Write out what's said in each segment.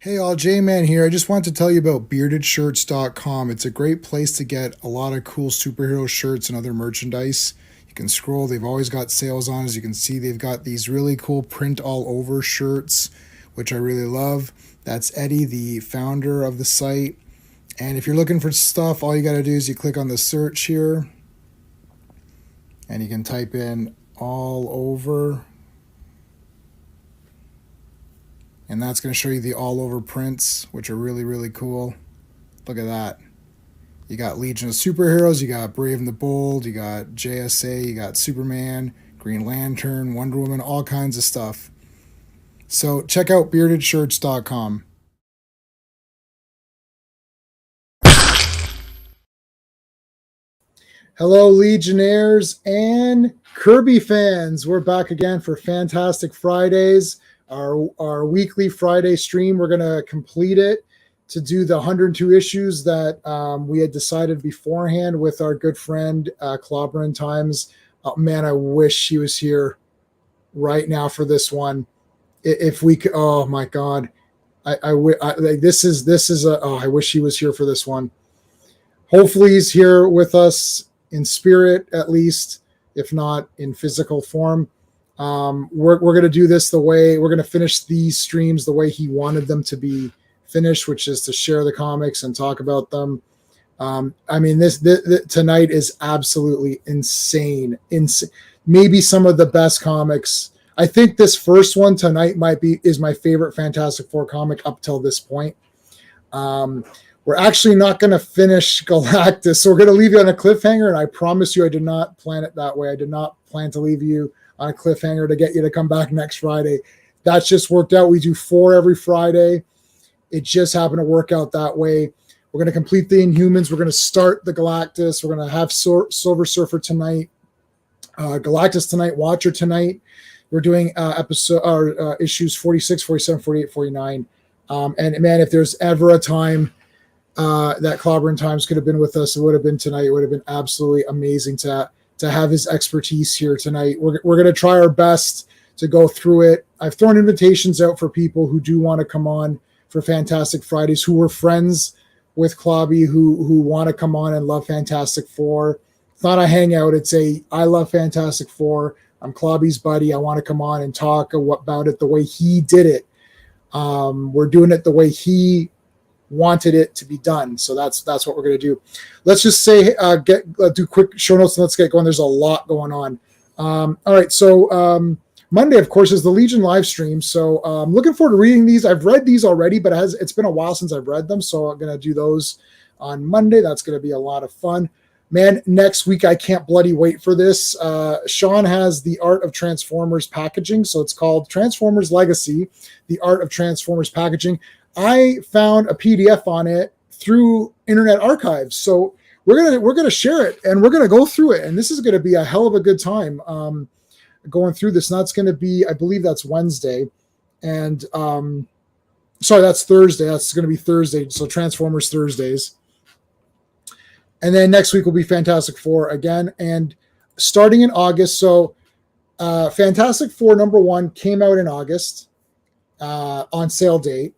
Hey all, J-Man here. I just wanted to tell you about beardedshirts.com. It's a great place to get a lot of cool superhero shirts and other merchandise. You can scroll, they've always got sales on. As you can see, they've got these really cool print all over shirts, which I really love. That's Eddie, the founder of the site. And if you're looking for stuff, all you got to do is you click on the search here and you can type in all over. And that's going to show you the all over prints, which are really, really cool. Look at that. You got Legion of Superheroes, you got Brave and the Bold, you got JSA, you got Superman, Green Lantern, Wonder Woman, all kinds of stuff. So check out beardedshirts.com. Hello, Legionnaires and Kirby fans. We're back again for Fantastic Fridays. Our weekly Friday stream, we're going to complete it to do the 102 issues that we had decided beforehand with our good friend Clobberin Times. Oh, man, I wish she was here right now for this one. If we could, oh my God, I wish he was here for this one. Hopefully he's here with us in spirit, at least, if not in physical form. We're going to do this the way we're going to finish these streams the way he wanted them to be finished, which is to share the comics and talk about them. I mean, this tonight is absolutely insane. Maybe some of the best comics. I think this first one tonight is my favorite Fantastic Four comic up till this point. We're actually not going to finish Galactus, so we're going to leave you on a cliffhanger, and I promise you I did not plan it that way. I did not plan to leave you on a cliffhanger to get you to come back next Friday. That's just worked out. We do 4 every Friday. It just happened to work out that way. We're going to complete the Inhumans. We're going to start the Galactus. We're going to have Silver Surfer tonight, Galactus tonight, Watcher tonight. We're doing issues 46, 47, 48, 49. And man, if there's ever a time that Clobberin Times could have been with us, it would have been tonight. It would have been absolutely amazing to have his expertise here tonight. We're going to try our best to go through it. I've thrown invitations out for people who do want to come on for Fantastic Fridays, who were friends with Clobby, who want to come on and love Fantastic Four. It's not a hangout. It's I love Fantastic Four. I'm Clobby's buddy. I want to come on and talk about it the way he did it. We're doing it the way he wanted it to be done. So that's what we're going to do. Let's just say do quick show notes and let's get going. There's a lot going on. All right, so Monday, of course, is the Legion live stream. So I'm looking forward to reading these. I've read these already, but it's been a while since I've read them, so I'm going to do those on Monday. That's going to be a lot of fun. Man, next week I can't bloody wait for this. Sean has the Art of Transformers packaging, so it's called Transformers Legacy, the Art of Transformers packaging. I found a PDF on it through Internet Archives. So we're gonna share it and we're gonna go through it. And this is gonna be a hell of a good time going through this. And that's gonna be, I believe that's Wednesday. And sorry, that's Thursday. That's gonna be Thursday. So Transformers Thursdays. And then next week will be Fantastic Four again. And starting in August, so Fantastic Four #1 came out in August on sale date.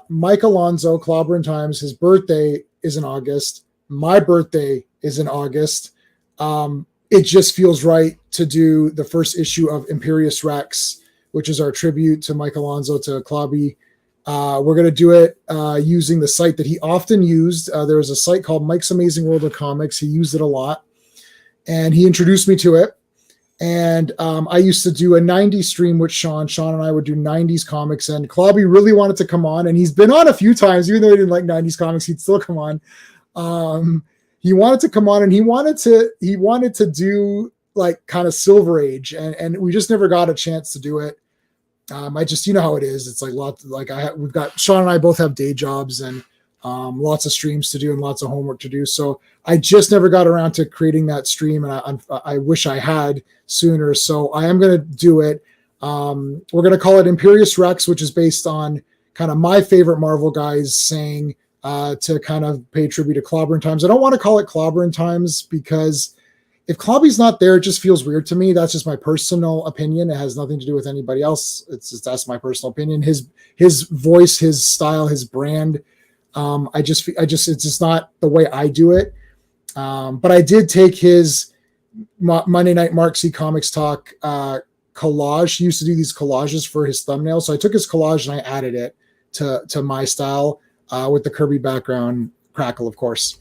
Mike Alonso, Clobberin Times, his birthday is in August. My birthday is in August. It just feels right to do the first issue of Imperious Rex, which is our tribute to Mike Alonso, to Clobby. We're going to do it using the site that he often used. There was a site called Mike's Amazing World of Comics. He used it a lot, and he introduced me to it. And I used to do a 90s stream with Sean. Sean and I would do 90s comics, and Clobby really wanted to come on, and he's been on a few times. Even though he didn't like 90s comics, he'd still come on. He wanted to come on, and he wanted to do like kind of Silver Age, and we just never got a chance to do it. I just, you know how it is. It's like we've got Sean and I both have day jobs and lots of streams to do and lots of homework to do. So I just never got around to creating that stream, and I wish I had sooner. So I am going to do it. We're going to call it Imperious Rex, which is based on kind of my favorite Marvel guys saying to kind of pay tribute to Clobberin Times. I don't want to call it Clobberin Times because if Clobby's not there, it just feels weird to me. That's just my personal opinion. It has nothing to do with anybody else. That's my personal opinion. His voice, his style, his brand. It's just not the way I do it. But I did take his Monday Night Mark C Comics Talk collage. He used to do these collages for his thumbnail. So I took his collage and I added it to my style with the Kirby background, crackle, of course.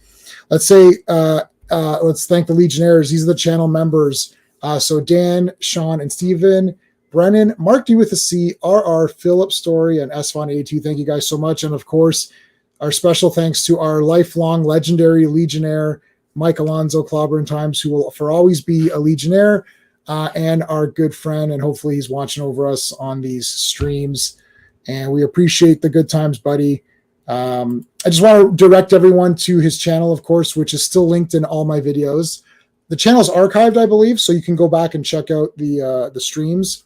Let's thank the Legionnaires. These are the channel members. So Dan, Sean, and Steven, Brennan, Mark D with a C, RR, Philip Story, and S1A2. Thank you guys so much. And of course, our special thanks to our lifelong legendary Legionnaire, Mike Alonzo, Clobberin Times, who will for always be a Legionnaire, and our good friend, and hopefully he's watching over us on these streams. And we appreciate the good times, buddy. I just want to direct everyone to his channel, of course, which is still linked in all my videos. The channel is archived, I believe, so you can go back and check out the streams.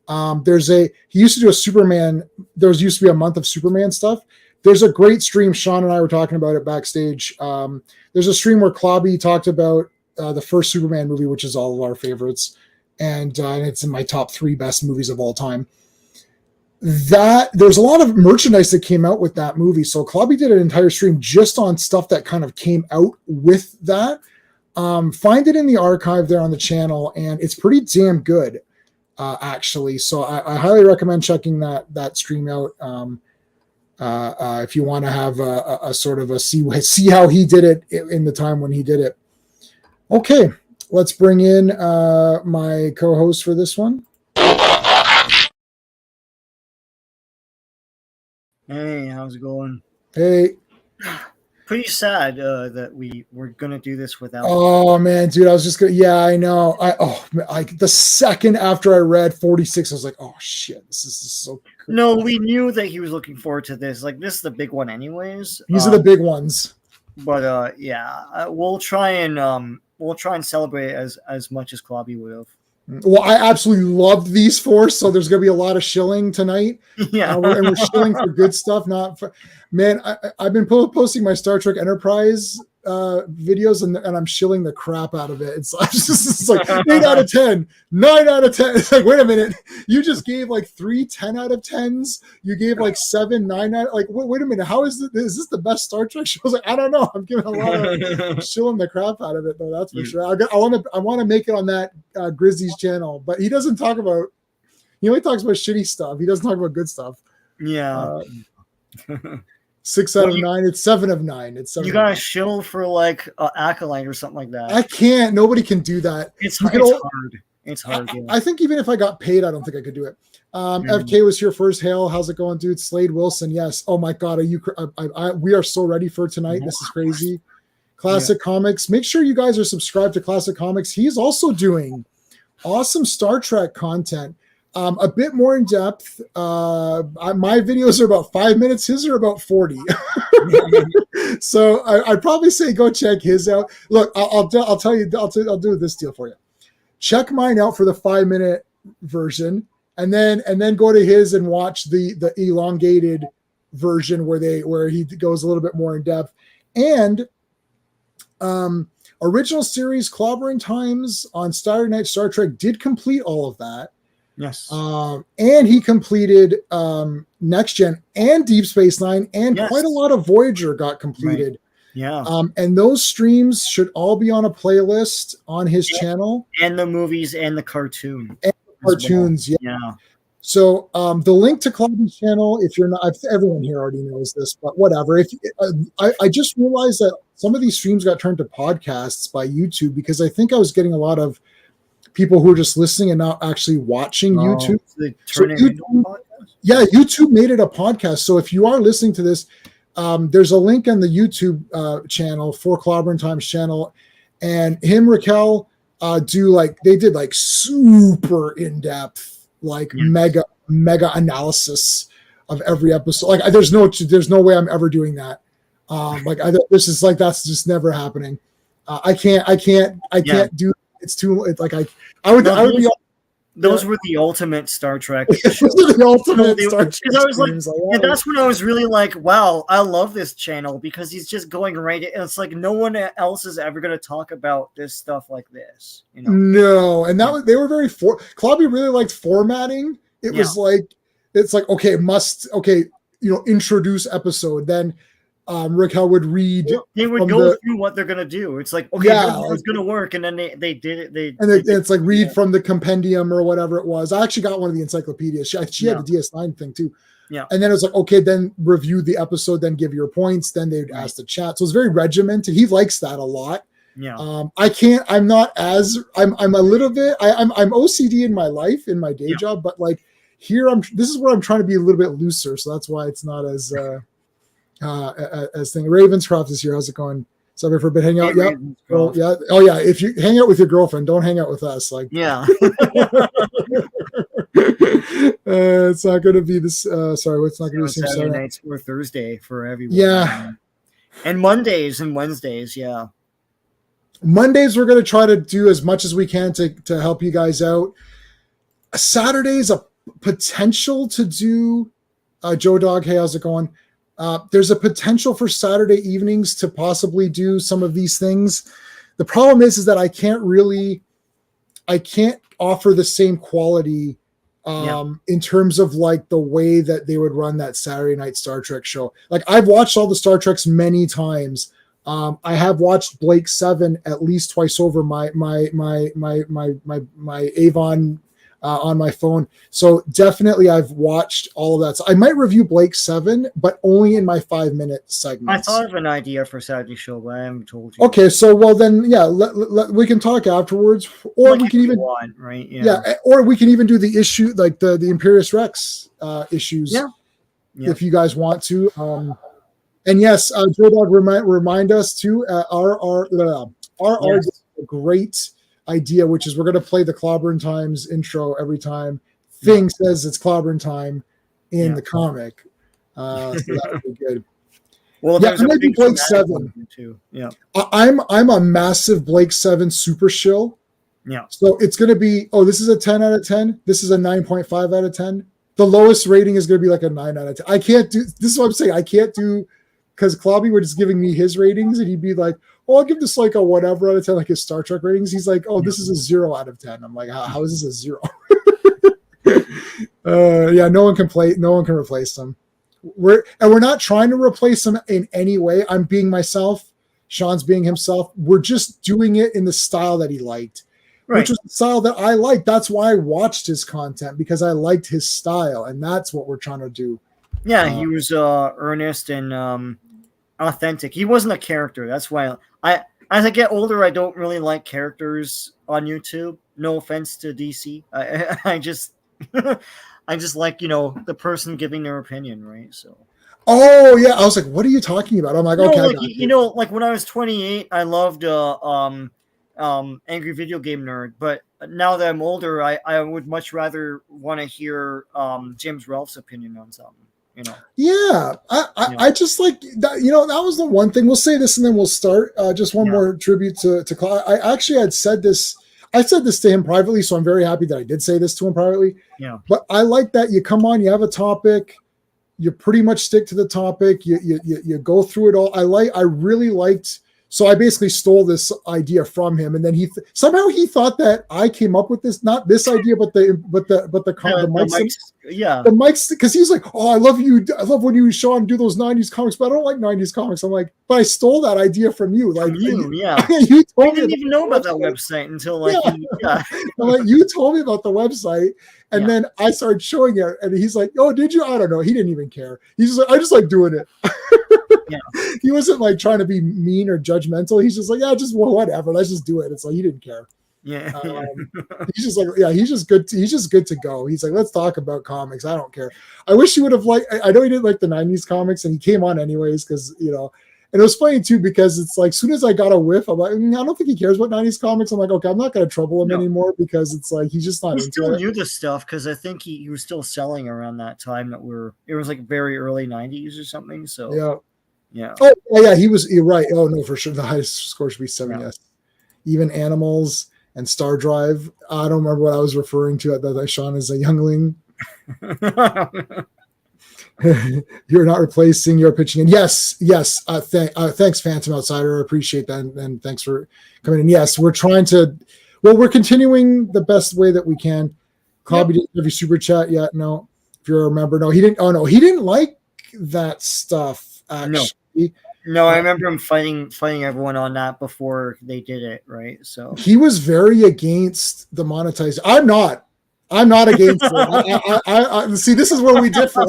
He used to do a Superman. There used to be a month of Superman stuff. There's a great stream. Sean and I were talking about it backstage. There's a stream where Clobby talked about the first Superman movie, which is all of our favorites, and it's in my top 3 best movies of all time. There's a lot of merchandise that came out with that movie. So Clobby did an entire stream just on stuff that kind of came out with that. Find it in the archive there on the channel, and it's pretty damn good, actually. So I highly recommend checking that stream out. If you want to have a sort of a see how he did it in the time when he did it. Okay, let's bring in my co-host for this one. Hey, how's it going? Hey. Pretty sad that we were gonna do this without. Oh man, dude, I was just gonna. Yeah, I know. The second after I read 46, I was like, oh shit, this is so. Cool. No, we knew that he was looking forward to this. Like, this is the big one, anyways. These are the big ones. But yeah, we'll try and celebrate it as much as Clobby would have. Well, I absolutely loved these 4, so there's going to be a lot of shilling tonight. Yeah, and we're shilling for good stuff, not for. Man, I've been posting my Star Trek Enterprise videos, and I'm shilling the crap out of it. It's like 8 out of 10, 9 out of 10. It's like, wait a minute, you just gave like 3 10 out of 10s. You gave like 7 9 out. Like, wait a minute, how is this the best Star Trek show? I was like, I don't know. I'm giving a lot of shilling the crap out of it, though. That's for sure. I want to make it on that Grizzly's channel, but he doesn't talk about. He only talks about shitty stuff. He doesn't talk about good stuff. Yeah. 6 out of 9. It's 7 of 9. It's 7. You gotta shill for like Acolyte or something like that. I can't. Nobody can do that. It's hard. It's hard. Yeah. I think even if I got paid, I don't think I could do it. FK was here first. Hail, how's it going, dude? Slade Wilson, yes. Oh my God, we are so ready for tonight. This is crazy. Classic Comics. Make sure you guys are subscribed to Classic Comics. He's also doing awesome Star Trek content. A bit more in depth. My videos are about 5 minutes. His are about 40. So I'd probably say go check his out. Look, I'll tell you. I'll do this deal for you. Check mine out for the 5-minute version, and then go to his and watch the elongated version where he goes a little bit more in depth. And original series Clobberin Times on Saturday Night Star Trek did complete all of that. Yes. And he completed Next Gen and Deep Space Nine, and quite a lot of Voyager got completed. Right. Yeah. And those streams should all be on a playlist on his channel. And the movies and the cartoon. And the cartoons, well. Yeah. So the link to Clobby's channel, if you're not, everyone here already knows this, but whatever. If I just realized that some of these streams got turned to podcasts by YouTube, because I think I was getting a lot of people who are just listening and not actually watching YouTube. YouTube made it a podcast. So if you are listening to this, there's a link on the YouTube channel for Clobberin Times channel, and Raquel they did like super in-depth, like mega analysis of every episode. Like there's no way I'm ever doing that. That's just never happening. I can't do. It's too. It's like I would be. those were the ultimate Star Trek Those are the ultimate Star Trek because I was like, streams. and that's when I was really like, wow, I love this channel because he's just going right. It's like no one else is ever going to talk about this stuff like this, you know? No, and that was they were very Clobby really liked formatting. It was like it's like okay, introduce episode. Then Raquel would read. They would go through what they're gonna do. It's like okay, it's gonna work, and then they did it. It's like read from the compendium or whatever it was. I actually got one of the encyclopedias. She had the DS9 thing too. Yeah. And then it was like, okay, then review the episode, then give your points, then they'd ask the chat. So it's very regimented. He likes that a lot. Yeah. I'm a little bit, I'm OCD in my life, in my day job, but like here this is where I'm trying to be a little bit looser. So that's why it's not as thing. Ravenscroft is here. How's it going? So if we've been hanging out, yeah. Oh yeah. If you hang out with your girlfriend, don't hang out with us. Like, yeah. It's not going to be this. Sorry, it's not going to be the same Saturday nights or Thursday for everyone. Yeah. And Mondays and Wednesdays. Yeah. Mondays we're going to try to do as much as we can to help you guys out. Saturday's a potential to do. Joe Dog, hey, how's it going? There's a potential for Saturday evenings to possibly do some of these things. The problem is that I can't offer the same quality in terms of like the way that they would run that Saturday night Star Trek show. Like I've watched all the Star Treks many times. I have watched Blake 7 at least twice over my Avon on my phone. So definitely I've watched all of that. So I might review Blake 7, but only in my 5-minute segments. I thought of an idea for Saturday show, but I haven't told you. Okay, so well then, yeah, we can talk afterwards, or like we can even right? Yeah, or we can even do the issue like the Imperious Rex issues, if you guys want to. And yes, Joe Dog, remind us too. Our is a great idea, which is we're going to play the Clobberin Times intro every time Thing says it's Clobberin time in the comic. So that would be good. Well, yeah, I might be Blake 7 too. Yeah, I'm a massive Blake 7 super shill. Yeah. So it's going to be, this is a 10 out of 10. This is a 9.5 out of 10. The lowest rating is going to be like a 9 out of 10. I can't do, this is what I'm saying. I can't do, because Clobby was just giving me his ratings and he'd be like, I'll give this like a whatever out of 10, like his Star Trek ratings. He's like, this is a 0 out of 10. I'm like, how is this a 0? No one can replace them. We're not trying to replace them in any way. I'm being myself. Sean's being himself. We're just doing it in the style that he liked, which was the style that I liked. That's why I watched his content, because I liked his style, and that's what we're trying to do. Yeah, he was earnest and authentic. He wasn't a character. That's why as I get older, I don't really like characters on YouTube. No offense to DC. I just I just like, the person giving their opinion, right? So. Oh yeah, I was like, "What are you talking about?" I'm like, "Okay." Like when I was 28, I loved Angry Video Game Nerd, but now that I'm older, I would much rather want to hear James Ralph's opinion on something. Yeah, I just like that. That was the one thing. We'll say this and then we'll start. Just one more tribute to Claude. I actually had said this. I said this to him privately, so I'm very happy that I did say this to him privately. Yeah. But I like that you come on, you have a topic, you pretty much stick to the topic, you go through it all. I really liked. So I basically stole this idea from him, and then somehow he thought that I came up with this, not this idea, but the mics. Yeah, the mics, because he's like, "Oh, I love you. I love when you Sean do those '90s comics, but I don't like '90s comics." I'm like, "But I stole that idea from you." Like yeah. You told I didn't even know about that website until I'm like, you told me about the website, and then I started showing it, and he's like, "Oh, did you?" I don't know. He didn't even care. He's just like, "I just like doing it." Yeah. He wasn't like trying to be mean or judgmental. He's just like, whatever. Let's just do it. It's like, he didn't care. Yeah. He's just like, he's just good. He's just good to go. He's like, let's talk about comics. I don't care. I wish he would have I know he didn't like the 90s comics, and he came on anyways, because, and it was funny too, because it's like, as soon as I got a whiff, I'm like, I don't think he cares about 90s comics. I'm like, okay, I'm not going to trouble him anymore, because it's like, he's just not. He still knew this stuff, because I think he was still selling around that time it was like very early 90s or something. So yeah. Yeah. Oh yeah, you're right. Oh no, for sure. The highest score should be 7. Yes. Even Animals. and Star Drive. I don't remember what I was referring to at that Sean as a youngling. You're not replacing, you're pitching in. Yes. Thanks, Phantom Outsider. I appreciate that. And thanks for coming in. Yes, we're continuing the best way that we can. Clobby didn't have your super chat yet. No, if you remember. No, he didn't. Oh, no, he didn't like that stuff, actually. No, I remember him fighting everyone on that before they did it, right? So he was very against the monetization. I'm not against it. I see. This is where we differ.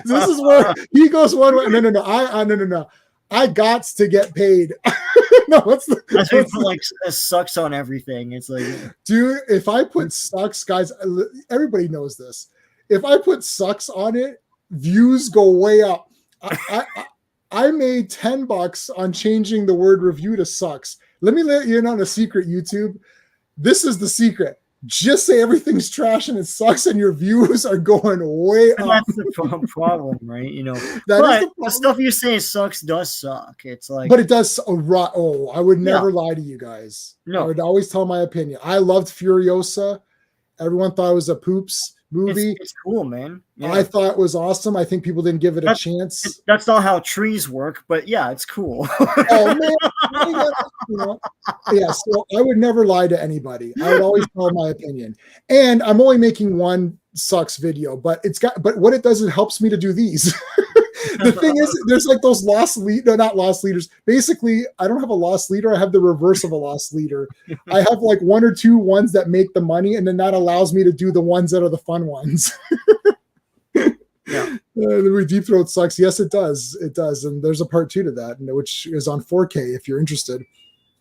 This is where he goes one way. No. I got to get paid. No, like sucks on everything. It's like, dude, if I put sucks, guys, everybody knows this. If I put sucks on it, views go way up. I made $10 on changing the word review to sucks. Let me let you in on a secret, YouTube. This is the secret. Just say everything's trash and it sucks, and your views are going way up. That's the problem, right? You know, but the stuff you say sucks does suck. It's like, but it does. Oh, I would never lie to you guys. No, I would always tell my opinion. I loved Furiosa. Everyone thought it was a poops movie. It's cool, man. Yeah. I thought it was awesome. I think people didn't give it a chance. That's not how trees work, but yeah, it's cool. Oh man, yeah. So I would never lie to anybody. I would always tell my opinion. And I'm only making one sucks video, but what it does, it helps me to do these. The thing is, there's like those not lost leaders. Basically, I don't have a lost leader. I have the reverse of a lost leader. I have like one or two ones that make the money, and then that allows me to do the ones that are the fun ones. Yeah. Deep Throat sucks. Yes, it does. It does. And there's a part 2 to that, which is on 4K if you're interested.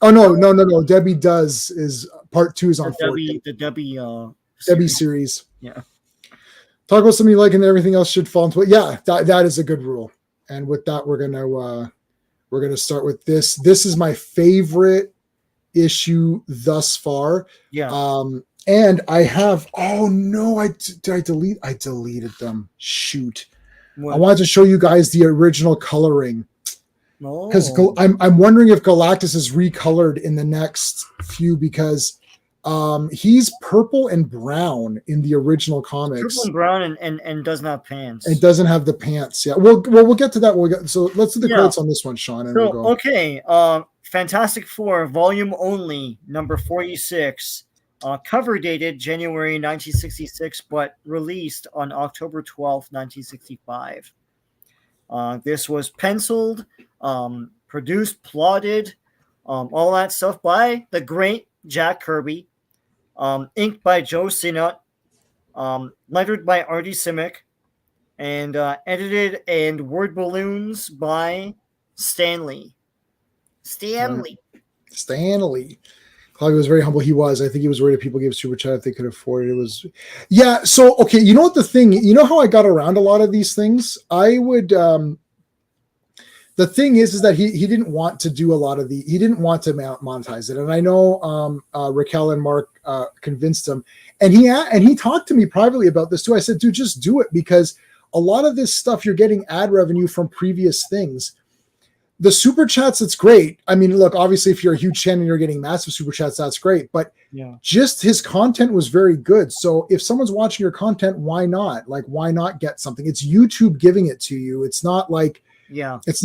Oh, no. Debbie Does is part 2 is on 4K. The Debbie series. Yeah. Talk about something you like and everything else should fall into it. Yeah, that is a good rule. And with that, we're gonna start with this. This is my favorite issue thus far. Yeah. And I have. Oh no! I deleted them. Shoot! What? I wanted to show you guys the original coloring because I'm wondering if Galactus is recolored in the next few because. He's purple and brown in the original comics. Purple and brown and doesn't have pants. It doesn't have the pants. Yeah. We'll get to that. So let's do the quotes on this one, Sean. And we'll go. Okay. Fantastic Four, volume only, number 46. Cover dated January 1966, but released on October 12th, 1965. This was penciled, produced, plotted, all that stuff by the great Jack Kirby. Inked by Joe Sinnott, lettered by Artie Simic, and edited and word balloons by Stanley. Stanley. Claudio was very humble. He was. I think he was worried if people gave super chat if they could afford it. It was, yeah. So okay, you know what the thing? You know how I got around a lot of these things? I would. The thing is that he didn't want to do a lot of he didn't want to monetize it, and I know Raquel and Mark convinced him, and he talked to me privately about this too. I said, dude, just do it because a lot of this stuff you're getting ad revenue from previous things. The super chats, it's great. I mean, look, obviously, if you're a huge fan and you're getting massive super chats, that's great. But just his content was very good. So if someone's watching your content, why not? Like, why not get something? It's YouTube giving it to you. It's not like. Yeah, it's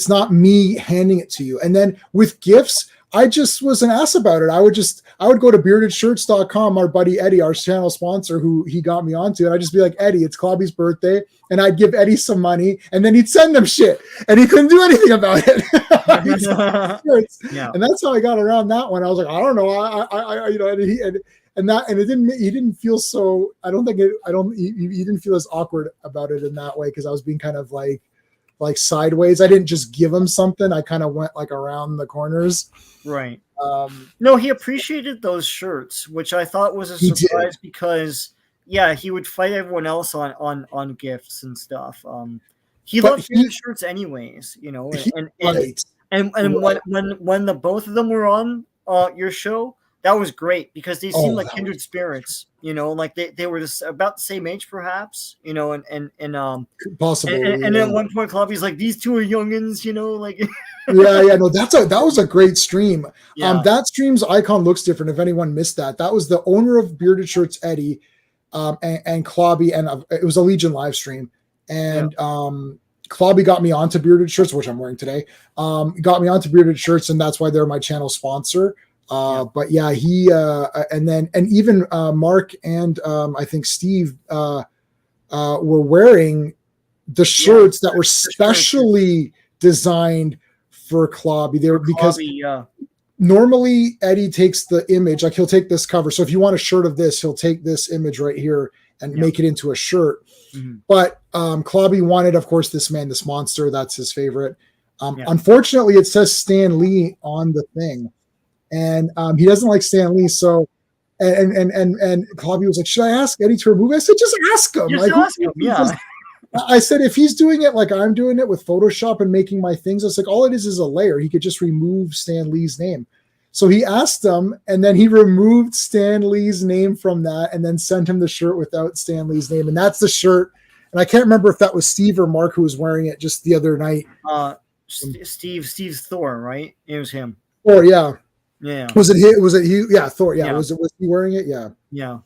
not me handing it to you. And then with gifts, I just was an ass about it. I would go to beardedshirts.com, our buddy Eddie, our channel sponsor, who he got me onto, and I'd just be like, Eddie, it's Clobby's birthday, and I'd give Eddie some money, and then he'd send him shit, and he couldn't do anything about it. And that's how I got around that one. I was like, I don't know, I you know, and it didn't. He didn't feel so. I don't think it. I don't. He didn't feel as awkward about it in that way because I was being kind of like sideways. I didn't just give him something. I kind of went like around the corners. Right. No, he appreciated those shirts, which I thought was a surprise because he would fight everyone else on gifts and stuff. He loved shirts anyways, you know, and when the both of them were on your show, that was great because they seemed like that kindred spirits. You know, like they were just about the same age, perhaps. You know, possible. and at one point, Clobby's like, "These two are youngins," you know, like. Yeah. No, that was a great stream. Yeah. That stream's icon looks different. If anyone missed that, that was the owner of Bearded Shirts, Eddie, and Clobby, and it was a Legion live stream, and Clobby got me onto Bearded Shirts, which I'm wearing today. Got me onto Bearded Shirts, and that's why they're my channel sponsor. But yeah, he and even Mark and I think Steve were wearing the shirts that were specially designed for Clobby. They were because normally Eddie takes the image, like he'll take this cover. So if you want a shirt of this, he'll take this image right here and make it into a shirt. Mm-hmm. But Clobby wanted, of course, this monster. That's his favorite. Unfortunately, it says Stan Lee on the thing, and he doesn't like Stan Lee. So, and Clobby was like, "Should I ask Eddie to remove it?" I said, "Just ask him." Just ask him. Yeah. I said, if he's doing it like I'm doing it with Photoshop and making my things, it's like all it is a layer. He could just remove Stan Lee's name. So he asked him, and then he removed Stan Lee's name from that, and then sent him the shirt without Stan Lee's name, and that's the shirt. And I can't remember if that was Steve or Mark who was wearing it just the other night. Steve's Thor, right? It was him. Thor, yeah. Was it he? Yeah, Thor. Yeah. Was he wearing it? Yeah. Yeah.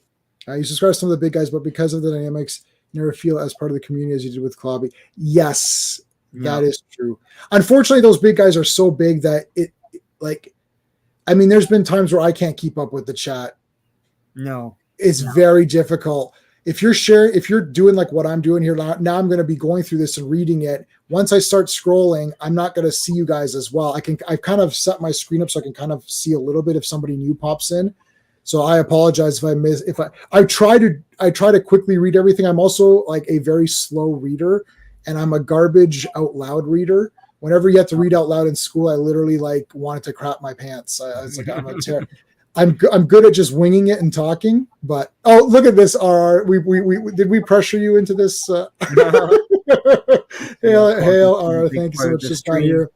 You subscribe to some of the big guys, but because of the dynamics, you never feel as part of the community as you did with Clobby. Yes, that is true. Unfortunately, those big guys are so big that there's been times where I can't keep up with the chat. No, it's very difficult. If you're doing like what I'm doing here now, I'm going to be going through this and reading it. Once I start scrolling, I'm not going to see you guys as well. I've kind of set my screen up so I can kind of see a little bit if somebody new pops in. So I apologize if I miss. I try to quickly read everything. I'm also like a very slow reader, and I'm a garbage out loud reader. Whenever you have to read out loud in school, I literally like wanted to crap my pants. It's like I'm good at just winging it and talking. But look at this, RR. We did we pressure you into this? Hail, RR. Thank you so much. Just got here.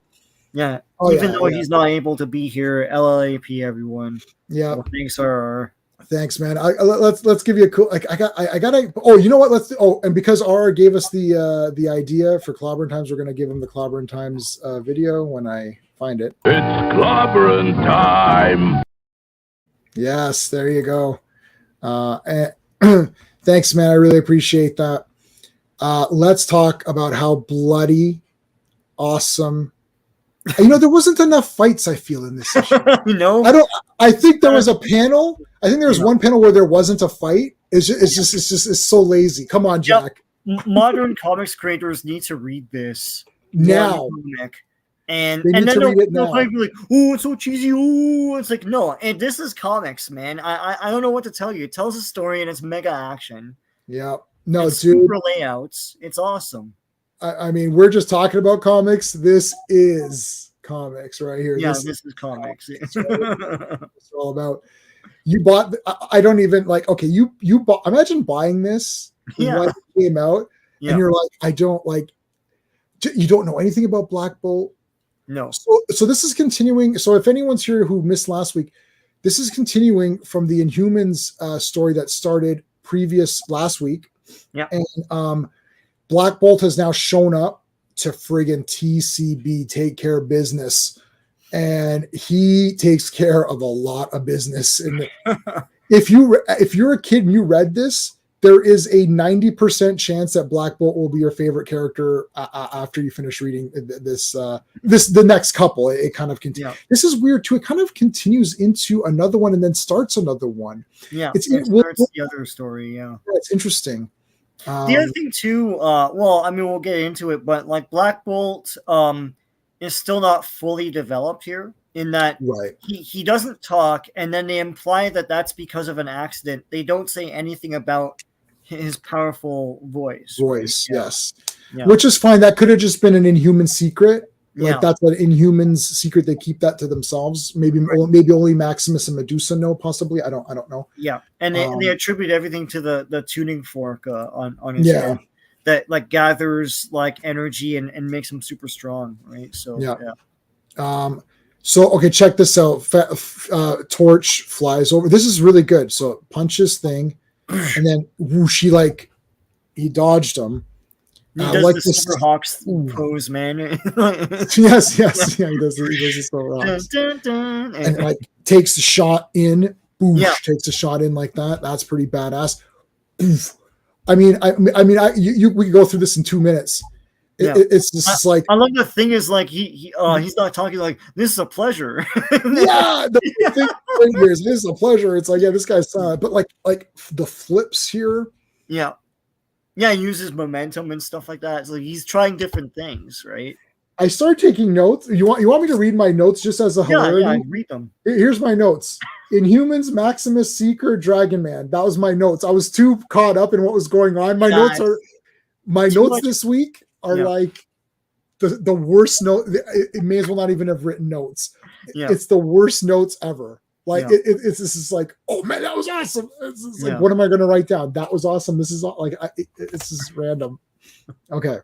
Yeah. Even though he's not able to be here, LLAP everyone. Yeah. Well, thanks, RR. Thanks, man. Let's give you a cool. Like I gotta. Oh, you know what? And because RR gave us the idea for Clobberin Times, we're gonna give him the Clobberin Times video when I find it. It's Clobberin time. Yes, there you go. Thanks, man. I really appreciate that. Let's talk about how bloody awesome. There wasn't enough fights, I feel, in this issue. No, I think there was a panel. I think there was one panel where there wasn't a fight. It's so lazy. Come on, Jack. Yep. Modern comics creators need to read this now. And then they'll be like, "Oh, it's so cheesy." Oh, it's like, no. And this is comics, man. I don't know what to tell you. It tells a story and it's mega action. Yeah. No, it's dude. Super layouts. It's awesome. I mean, we're just talking about comics. This is comics right here. Yeah, this is comics. It's all about. You bought. I don't even like. Okay, you bought. Imagine buying this when it came out, and you're like, I don't like. You don't know anything about Black Bolt. No. So this is continuing. So if anyone's here who missed last week, this is continuing from the Inhumans story that started previous last week. Yeah. And Black Bolt has now shown up to friggin' TCB, take care of business, and he takes care of a lot of business. And if you're a kid and you read this, there is a 90% chance that Black Bolt will be your favorite character after you finish reading the next couple. It kind of continues. Yeah. This is weird too. It kind of continues into another one and then starts another one. Yeah, it starts the other story. Yeah, it's interesting. The other thing too, we'll get into it, but like Black Bolt is still not fully developed here in that he doesn't talk, and then they imply that that's because of an accident. They don't say anything about his powerful voice. Yes. Yeah. Which is fine. That could have just been an Inhuman secret. Like that's an Inhumans secret. They keep that to themselves. Maybe only Maximus and Medusa know. Possibly, I don't know. Yeah, and they attribute everything to the tuning fork on his head that like gathers like energy and makes him super strong. Right. So So, okay, check this out. Torch flies over. This is really good. So, punches thing, and then whoosh, he dodged him. He does the Silverhawks pose, man. Yes, yeah, he does the Silverhawks. Dun, dun, dun. And takes the shot in. Boosh, Yeah. takes a shot in like that. That's pretty badass. Boof. I mean, we could go through this in 2 minutes. It's just like, I love the thing is like he's not talking like this is a pleasure. Yeah, the thing right here is this is a pleasure. It's like, yeah, this guy's but like the flips here. Yeah, he uses momentum and stuff like that. It's like he's trying different things, right? I start taking notes. You want me to read my notes just as a hilarity? Yeah, read them. Here's my notes. Inhumans, Maximus, Seeker, Dragon Man. That was my notes. I was too caught up in what was going on. My notes this week are like the worst note. It may as well not even have written notes. Yeah. It's the worst notes ever. Like it's just like, oh man, that was awesome. It's just like, what am I going to write down? That was awesome. This is like, it's just random. Okay.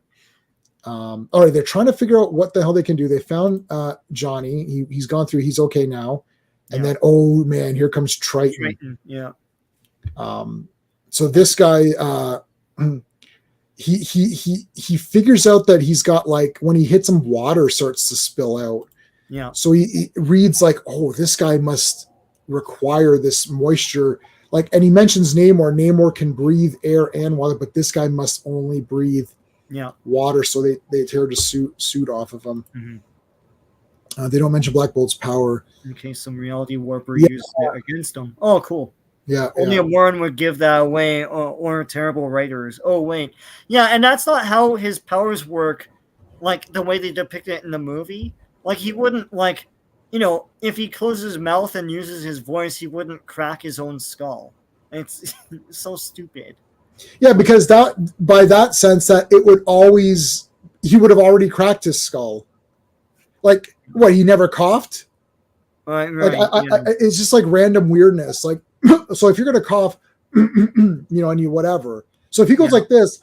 All right. They're trying to figure out what the hell they can do. They found Johnny. He's gone through. He's okay now. And then, oh man, here comes Triton. Yeah. So this guy, he figures out that he's got like when he hits him, water starts to spill out. Yeah. So he reads like, oh, this guy must require this moisture. Like, and he mentions Namor. Namor can breathe air and water, but this guy must only breathe water. So they tear the suit off of him. Mm-hmm. They don't mention Black Bolt's power. In case some reality warper used it against him. Oh, cool. Yeah. Only a Warren would give that away, or terrible writers. Oh, wait. Yeah, and that's not how his powers work, like the way they depict it in the movie. Like, he wouldn't, like, you know, if he closes his mouth and uses his voice, he wouldn't crack his own skull. It's so stupid. Yeah, because by that sense that it would always, he would have already cracked his skull. Like, what, he never coughed? Right. It's just like random weirdness. Like, so if you're going to cough, you know, and you whatever. So if he goes like this,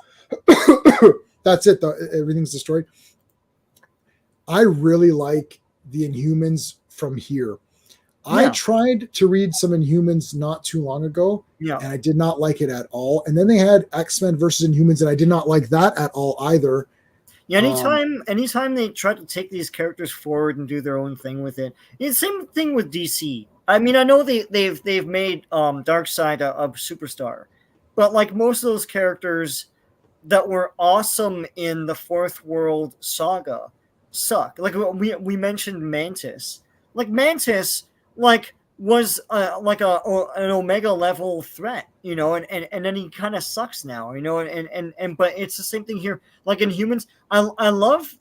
that's it. Everything's destroyed. I really like the Inhumans from here. I tried to read some Inhumans not too long ago, and I did not like it at all. And then they had X-Men versus Inhumans, and I did not like that at all either. Yeah, anytime they try to take these characters forward and do their own thing with it, it's the same thing with DC. I mean, I know they've made Darkseid a superstar, but like most of those characters that were awesome in the Fourth World Saga suck. Like we mentioned Mantis. Like Mantis, like was like an Omega level threat, you know, and then he kind of sucks now, you know, and but it's the same thing here. Like in Humans, I love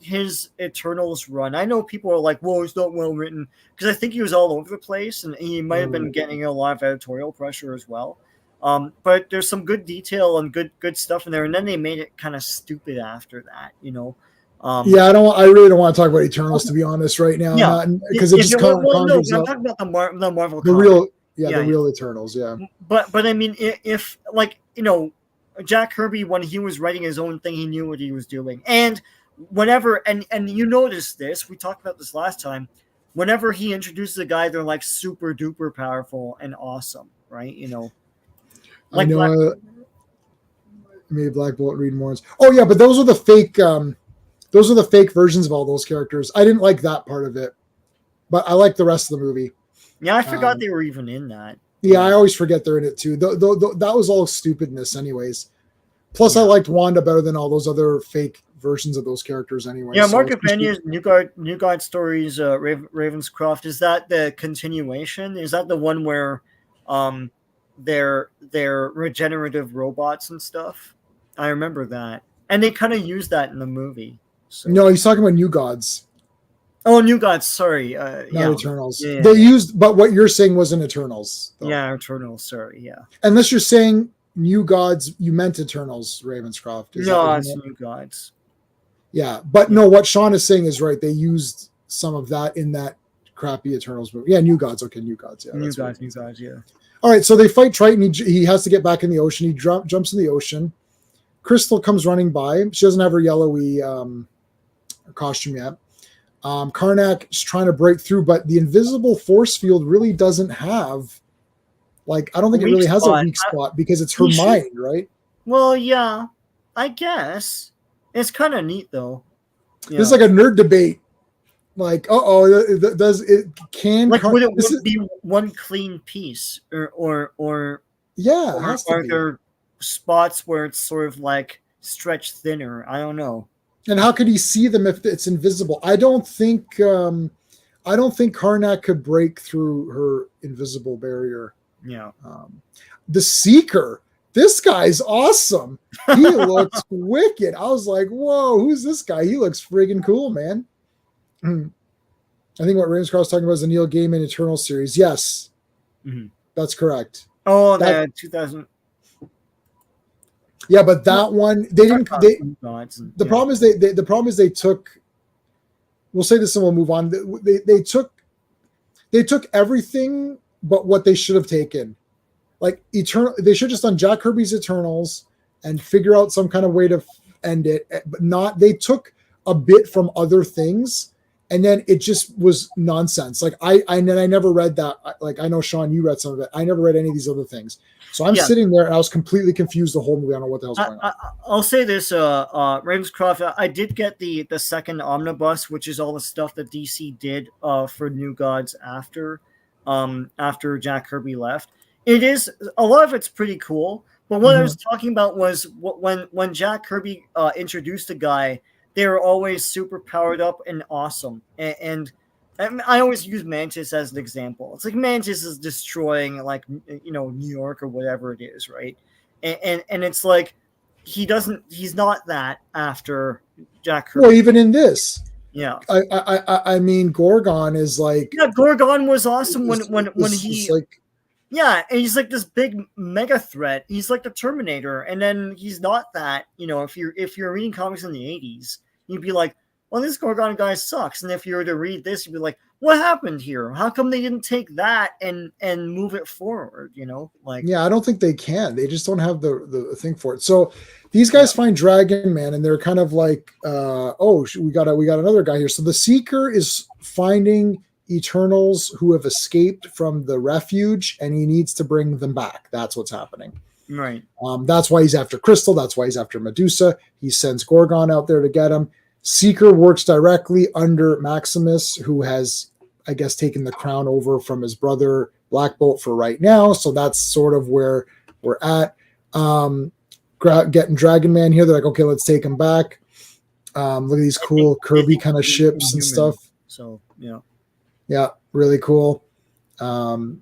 his Eternals run. I know people are like, "Whoa, it's not well written," because I think he was all over the place, and he might have been getting a lot of editorial pressure as well. But there's some good detail and good stuff in there, and then they made it kind of stupid after that, you know. I really don't want to talk about Eternals, to be honest, right now. Because it just conjures up. I'm talking about the Marvel. The real Eternals. Yeah. But I mean, if like, you know, Jack Kirby, when he was writing his own thing, he knew what he was doing. And whenever and you notice this, we talked about this last time. Whenever he introduces a guy, they're like super duper powerful and awesome, right? You know. Like I know. Maybe Black Bolt read more. Oh yeah, but those are the fake. Those are the fake versions of all those characters. I didn't like that part of it, but I like the rest of the movie. Yeah, I forgot they were even in that. Yeah, I always forget they're in it too. That was all stupidness, anyways. Plus, I liked Wanda better than all those other fake versions of those characters, anyway. Yeah, Mark Avenia's New God Stories, Ravenscroft. Is that the continuation? Is that the one where, they're regenerative robots and stuff? I remember that, and they kind of used that in the movie. So. No, he's talking about New Gods. Oh, New Gods. Sorry, not Eternals. Yeah, they used, but what you're saying wasn't Eternals. Though. Yeah, Eternals. Sorry, yeah. Unless you're saying New Gods, you meant Eternals, Ravenscroft. No, it's New Gods. Yeah, but no, what Sean is saying is right. They used some of that in that crappy Eternals movie. Yeah, New Gods. Okay, New Gods. Yeah, New Gods. Yeah. All right, so they fight Triton. He has to get back in the ocean. He jumps in the ocean. Crystal comes running by. She doesn't have her yellowy costume yet. Karnak is trying to break through, but the invisible force field really doesn't have, like, I don't think it really has a weak spot because it's her mind, right? Well, yeah, I guess. It's kind of neat, though. Yeah. This is like a nerd debate. Like, does it can like would it be one clean piece or yeah, or are there spots where it's sort of like stretched thinner? I don't know. And how could he see them if it's invisible? I don't think Karnak could break through her invisible barrier. Yeah. The Seeker, this guy's awesome. He looks wicked. I was like, whoa, who's this guy? He looks friggin' cool, man. I think what Ravenscroft was talking about is the Neil Gaiman Eternal series. Yes, that's correct. Oh, that 2000. Yeah, but that one they didn't. The problem is they took. We'll say this and we'll move on. They took everything but what they should have taken. Like Eternal, they should have just done Jack Kirby's Eternals and figure out some kind of way to end it. But not. They took a bit from other things. And then it just was nonsense. Like I never read that. Like I know Sean, you read some of it. I never read any of these other things. So I'm sitting there and I was completely confused the whole movie. I don't know what the hell's going on. I'll say this, Ravenscroft. I did get the second omnibus, which is all the stuff that DC did for New Gods after Jack Kirby left. It is a lot of it's pretty cool. But what I was talking about was when Jack Kirby introduced the guy. They were always super powered up and awesome. And I always use Mantis as an example. It's like Mantis is destroying New York or whatever it is, right? And it's like he's not that after Jack Kirby. Well, even in this. Yeah. I mean Gorgon is like, yeah, Gorgon was awesome when he like, yeah, and he's like this big mega threat. He's like the Terminator, and then he's not that. If you're reading comics in the 80s, you'd be like, well, this Gorgon guy sucks. And if you were to read this, you'd be like, what happened here? How come they didn't take that and move it forward? Yeah, I don't think they can. They just don't have the thing for it. So these guys find Dragon Man, and they're kind of like, we got another guy here. So the Seeker is finding Eternals who have escaped from the refuge, and he needs to bring them back. That's what's happening. Right. That's why he's after Crystal. That's why he's after Medusa. He sends Gorgon out there to get him. Seeker works directly under Maximus, who has, I guess, taken the crown over from his brother Black Bolt for right now. So that's sort of where we're at. Getting Dragon Man here. They're like, okay, let's take him back. Look at these cool Kirby kind of ships and stuff. So, yeah. Yeah, really cool. All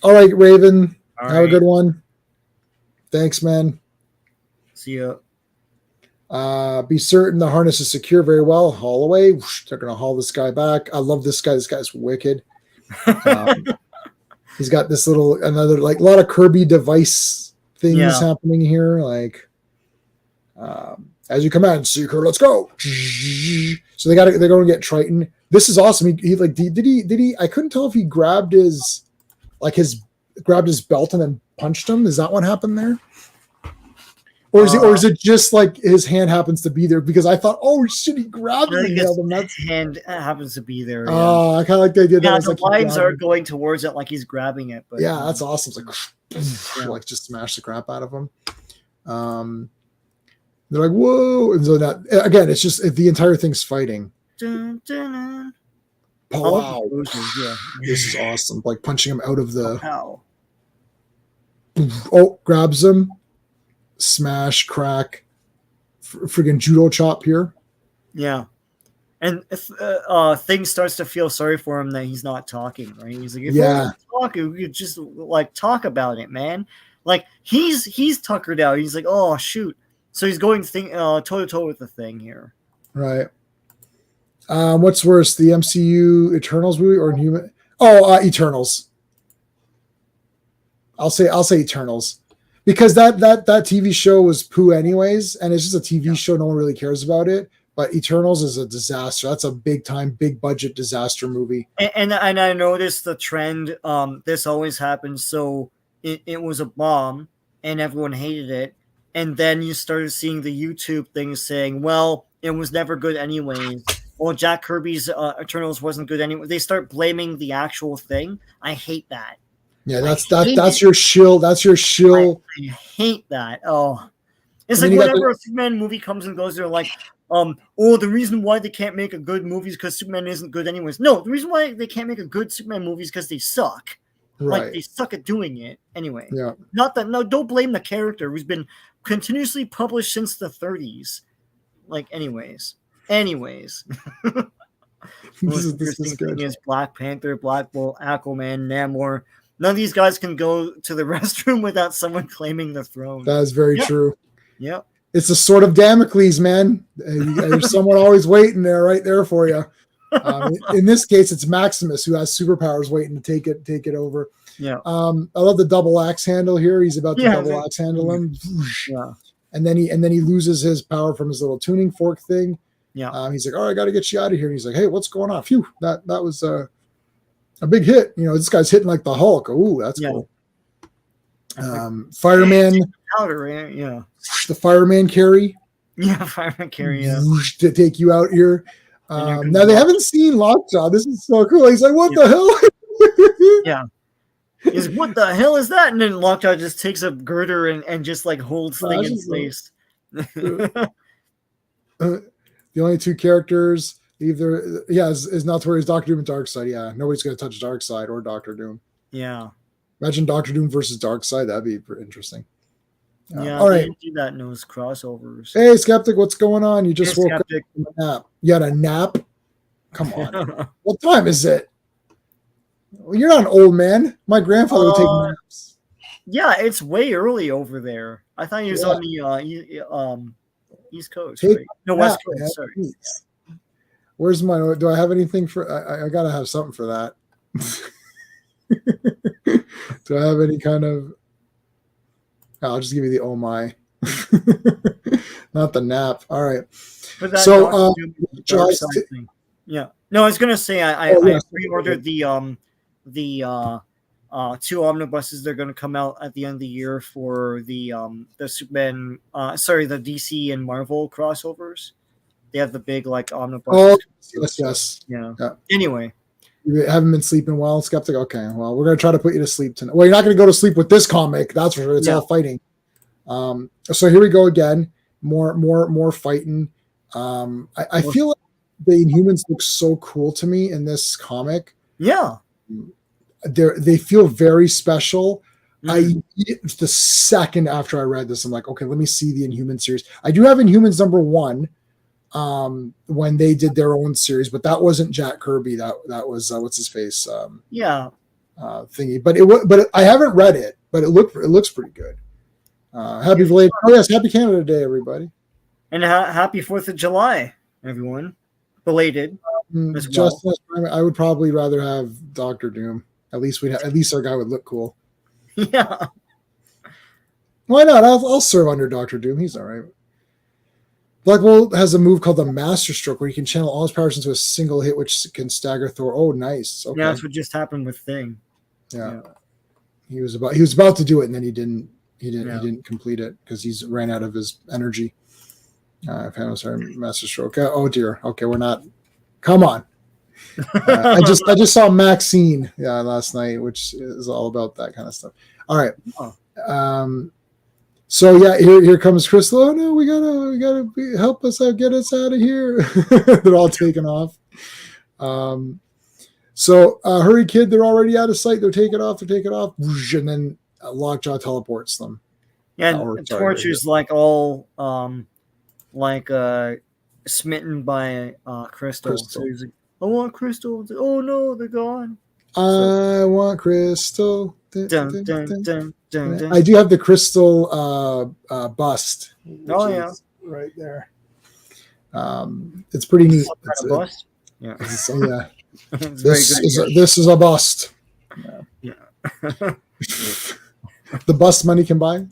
right, Raven. Have a good one. Thanks, man. See ya. Be certain the harness is secure very well. Haul away. They're going to haul this guy back. I love this guy. This guy's wicked. He's got this another like a lot of Kirby device things happening here. Like, as you command, Seeker, let's go. So they're going to get Triton. This is awesome. He did he? I couldn't tell if he grabbed his belt and then punched him. Is that what happened there? Or is it just like his hand happens to be there? Because I thought, oh shit, he grabbed him and nailed him. That's hand happens to be there. Oh, I kind of like the idea. Yeah, the lines are going towards it like he's grabbing it. But yeah, that's awesome. It's like, like just smash the crap out of him. They're like, whoa, and so that again, it's just the entire thing's fighting. Dun, dun, dun. Oh, wow, this is awesome. Like punching him out of the. Oh, grabs him. Smash, crack, friggin' judo chop here. Yeah, and if things starts to feel sorry for him that he's not talking, right? He's like, if you could just like talk about it, man. Like he's tuckered out. He's like, oh shoot. So he's going toe to toe with the Thing here. Right. What's worse, the MCU Eternals movie or Human? Eternals. I'll say Eternals. Because that TV show was poo anyways, and it's just a TV show. No one really cares about it. But Eternals is a disaster. That's a big time, big budget disaster movie. And I noticed the trend. This always happens. So it was a bomb, and everyone hated it. And then you started seeing the YouTube things saying, "Well, it was never good anyways." well, Jack Kirby's Eternals wasn't good anyway. They start blaming the actual thing. I hate that. Yeah, that's your shill. That's your shill. I hate that. Oh, it's And like then you got whenever a Superman movie comes and goes, they're like, oh, the reason why they can't make a good movie is because Superman isn't good anyways. No, the reason why they can't make a good Superman movie is because they suck. Right. Like, they suck at doing it anyway. Yeah. Not that, no, don't blame the character who's been continuously published since the 30s. Like, anyways. This is good. Is Black Panther, Black Bolt, Aquaman, Namor. None of these guys can go to the restroom without someone claiming the throne. That is very true. Yep. It's a sword of Damocles, man. There's someone always waiting there, right there for you. In this case, it's Maximus who has superpowers waiting to take it over. Yeah. I love the double axe handle here. He's about to double axe handle him. Yeah. And then he loses his power from his little tuning fork thing. Yeah. He's like, "Oh, I got to get you out of here." And he's like, "Hey, what's going on?" Phew, that was a big hit. This guy's hitting like the Hulk. Ooh, that's cool. Fireman Powder, yeah. The fireman carry. Yeah, fireman carry. Yeah. To take you out here. Now they haven't seen Lockjaw. This is so cool. He's like, "What the hell?" Yeah. Is what the hell is that? And then Lockjaw just takes a girder and just like holds thing in place. The only two characters either is not to worry is Doctor Doom and Darkseid. Yeah, nobody's gonna touch Darkseid or Doctor Doom. Yeah. Imagine Doctor Doom versus Darkseid. That'd be interesting. Yeah. All right. Do that in those crossovers. Hey, Skeptic, what's going on? You just woke Skeptic. up from a nap. You had a nap? Come on. What time is it? Well, you're not an old man. My grandfather would take naps. Yeah, it's way early over there. I thought he was on the East Coast. Take right? No, West Coast. Man. Sorry. Where's my? Do I have anything for? I gotta have something for that. Do I have any kind of? I'll just give you the oh my, not the nap. All right. So, yeah. No, I was gonna say I pre-ordered the two omnibuses. They're gonna come out at the end of the year for the Superman. The DC and Marvel crossovers. They have the big like omnibuses. Oh, yes. Yeah. Anyway. You haven't been sleeping well, Skeptic? Okay, well, we're going to try to put you to sleep tonight. Well, you're not going to go to sleep with this comic. That's for sure. It's all fighting. So here we go again. More fighting. I feel like the Inhumans look so cool to me in this comic. Yeah. They feel very special. The second after I read this, I'm like, okay, let me see the Inhuman series. I do have Inhumans #1. When they did their own series, but that wasn't Jack Kirby. That was what's his face? Thingy. But I haven't read it, but it looks pretty good. Happy belated! Oh yes, Happy Canada Day, everybody, and happy 4th of July, everyone. Belated. I would probably rather have Doctor Doom. At least our guy would look cool. Yeah. Why not? I'll serve under Doctor Doom. He's all right. Black Bolt has a move called the Master Stroke, where he can channel all his powers into a single hit, which can stagger Thor. Oh, nice. Okay. Yeah, that's what just happened with Thing. Yeah. He was about to do it, and then he didn't complete it because he's ran out of his energy. Master Stroke. Oh dear. Okay, we're not. Come on. I just saw Maxine last night, which is all about that kind of stuff. All right. Oh. So yeah, here comes Crystal. Oh no, we gotta help us out, get us out of here. They're all taking off. So hurry, kid! They're already out of sight. They're taking off. And then Lockjaw teleports them. Yeah, Torch is like all smitten by Crystal. So he's like, I want Crystal. Oh no, they're gone. I want Crystal. Dun, dun, dun, dun. I do have the Crystal bust. Right there. It's pretty neat. Bust? Yeah. This is a bust. Yeah. The bust money can buy.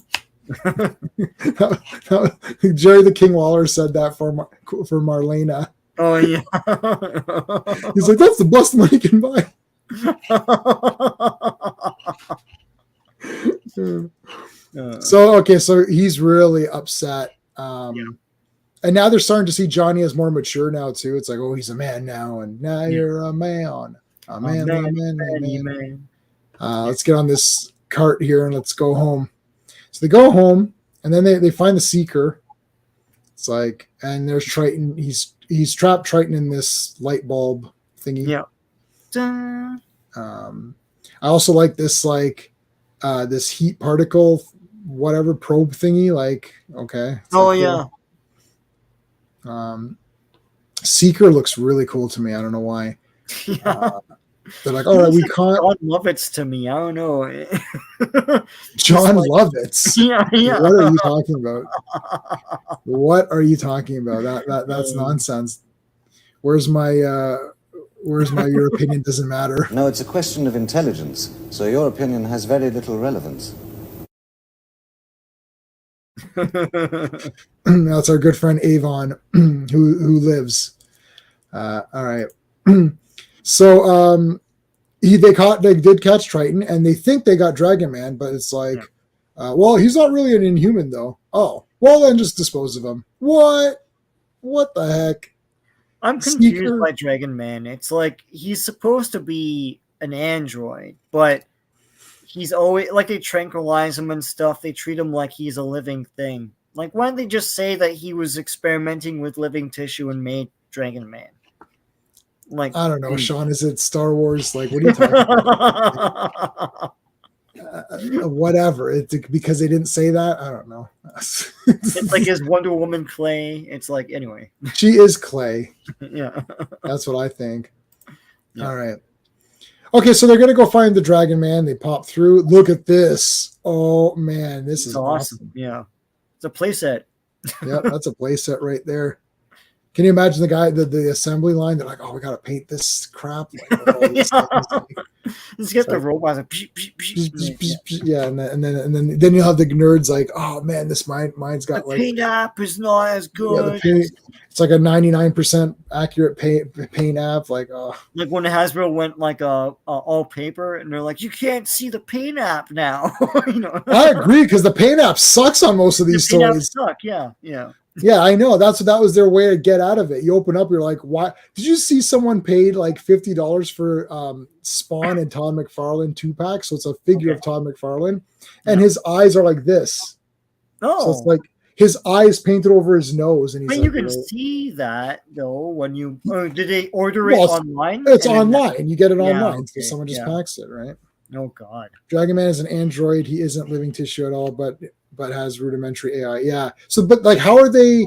Jerry the King Waller said that for Marlena. Oh yeah. He's like, that's the bust money can buy. So he's really upset. And now they're starting to see Johnny as more mature now too. It's like, oh, he's a man now, and now you're a man. A man, man. Let's get on this cart here and let's go home. So they go home, and then they find the Seeker. It's like, and there's Triton. He's trapped Triton in this light bulb thingy. Yeah. I also like this this heat particle, whatever probe thingy. Like, okay. Oh like, yeah. Seeker looks really cool to me. I don't know why. Yeah. They're like, all right, we can't. John Lovitz to me. I don't know. John Lovitz. Yeah. What are you talking about? What are you talking about? That's nonsense. Where's my your opinion doesn't matter? No, it's a question of intelligence. So your opinion has very little relevance. That's our good friend Avon, who lives. All right. So they did catch Triton, and they think they got Dragon Man, but it's like, well, he's not really an Inhuman though. Oh, well, then just dispose of him. What the heck? I'm confused by Dragon Man. It's like he's supposed to be an android, but he's always like, they tranquilize him and stuff. They treat him like he's a living thing. Like, why don't they just say that he was experimenting with living tissue and made Dragon Man? Like, I don't know, Sean. Is it Star Wars? Like, what are you talking about? Whatever. It's because they didn't say that. I don't know. It's like his Wonder Woman clay. It's like, anyway. She is clay. Yeah. That's what I think. Yeah. All right. Okay, so they're gonna go find the Dragon Man. They pop through. Look at this. Oh man, this is awesome. Yeah. It's a playset. Yep, that's a playset right there. Can you imagine the guy, the assembly line? They're like, "Oh, we gotta paint this crap." Let's get the robots. Yeah, and then you'll have the nerds like, "Oh man, this mine's got the like paint app is not as good." Yeah, it's like a 99% accurate paint app. Like, oh, like when Hasbro went like all paper, and they're like, "You can't see the paint app now." I agree, because the paint app sucks on most of these toys. Suck. Yeah. Yeah, I know. That was their way to get out of it. You open up, you're like, why? Did you see someone paid like $50 for Spawn and Todd McFarlane 2-pack? So it's a figure of Todd McFarlane, and his eyes are like this. Oh, so it's like his eyes painted over his nose, and you can see that though when you. Did they order it online? It's online. You get it online. Okay. So someone just packs it, right? Oh God. Dragon Man is an android. He isn't living tissue at all, but has rudimentary AI. Yeah. So, but like, how are they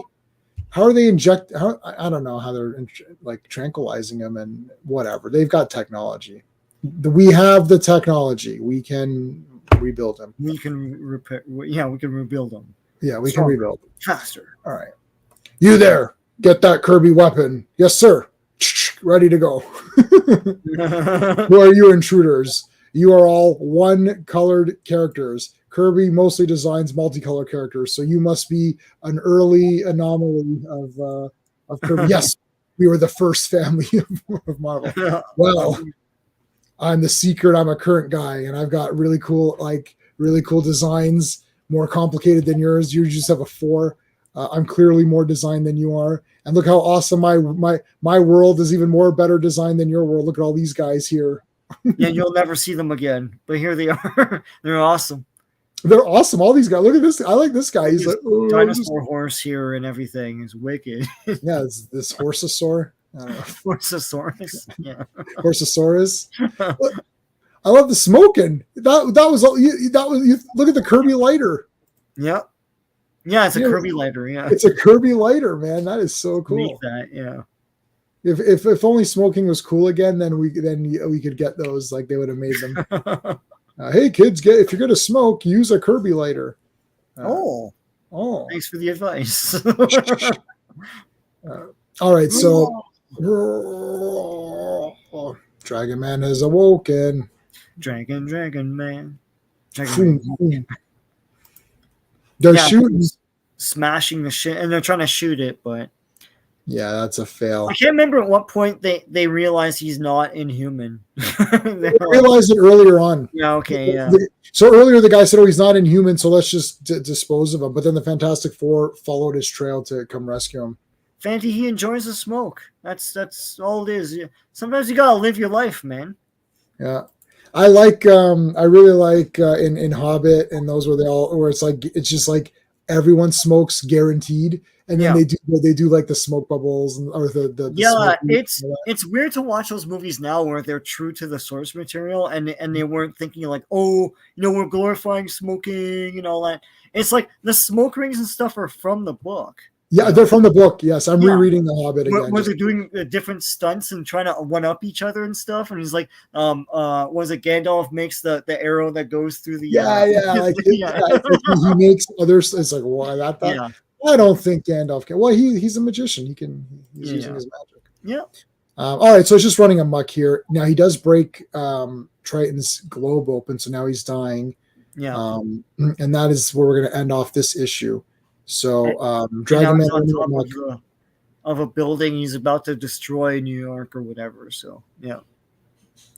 inject? I don't know how they're like tranquilizing him and whatever. They've got technology. We have the technology. We can rebuild him. We can repair. Yeah, we can rebuild him. Yeah, we can rebuild him faster. All right. You there? Get that Kirby weapon. Yes, sir. Ready to go. Who are you intruders? You are all one-colored characters. Kirby mostly designs multicolor characters, so you must be an early anomaly of Kirby. Yes, we were the first family of Marvel. Well, I'm the Secret. I'm a current guy, and I've got really cool designs, more complicated than yours. You just have a 4. I'm clearly more designed than you are, and look how awesome my world is. Even more better designed than your world. Look at all these guys here. Yeah, you'll never see them again, but here they are. They're awesome. They're awesome. All these guys. Look at this. I like this guy. He's like, dinosaur horse here and everything is wicked. Yeah, it's this horsosaur. Horsosaurus. Yeah. Horsosaurus. I love the smoking. That was look at the Kirby lighter. Yep. Yeah, it's a Kirby lighter. Yeah, it's a Kirby lighter, man. That is so cool. Make that, yeah. If only smoking was cool again, then we could get those. Like, they would have made them. Hey kids, if you're gonna smoke, use a Kirby lighter. Oh, thanks for the advice. All right, so Dragon Man has awoken. Dragon Man. They're shooting, smashing the shit, and they're trying to shoot it, but Yeah, that's a fail. I can't remember at what point they realize he's not inhuman. I realized it earlier on. Yeah, okay, yeah. So earlier the guy said, "Oh, he's not inhuman, so let's just dispose of him." But then the Fantastic Four followed his trail to come rescue him. Fanty, he enjoys the smoke. That's all it is. Sometimes you gotta live your life, man. Yeah, I really like in Hobbit and those where it's just like everyone smokes guaranteed, and then they do like the smoke bubbles or the yeah. smoke It's weird to watch those movies now where they're true to the source material and they weren't thinking like, oh, we're glorifying smoking and all that. It's like the smoke rings and stuff are from the book. Yeah, they're from the book. Yes, I'm rereading The Hobbit again. Where they're doing different stunts and trying to one up each other and stuff, and he's like, was it Gandalf makes the arrow that goes through the he makes others. It's like, why that? I don't think Gandalf can. Well, he's a magician. He's using his magic. Yeah. All right, so it's just running amok here. Now he does break Triton's globe open, so now he's dying. Yeah. And that is where we're going to end off this issue. So Dragon Man on top of a building he's about to destroy New York or whatever. So yeah.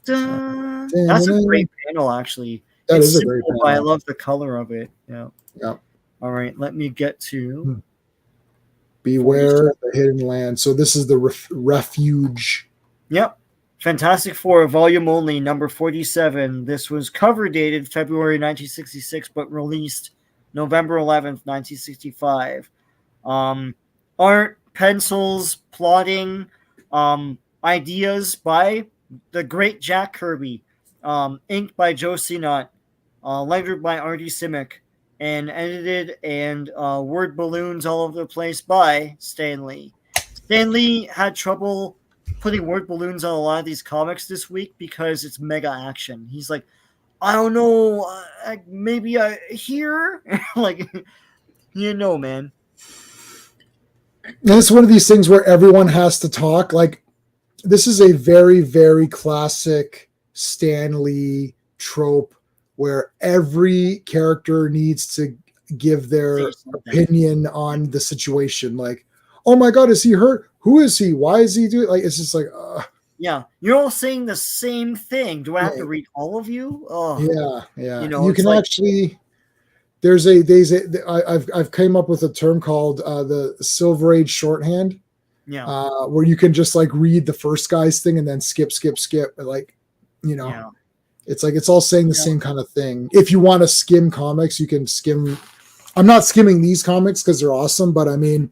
That's a great panel, actually. It's simple, a great panel. But I love the color of it. Yeah. Yeah. All right, let me get to Beware the Hidden Land. So this is the refuge. Yep. Fantastic Four, volume only, number 47. This was cover dated February 1966, but released November 11th, 1965. Art, pencils, plotting, ideas by the great Jack Kirby, inked by Joe Sinnott, lettered by R.D. Simic, and edited and word balloons all over the place by Stan Lee. Stan Lee had trouble putting word balloons on a lot of these comics this week because it's mega action. He's like, I don't know, maybe here? Like, man. And it's one of these things where everyone has to talk. Like, this is a very, very classic Stan Lee trope where every character needs to give their opinion on the situation. Like, oh my God, is he hurt? Who is he? Why is he doing? Like, it's just like, yeah, you're all saying the same thing. Do I have to read all of you? Oh, yeah. You can actually. I've came up with a term called the Silver Age shorthand. Yeah. Where you can just like read the first guy's thing and then skip, like, it's like it's all saying the same kind of thing. If you want to skim comics, you can skim. I'm not skimming these comics because they're awesome, but I mean,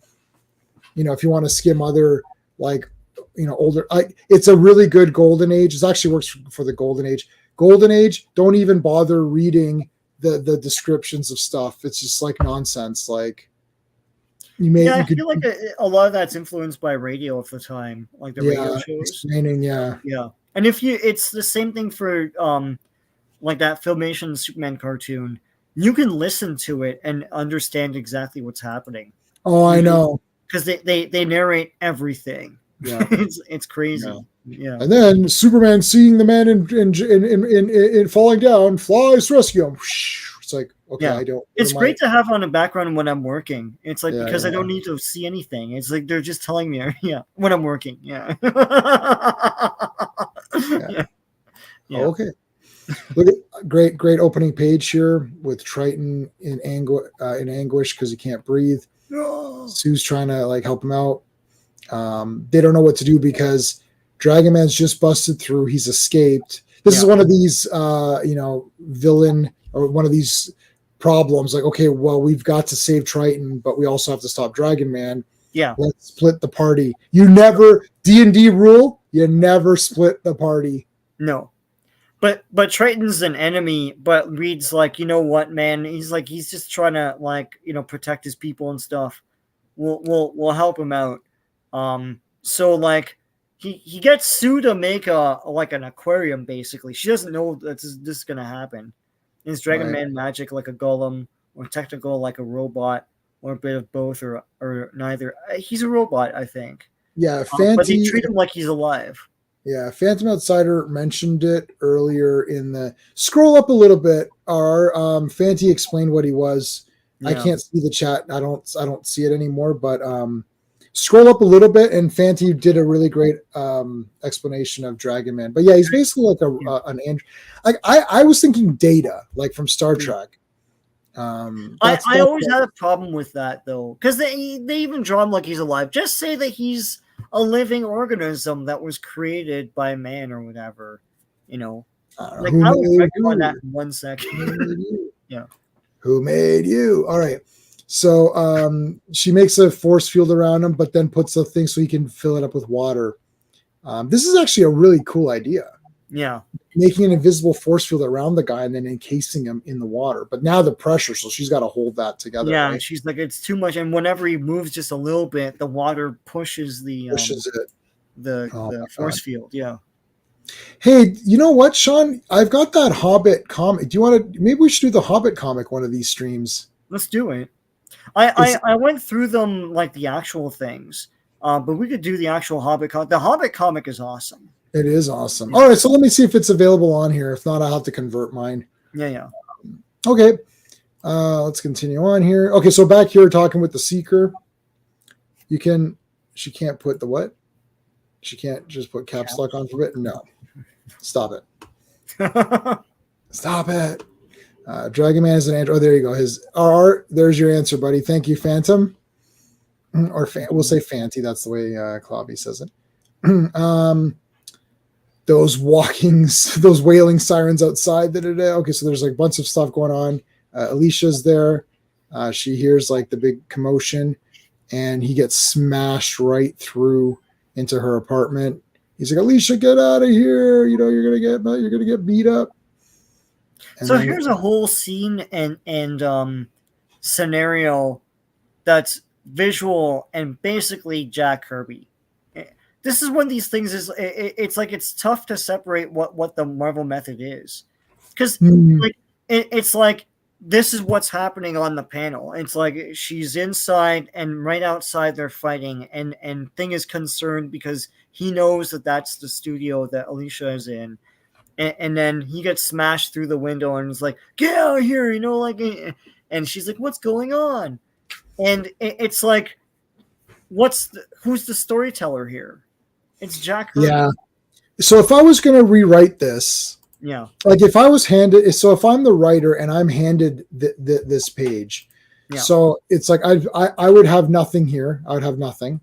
if you want to skim other older, it's a really good Golden Age. It actually works for the Golden Age. Golden Age, don't even bother reading the descriptions of stuff. It's just like nonsense. Like I feel like a lot of that's influenced by radio of the time, like the radio shows. Explaining, yeah. And it's the same thing for like that Filmation Superman cartoon. You can listen to it and understand exactly what's happening. Oh, I know. Because they narrate everything. Yeah, it's crazy. Yeah. And then Superman seeing the man in falling down, flies to rescue him. It's like, okay, I don't. It's great to have on the background when I'm working. It's like because I don't need to see anything. It's like they're just telling me, when I'm working. Yeah. Okay. Look at great opening page here with Triton in anguish because he can't breathe. Sue's trying to like help him out. They don't know what to do because Dragon Man's just busted through. He's escaped. This is one of these, villain or one of these problems. Like, okay, well, we've got to save Triton, but we also have to stop Dragon Man. Yeah. Let's split the party. You never, D&D rule, you never split the party. No. But Triton's an enemy, but Reed's like, you know what, man? He's just trying to protect his people and stuff. We'll help him out. So like he gets Sue to make an aquarium basically. She doesn't know that this is gonna happen. Is Dragon Man magic like a golem, or technical like a robot, or a bit of both, or neither? He's a robot, I think. Yeah, but they treat him like he's alive. Yeah, Phantom Outsider mentioned it earlier in the scroll up a little bit. Our Fanty explained what he was. Yeah. I can't see the chat. I don't see it anymore, but Scroll up a little bit, and Fanti did a really great explanation of Dragon Man. But yeah, he's basically like an android. Like I was thinking Data, like from Star Trek. I always had a problem with that though, because they even draw him like he's alive. Just say that he's a living organism that was created by man or whatever, you know. Like I would on that in 1 second. Yeah. Who made you? All right. So she makes a force field around him, but then puts the thing so he can fill it up with water. This is actually a really cool idea. Yeah. Making an invisible force field around the guy and then encasing him in the water. But now the pressure, so she's got to hold that together. Yeah, right? she's like, it's too much. And whenever he moves just a little bit, the water pushes the force field. Yeah. Hey, you know what, Sean? I've got that Hobbit comic. Do you want to? Maybe we should do the Hobbit comic one of these streams. Let's do it. I went through them like the actual things, but we could do the actual Hobbit comic. The Hobbit comic is awesome. It is awesome. All right, so let me see if it's available on here. If not, I'll have to convert mine. Yeah. Okay. Let's continue on here. Okay, so back here talking with the Seeker. She can't put the what? She can't just put caps lock on for it? No. Stop it. Stop it. Dragon Man is an android. Oh, there you go. There's your answer, buddy. Thank you, Phantom. Or we'll say Fanti. That's the way Clobby says it. Those wailing sirens outside. Okay, so there's like a bunch of stuff going on. Alicia's there. She hears like the big commotion, and he gets smashed right through into her apartment. He's like, Alicia, get out of here! You know you're gonna get beat up. And so here's a whole scene and scenario that's visual and basically Jack Kirby. This is one of these things is it's like it's tough to separate what the Marvel method is, because like it's like this is what's happening on the panel. It's like she's inside and right outside they're fighting, and Thing is concerned because he knows that that's the studio that Alicia is in, and then he gets smashed through the window and is like, get out of here, you know, like, and she's like, what's going on? And it's like, who's the storyteller here? It's Jack Kirby. Yeah. So if I was going to rewrite this, yeah, like if I was handed, so if I'm the writer and I'm handed this page, so it's like I would have nothing here. I would have nothing.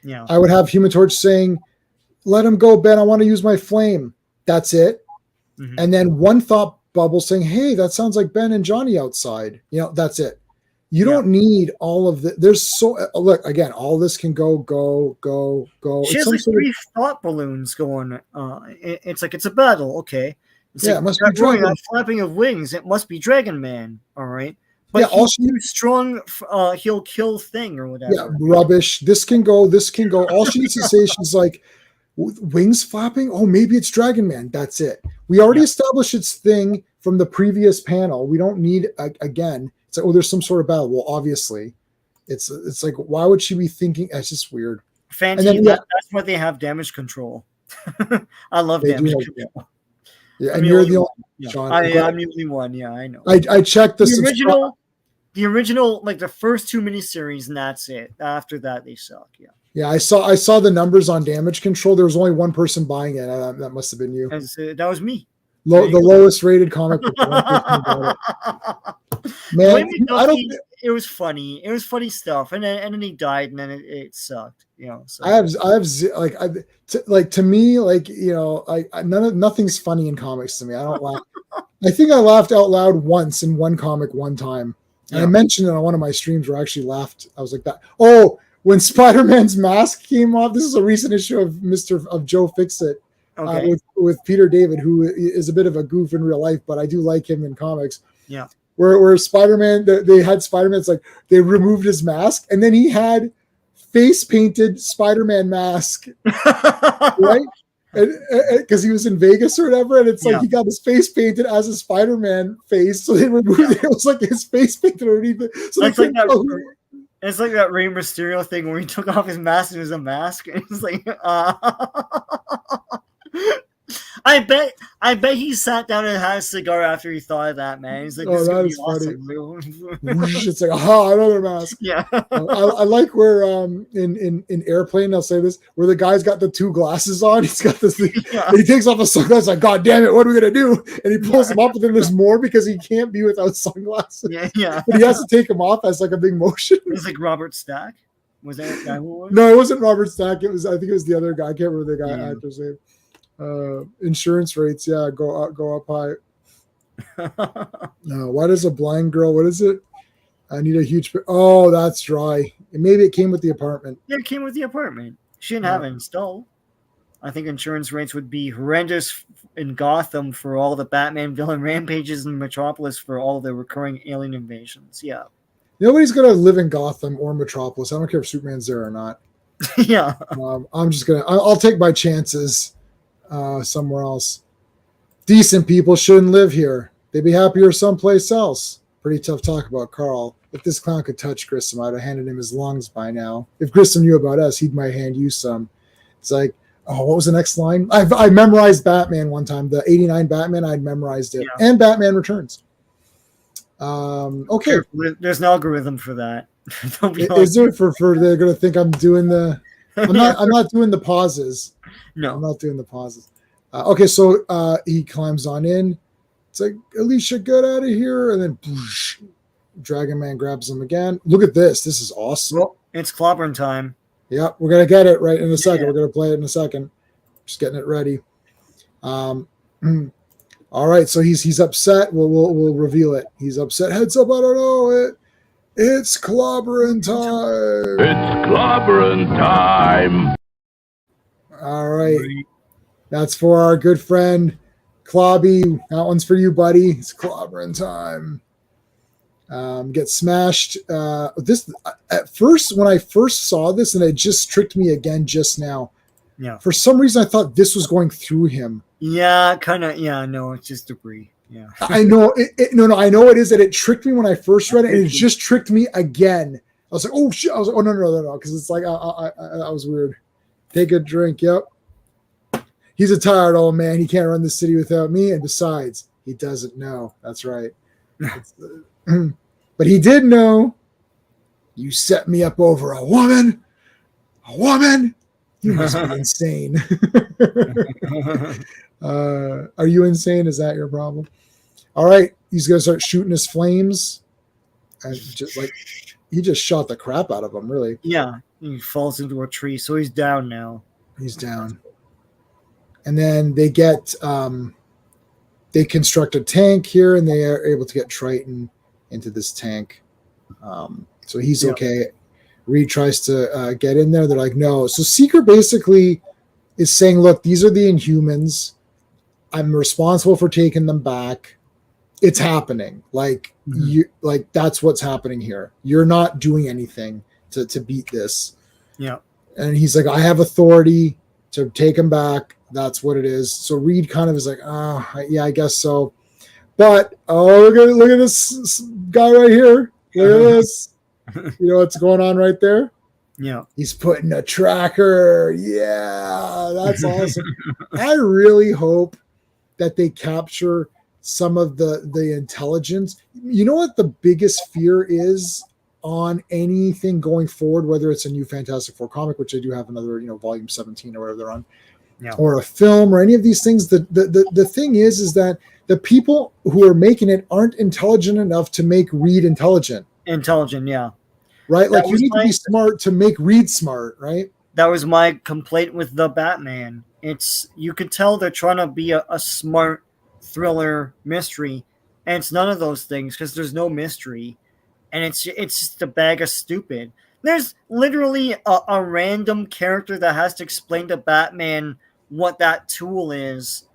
Yeah. I would have Human Torch saying, "Let him go, Ben. I want to use my flame." That's it. Mm-hmm. And then one thought bubble saying, "Hey, that sounds like Ben and Johnny outside." You know, that's it. You don't need all of the. There's look again. All this can go. She has like 3 thought balloons going. It's like it's a battle. Okay. It's it must be Dragon. That flapping of wings. It must be Dragon Man. All right. But he's too strong. He'll kill Thing or whatever. Yeah, rubbish. This can go. All she needs to say, she's like, wings flapping. Oh, maybe it's Dragon Man. That's it. We already established its Thing from the previous panel. We don't need again. It's like, oh, there's some sort of battle. Well, obviously, it's like, why would she be thinking? It's just weird. Fancy, that's why they have damage control. I love damage control. Yeah, and you're the only one, Sean. I'm the only one. Yeah, I know. I checked the original, like the first 2 miniseries, and that's it. After that, they suck. Yeah. Yeah, I saw the numbers on damage control. There was only one person buying it. That must have been you. That was me. The lowest rated comic book. Man, it was funny. It was funny stuff, and then he died, and then it sucked. You know, so. To me, like, you know, nothing's funny in comics to me. I don't laugh. I think I laughed out loud once in one comic one time, and I mentioned it on one of my streams where I actually laughed. I was like that. Oh, when Spider-Man's mask came off. This is a recent issue of Joe Fixit. Okay. With Peter David, who is a bit of a goof in real life, but I do like him in comics. Yeah. Where Spider-Man, they had Spider-Man, it's like they removed his mask, and then he had face-painted Spider-Man mask, right? Because he was in Vegas or whatever, and it's like he got his face painted as a Spider-Man face, so they removed it. It was like his face painted underneath it. So it's like that Rey Mysterio thing where he took off his mask and it was a mask. And it's like, I bet he sat down and had a cigar after he thought of that, man. He's like, Oh, this is that gonna be is funny. awesome. It's like, aha, another mask. Yeah. I like where in Airplane, I'll say this, where the guy's got the two glasses on. He's got this thing, Yeah. and he takes off a sunglasses, like, God damn it, what are we gonna do? And he pulls them up, and then there's more because he can't be without sunglasses. Yeah. But he has to take them off as like a big motion. It's like Robert Stack. Was that a guy who was? No, it wasn't Robert Stack. I think it was the other guy. I can't remember the guy Yeah. actor's name. Insurance rates, yeah, go up high. No, why does a blind girl? What is it? I need a huge. Oh, that's dry. Maybe it came with the apartment. Yeah, it came with the apartment. She didn't have it installed. I think insurance rates would be horrendous in Gotham for all the Batman villain rampages and Metropolis for all the recurring alien invasions. Yeah. Nobody's gonna live in Gotham or Metropolis. I don't care if Superman's there or not. Yeah. I'm just gonna. I'll take my chances somewhere else. Decent people shouldn't live here. They'd be happier someplace else. Pretty tough talk about Carl. If this clown could touch Grissom, I'd have handed him his lungs by now. If Grissom knew about us, he'd might hand you some. It's like, oh, what was the next line? I memorized Batman one time. The 89 Batman, I'd memorized it. Yeah. And Batman Returns. Okay. There's an algorithm for that. Is there for they're gonna think I'm doing the I'm not doing the pauses. No. I'm not doing the pauses. Okay, so he climbs on in. It's like, Alicia, get out of here. And then whoosh, Dragon Man grabs him again. Look at this. This is awesome. Well, it's Clobberin time. Yep, we're going to get it right in a second. Yeah. We're going to play it in a second. Just getting it ready. All right, so he's upset. We'll reveal it. He's upset. Heads up, I don't know. It's Clobberin time. It's Clobberin time. All right. That's for our good friend Clobby. That one's for you, buddy. It's Clobberin time. Get smashed. This at first, when I first saw this, and it just tricked me again just now. Yeah. For some reason, I thought this was going through him. Yeah, kind of. Yeah, no, it's just debris. Yeah. I know. No, I know it is, and it tricked me when I first read it, and it just tricked me again. I was like, oh shit! I was like, oh no, because it's like that was weird. Take a drink. Yep. He's a tired old man. He can't run the city without me. And besides, he doesn't know. That's right. But he did know. You set me up over a woman. A woman? You must be insane. Are you insane? Is that your problem? All right. He's going to start shooting his flames. And just like he just shot the crap out of him, really. Yeah. He falls into a tree. So he's down now. He's down. And then they get they construct a tank here, and they are able to get Triton into this tank. So he's okay. Reed tries to get in there. They're like, no. So Seeker basically is saying, look, these are the Inhumans. I'm responsible for taking them back. It's happening. Like that's what's happening here. You're not doing anything to beat this. Yeah. And he's like, I have authority to take him back. That's what it is. So Reed kind of is like, yeah, I guess so. But look at this guy right here. Look at this. You know what's going on right there? Yeah. He's putting a tracker. Yeah, that's awesome. I really hope that they capture some of the intelligence. You know what the biggest fear is on anything going forward, whether it's a new Fantastic Four comic, which they do have another, volume 17 or whatever they're on, or a film or any of these things. The thing is that the people who are making it aren't intelligent enough to make Reed intelligent. Yeah. Right? Like you need to be smart to make Reed smart, right? That was my complaint with the Batman. You could tell they're trying to be a smart thriller mystery, and it's none of those things because there's no mystery, and it's just a bag of stupid. There's literally a random character that has to explain to Batman what that tool is.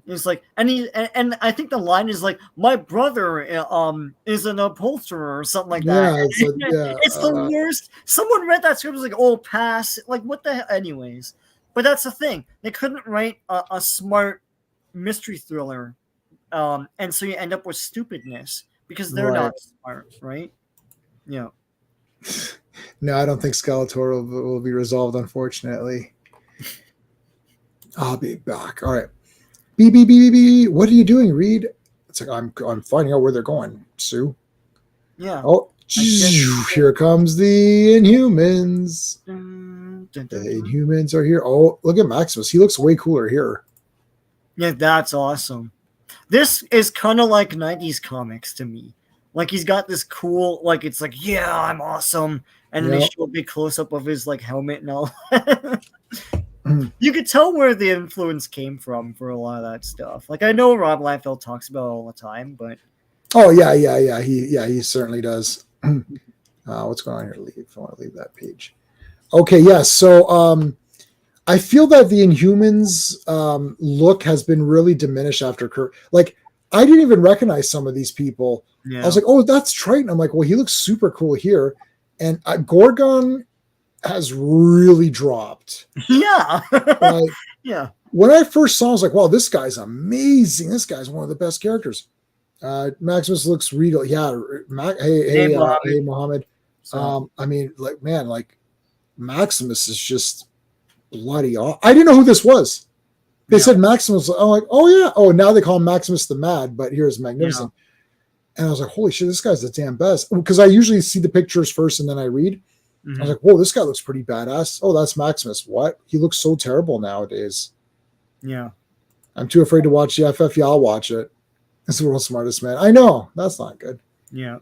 It's like, and I think the line is like, my brother is an upholsterer or something like that. It's the worst. Someone read that script, was like, oh, pass. Like, what the hell? Anyways, but that's the thing. They couldn't write a smart mystery thriller, and so you end up with stupidness because they're not smart, right? Yeah. No, I don't think Skeletor will be resolved, unfortunately. I'll be back. All right. Beep, beep, beep, beep, beep. What are you doing, Reed? It's like, I'm finding out where they're going, Sue. Yeah. Oh, here comes the Inhumans. The Inhumans are here. Oh, look at Maximus. He looks way cooler here. Yeah, that's awesome. This is kind of like 90s comics to me. Like, he's got this cool, like, it's like, yeah, I'm awesome. And then they show a big close-up of his, like, helmet and all. You could tell where the influence came from for a lot of that stuff. Like, I know Rob Liefeld talks about it all the time, but... Oh, yeah. He certainly does. What's going on here? I want to leave that page. Okay, yeah. So I feel that the Inhumans look has been really diminished after Like, I didn't even recognize some of these people. Yeah. I was like, oh, that's Triton. I'm like, well, he looks super cool here. And Gorgon has really dropped. Yeah. Yeah. When I first saw him, I was like, wow, this guy's amazing. This guy's one of the best characters. Maximus looks regal. Yeah. Hey, Mohammed. So. I mean, like, man, like Maximus is just bloody awesome. I didn't know who this was. They said Maximus. I'm like, oh yeah. Oh, now they call him Maximus the Mad, but here's Magnificent. And I was like, holy shit, this guy's the damn best. Because I usually see the pictures first and then I read. I was like, whoa, this guy looks pretty badass. Oh, that's Maximus. What? He looks so terrible nowadays. Yeah. I'm too afraid to watch the FF. Yeah, I'll watch it. It's the world's smartest man. I know. That's not good. Yeah.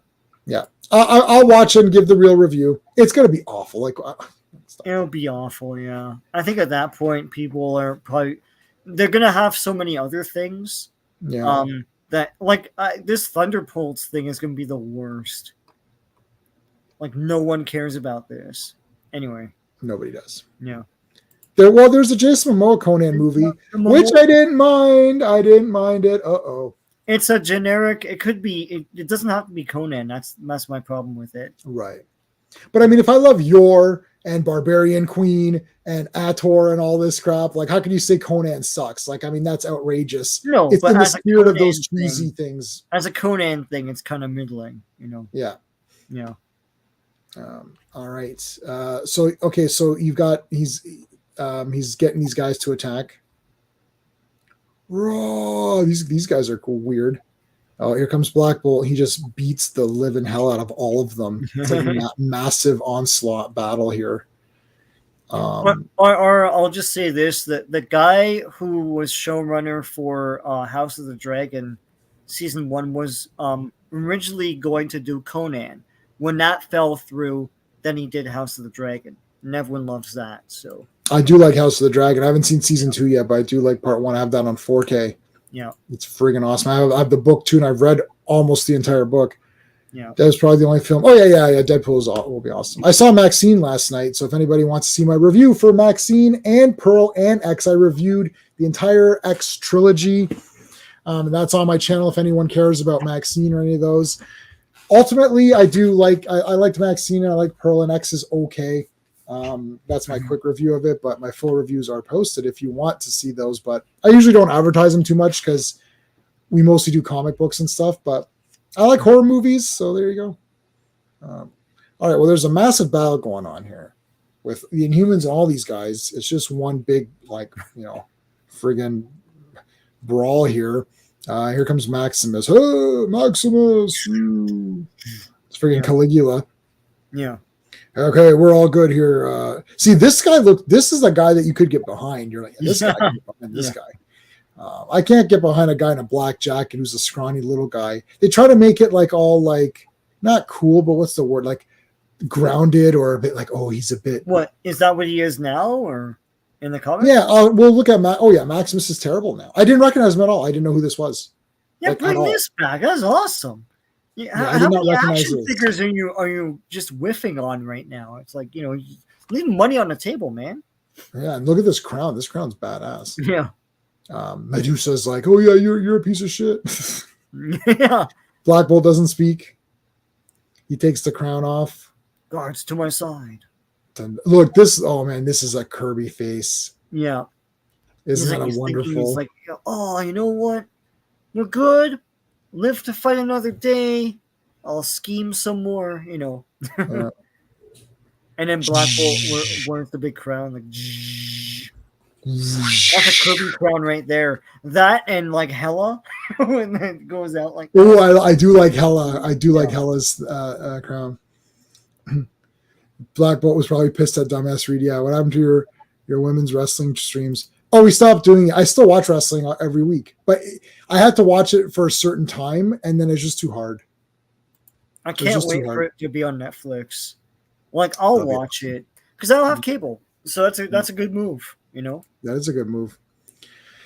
Yeah. I'll watch it and give the real review. It's going to be awful. Like, it'll be awful, yeah. I think at that point, people are probably... They're going to have so many other things. Yeah. That, like, this Thunderbolts thing is going to be the worst. Like, no one cares about this. Anyway. Nobody does. Yeah. There's a Jason Momoa Conan movie, which I didn't mind. I didn't mind it. Uh-oh. It's a generic... It could be... It doesn't have to be Conan. That's my problem with it. Right. But, I mean, if I love Yor and Barbarian Queen and Ator and all this crap, like, how can you say Conan sucks? Like, I mean, that's outrageous. No, it's but in the spirit of those cheesy things. As a Conan thing, it's kind of middling, you know? Yeah. Yeah. All right. So you've got... He's getting these guys to attack. Raw. These guys are cool, weird. Oh, here comes Black Bolt. He just beats the living hell out of all of them. It's like a massive onslaught battle here. Or I'll just say this: that the guy who was showrunner for House of the Dragon season 1 was originally going to do Conan. When that fell through, then he did House of the Dragon, and everyone loves that. So I do like House of the Dragon. I haven't seen season 2 yet, but I do like part 1. I have that on 4K. Yeah, it's friggin' awesome. I have the book too, and I've read almost the entire book. Yeah, that was probably the only film. Oh yeah. Deadpool will be awesome. I saw Maxine last night, so if anybody wants to see my review for Maxine and Pearl and X, I reviewed the entire X trilogy. And that's on my channel if anyone cares about Maxine or any of those. Ultimately, I do like I liked Maxine and I like Pearl, and X is okay. That's my quick review of it, but my full reviews are posted if you want to see those. But I usually don't advertise them too much because we mostly do comic books and stuff. But I like horror movies, so there you go. All right, well, there's a massive battle going on here with the Inhumans and all these guys. It's just one big, like, friggin' brawl here. Here comes Maximus. Oh, Maximus! It's friggin' Caligula. Yeah. Okay, we're all good here. See, this guy, this is a guy that you could get behind. You're like, this guy can get behind this guy. I can't get behind a guy in a black jacket who's a scrawny little guy. They try to make it like all like, not cool, but what's the word? Like grounded or a bit like, oh, he's a bit. What, is that what he is now or in the comics? Yeah, we'll look at Maximus is terrible now. I didn't recognize him at all. I didn't know who this was. Yeah, like, bring this back. That's awesome. Yeah, how many action figures are you just whiffing on right now? It's like, leaving money on the table, man. Yeah, and look at this crown. This crown's badass. Yeah. Medusa's like, oh yeah, you're a piece of shit. Yeah. Black Bolt doesn't speak. He takes the crown off. Guards to my side. Look, this is a Kirby face. Yeah. Isn't that wonderful? He's like, oh, you know what? We're good. Live to fight another day. I'll scheme some more, And then Black Bolt wears the big crown, like. That's a Kirby crown right there. That and like Hella when it goes out like. Oh, I do like Hella. I do like Yeah. Hella's crown. Black Bolt was probably pissed at Dumbass Reed. Yeah, what happened to your women's wrestling streams? Oh, we stopped doing it. I still watch wrestling every week, but I had to watch it for a certain time, and then it's just too hard. I can't wait for it to be on Netflix. Like I'll watch it because I don't have cable, so that's a good move. You know, that is a good move.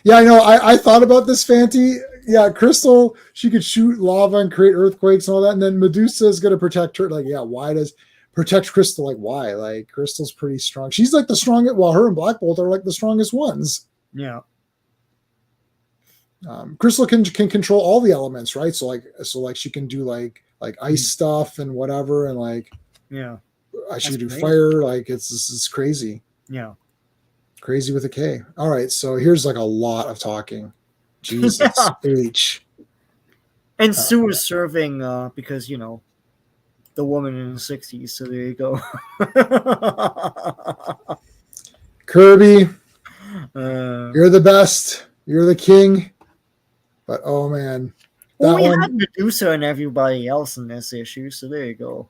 Yeah, I know. I thought about this, Fanty. Yeah, Crystal, she could shoot lava and create earthquakes and all that, and then Medusa is going to protect her. Like, yeah, why does protect Crystal? Like, why? Like, Crystal's pretty strong. She's like the strongest. Well, her and Black Bolt are like the strongest ones. Yeah. Crystal can control all the elements, right? So like she can do like ice stuff and whatever, and like she can do fire. Like it's crazy. Yeah. Crazy with a K. All right, so here's like a lot of talking. Jesus H. And Sue is serving because the woman in the 60s. So there you go. Kirby, you're the best. You're the king. But oh man, well, we had Medusa and everybody else in this issue. So there you go.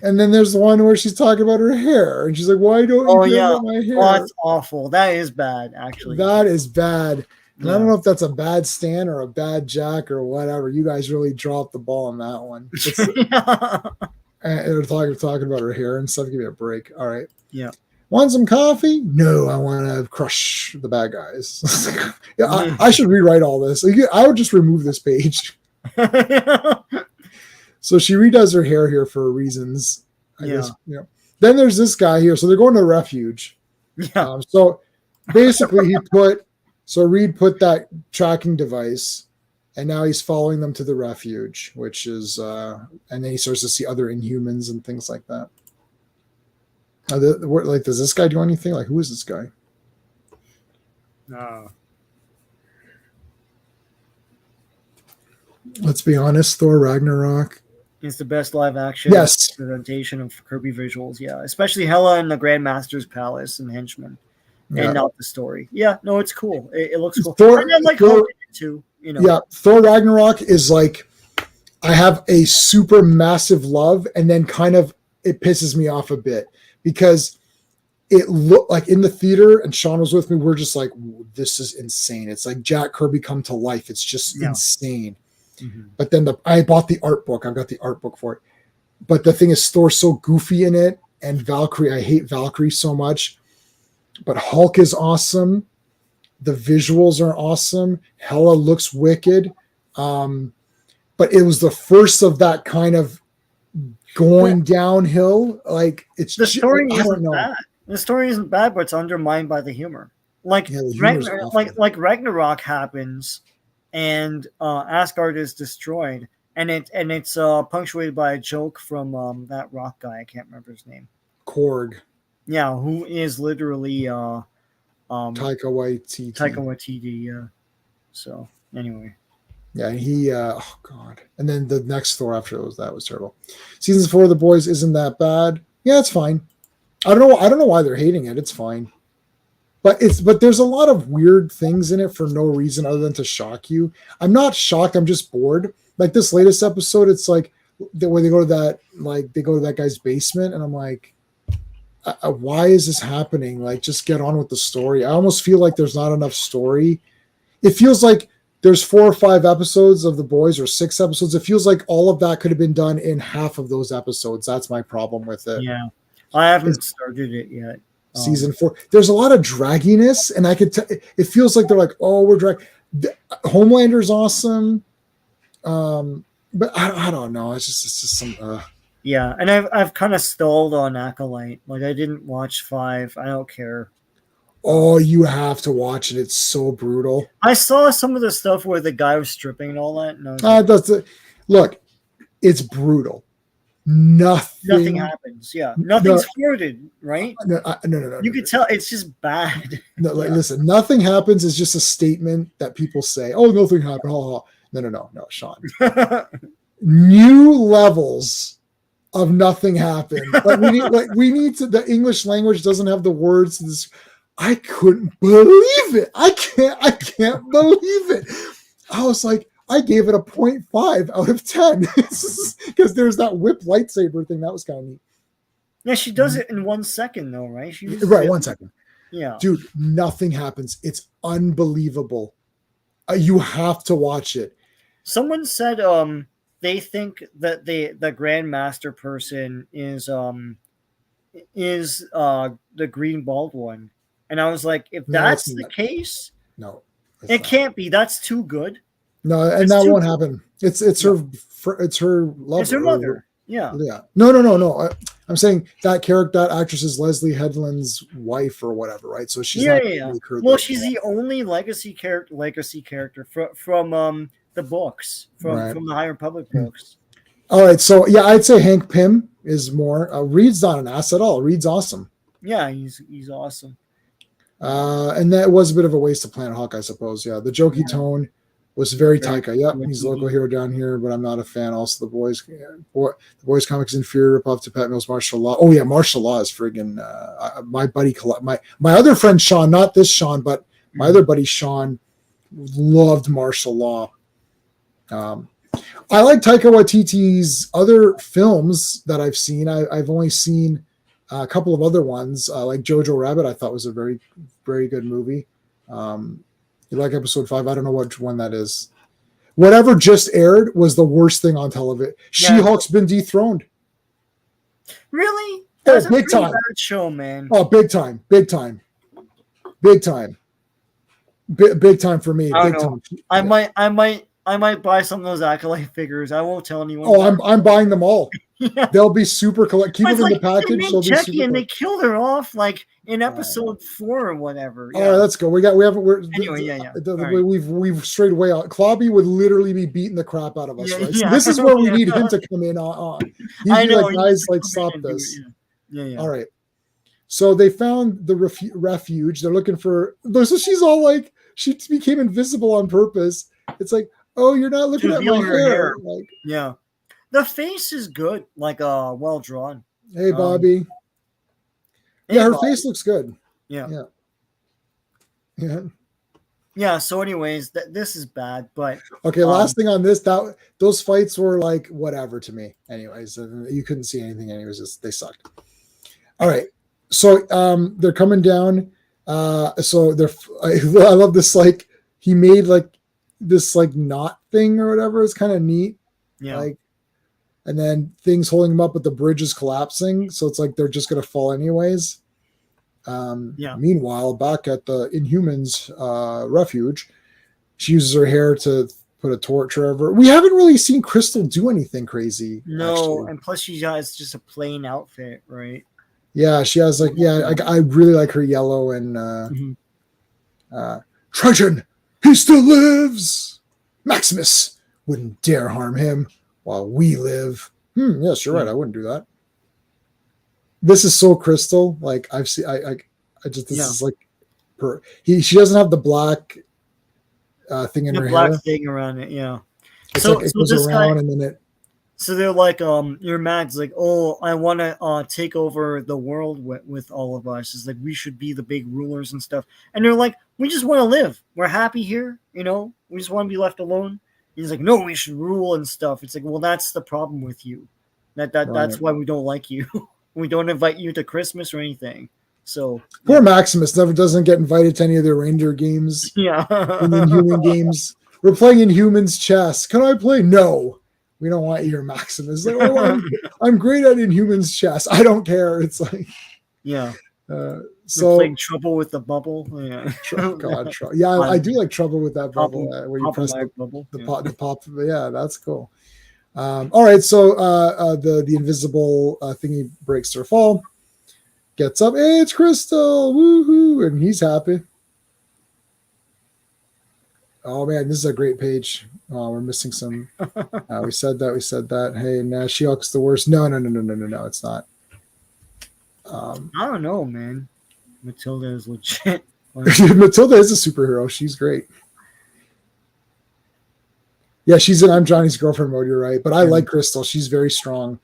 And then there's the one where she's talking about her hair, and she's like, "Why don't you get my hair?" Oh, that's awful. That is bad, actually. That is bad. And I don't know if that's a bad Stan or a bad Jack or whatever. You guys really dropped the ball on that one. And they're talking about her hair and stuff. Give me a break. All right. Yeah. Want some coffee? No, I want to crush the bad guys. I should rewrite all this. I would just remove this page. So she redoes her hair here for reasons, I guess. Then there's this guy here. So they're going to a refuge. Yeah. So basically Reed put that tracking device, and now he's following them to the refuge, which is, and then he starts to see other Inhumans and things like that. Does this guy do anything? Like, who is this guy? Let's be honest, Thor Ragnarok. It's the best live action representation of Kirby visuals, especially Hela in the Grandmaster's Palace and Henchmen, and not the story. Yeah, no, it's cool. It looks cool. Thor, and I like Thor too. Yeah, Thor Ragnarok is like, I have a super massive love, and then kind of it pisses me off a bit because it looked like in the theater, and Sean was with me. We're just like, this is insane. It's like Jack Kirby come to life. It's just insane. Mm-hmm. But then I bought the art book. I've got the art book for it. But the thing is, Thor's so goofy in it, and Valkyrie. I hate Valkyrie so much. But Hulk is awesome. The visuals are awesome. Hela looks wicked. But it was the first of that kind of going downhill. Like it's the story isn't bad. The story isn't bad, but it's undermined by the humor. Like Ragnarok happens. And Asgard is destroyed, and it's punctuated by a joke from that rock guy. I can't remember his name. Korg. Yeah, who is literally Taika Waititi. Taika Waititi. Yeah. So anyway. Yeah, he. Oh God! And then the next Thor after that was terrible. Season 4 of The Boys isn't that bad. Yeah, it's fine. I don't know why they're hating it. It's fine. But there's a lot of weird things in it for no reason other than to shock you. I'm not shocked. I'm just bored. Like this latest episode, it's like where they go to that guy's basement, and I'm like, why is this happening? Like, just get on with the story. I almost feel like there's not enough story. It feels like there's 4 or 5 episodes of The Boys or 6 episodes. It feels like all of that could have been done in half of those episodes. That's my problem with it. Yeah, I haven't started it yet. Season 4, there's a lot of dragginess, and I could it feels like they're like, oh, we're Homelander's awesome, but I don't know. It's just some. Yeah, and I've kind of stalled on Acolyte. Like I didn't watch 5. I don't care. Oh, you have to watch it. It's so brutal. I saw some of the stuff where the guy was stripping and all that. And look, it's brutal. Nothing happens. Yeah, nothing's flirted, right? No. You could tell it's just bad. No, listen, nothing happens is just a statement that people say. Oh, nothing happened. No, Sean. New levels of nothing happened. We need to. The English language doesn't have the words to this. I couldn't believe it. I can't believe it. I was like, I gave it a 0.5 out of 10 because there's that whip lightsaber thing. That was kind of neat. Yeah, she does it in 1 second though, right? She uses Right, it. 1 second. Yeah. Dude, nothing happens. It's unbelievable. You have to watch it. Someone said they think that the Grandmaster person is the green bald one. And I was like, if No, that's it's the not. case, No, it's it not. can't be. That's too good. No, and It's that too won't good. happen. It's her lover. It's her mother. Yeah. Yeah. No. I'm saying that character, that actress is Leslie Headland's wife or whatever, right? So she's not gonna make her Well, the- she's the only legacy character from the books, Right. from the High Republic books. All right, so yeah, I'd say Hank Pym is more. Reed's not an ass at all. Reed's awesome. Yeah, he's awesome. And that was a bit of a waste of Planet Hawk, I suppose. Yeah, the jokey tone was very Taika. Yep, he's local hero down here, but I'm not a fan. Also, the boys comics inferior ripoff to Pat Mills' martial law. Oh yeah, martial law is friggin' my buddy, my other friend Sean, not this Sean, but my other buddy Sean loved martial law. I like Taika Waititi's other films that I've seen. I've only seen a couple of other ones, like Jojo Rabbit. I thought was a very, very good movie. You like Episode 5? I don't know which one that is. Whatever just aired was the worst thing on television. Yeah. She-Hulk's been dethroned. Really? That's a big pretty time. bad show, man. Oh, big time for me. I Big don't know. time. I might buy some of those Acolyte figures. I won't tell anyone. Oh, I'm buying them all. Yeah. They'll be super collect. Keep It's them in like the package. they They'll made be Jackie super and they killed her off like in Oh. episode 4 or whatever. All right, let's go. We haven't. Anyway, yeah. All We've strayed away out. Clobby would literally be beating the crap out of us. Yeah, Right? So yeah. this is where we need him to come in on. He'd I be know. like, guys, like Come stop in and do this. it, Yeah. All right. So they found the refuge. They're looking for. So she's all like, she became invisible on purpose. It's like, oh, you're not looking To at my reveal her hair. hair. Like, Yeah. The face is good, like well drawn. hey, Bobby. Hey, Yeah, her Bobby. face looks good. Yeah. Yeah. Yeah. So, anyways, this is bad, but Okay, last thing on this, those fights were like whatever to me. Anyways, you couldn't see anything. Anyways, they sucked. All right, so they're coming down. So I love this. Like he made like this like knot thing or whatever. It's kind of neat. yeah. Like, and then things holding them up, but the bridge is collapsing. So it's like they're just gonna fall anyways. Yeah. Meanwhile, back at the Inhumans refuge, she uses her hair to put a torch over. We haven't really seen Crystal do anything crazy. No, actually. and plus she has just a plain outfit, right? Yeah, she has like I really like her yellow and Trajan, he still lives. Maximus wouldn't dare harm him while we live. Yes, you're right. I wouldn't do that. This is so Crystal. Like I've seen, I just this is like she doesn't have the black thing in The her black hair. thing around it, yeah. It's So- like it so goes this around guy- and then it. So they're like, you're mad. It's like, oh, I want to take over the world with all of us. It's like we should be the big rulers and stuff. And they're like, we just want to live. We're happy here, you know. We just want to be left alone. He's like, no, we should rule and stuff. It's like, well, that's the problem with you. That's Right. why we don't like you. We don't invite you to Christmas or anything. So Poor Maximus never doesn't get invited to any of their reindeer games yeah, and Inhuman games. We're playing Inhumans chess. Can I play? No, we don't want you here, Maximus. Like, oh, I'm great at Inhumans chess. I don't care. It's like, yeah. so Playing Trouble with the Bubble. Yeah. God, yeah, I do like Trouble with that bubble where you press the bubble. pop. Yeah, that's cool. All right, so the invisible thingy breaks their fall, gets up. Hey, it's Crystal, woohoo, and he's happy. Oh man, this is a great page. Oh, we're missing some. We said that. Hey, nah, She-Hulk's the worst. No, it's not. I don't know, man. Matilda is legit. Matilda is a superhero. She's great. Yeah, she's in I'm Johnny's girlfriend mode. You're right, but I like Crystal. She's very strong.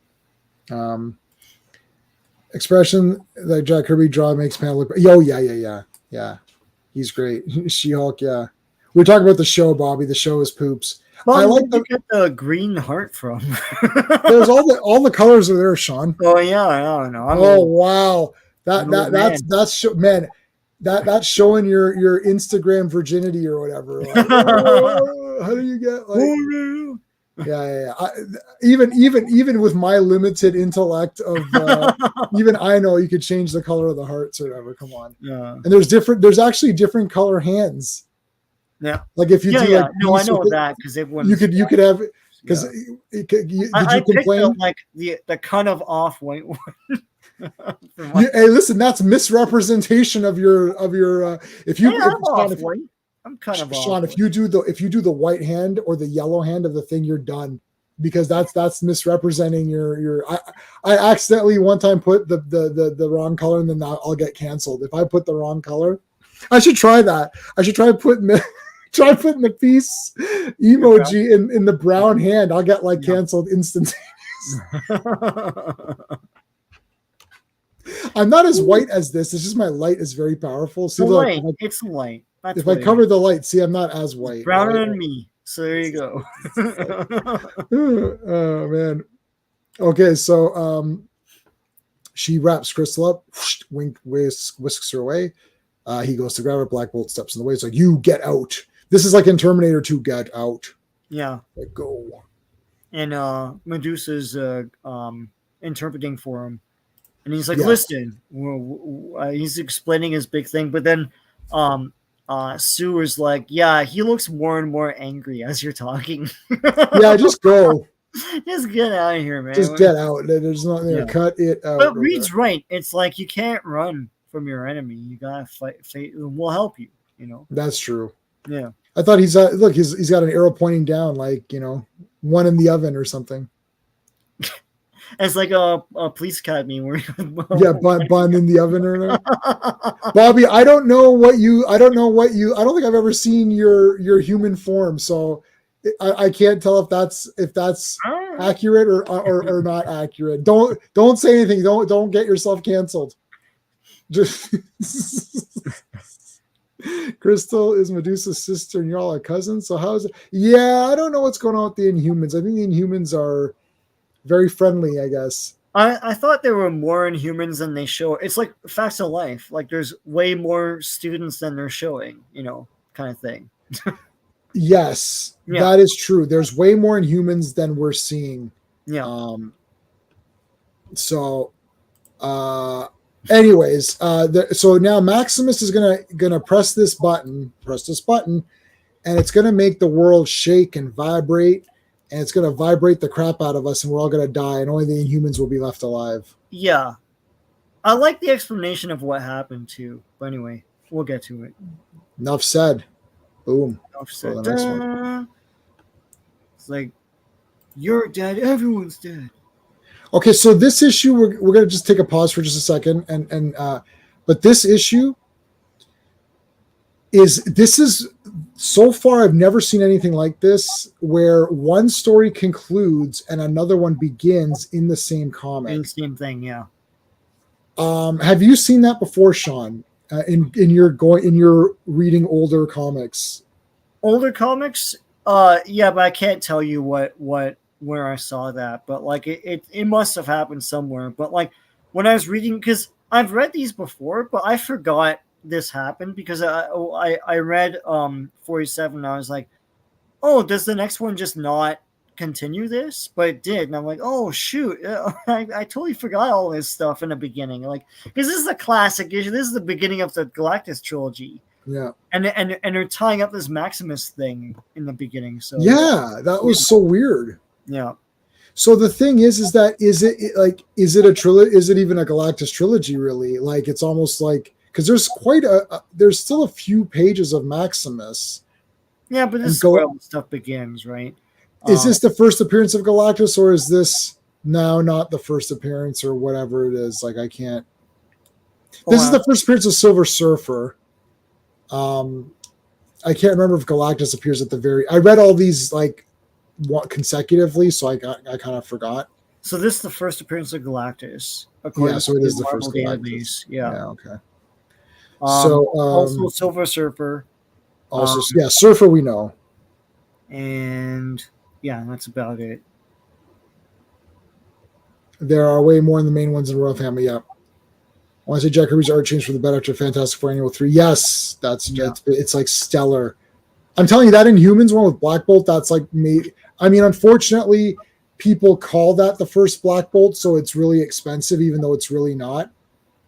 Expression that Jack Kirby draw makes Pam look. Oh yeah. Yeah, he's great. She-Hulk. Yeah, we're talking about the show, Bobby. The show is poops. Well, I like where'd you get the green heart from? There's all the colors are there, Sean. Oh yeah, I don't know. Oh wow, I'm an old man. man. That's showing your Instagram virginity or whatever. Like, oh, how do you get like? Yeah. Even with my limited intellect of even I know you could change the color of the hearts or whatever. Come on. Yeah. And there's actually different color hands. Yeah. Like if you do like no, I know that because everyone you could have because did you complain? Picked like the kind of off white one. Hey, listen, that's misrepresentation of your if you I'm kind of Sean, off if you do the white hand or the yellow hand of the thing, you're done because that's misrepresenting your I accidentally one time put the wrong color and then I'll get canceled if I put the wrong color. I should try that. I should try putting the peace emoji in the brown hand. I'll get like canceled instantaneously. I'm not as white as this. It's just my light is very powerful. See, look, it's light. If I cover the light, see, I'm not as white. Browner than me. So there you go. Oh man. Okay, so she wraps Crystal up, whisks her away. He goes to grab her. Black Bolt steps in the way. It's like, you get out. This is like in Terminator 2, get out. Yeah. Like, go. And Medusa's interpreting for him. And he's like, listen, he's explaining his big thing. But then Sue is like, yeah, he looks more and more angry as you're talking. Yeah, just go. Just get out of here, man. Just get out. There's nothing there. Cut it out. But Reed's right. It's like you can't run from your enemy. You gotta fight. We'll help you. You know. That's true. Yeah. I thought he's got an arrow pointing down, like one in the oven or something. It's like a police academy where bun in the oven or not. Bobby, I don't think I've ever seen your human form, so I can't tell if that's accurate or not accurate. Don't say anything. Don't get yourself canceled. Just Crystal is Medusa's sister and you're all a cousin. So how is it? Yeah, I don't know what's going on with the Inhumans. I think the Inhumans are very friendly, I guess. I thought there were more Inhumans than they show. It's like facts of life. Like there's way more students than they're showing, kind of thing. Yes, that is true. There's way more Inhumans than we're seeing. Yeah. Anyways, so now Maximus is gonna press this button, and it's gonna make the world shake and vibrate. And it's going to vibrate the crap out of us, and we're all going to die, and only the Inhumans will be left alive. Yeah. I like the explanation of what happened, too. But anyway, we'll get to it. Enough said. Boom. Enough said. The next one. It's like, you're dead, everyone's dead. Okay, so this issue, we're going to just take a pause for just a second. But this issue is so far I've never seen anything like this where one story concludes and another one begins in the same comic. Same thing, yeah. Have you seen that before, Sean? In your reading older comics? Older comics? Yeah, but I can't tell you where I saw that. But like it must have happened somewhere. But like when I was reading, because I've read these before, but I forgot this happened because I read 47 and I was like, oh, does the next one just not continue this? But it did, and I'm like, oh shoot, I totally forgot all this stuff in the beginning, like because this is a classic issue. This is the beginning of the Galactus trilogy. Yeah, and they're tying up this Maximus thing in the beginning. So yeah, that was so weird. Yeah. So the thing is it a trilogy? Is it even a Galactus trilogy? Really? Like it's almost like. Because there's still a few pages of Maximus. Yeah, but this is where all the stuff begins, right? Is this the first appearance of Galactus, or is this now not the first appearance, or whatever it is? Like I can't. This is the first appearance of Silver Surfer. I can't remember if Galactus appears at the very. I read all these like consecutively, so I kind of forgot. So this is the first appearance of Galactus. Yeah, so it is the first Galactus. Yeah. Okay. Also Silver Surfer. Also, yeah, Surfer we know. And yeah, that's about it. There are way more in the main ones in the Royal Family. Yeah. I want to say Jack Kirby's art changed for the better after Fantastic Four Annual 3. Yes, it's like stellar. I'm telling you, that Inhumans one with Black Bolt, that's like me. I mean, unfortunately, people call that the first Black Bolt, so it's really expensive, even though it's really not.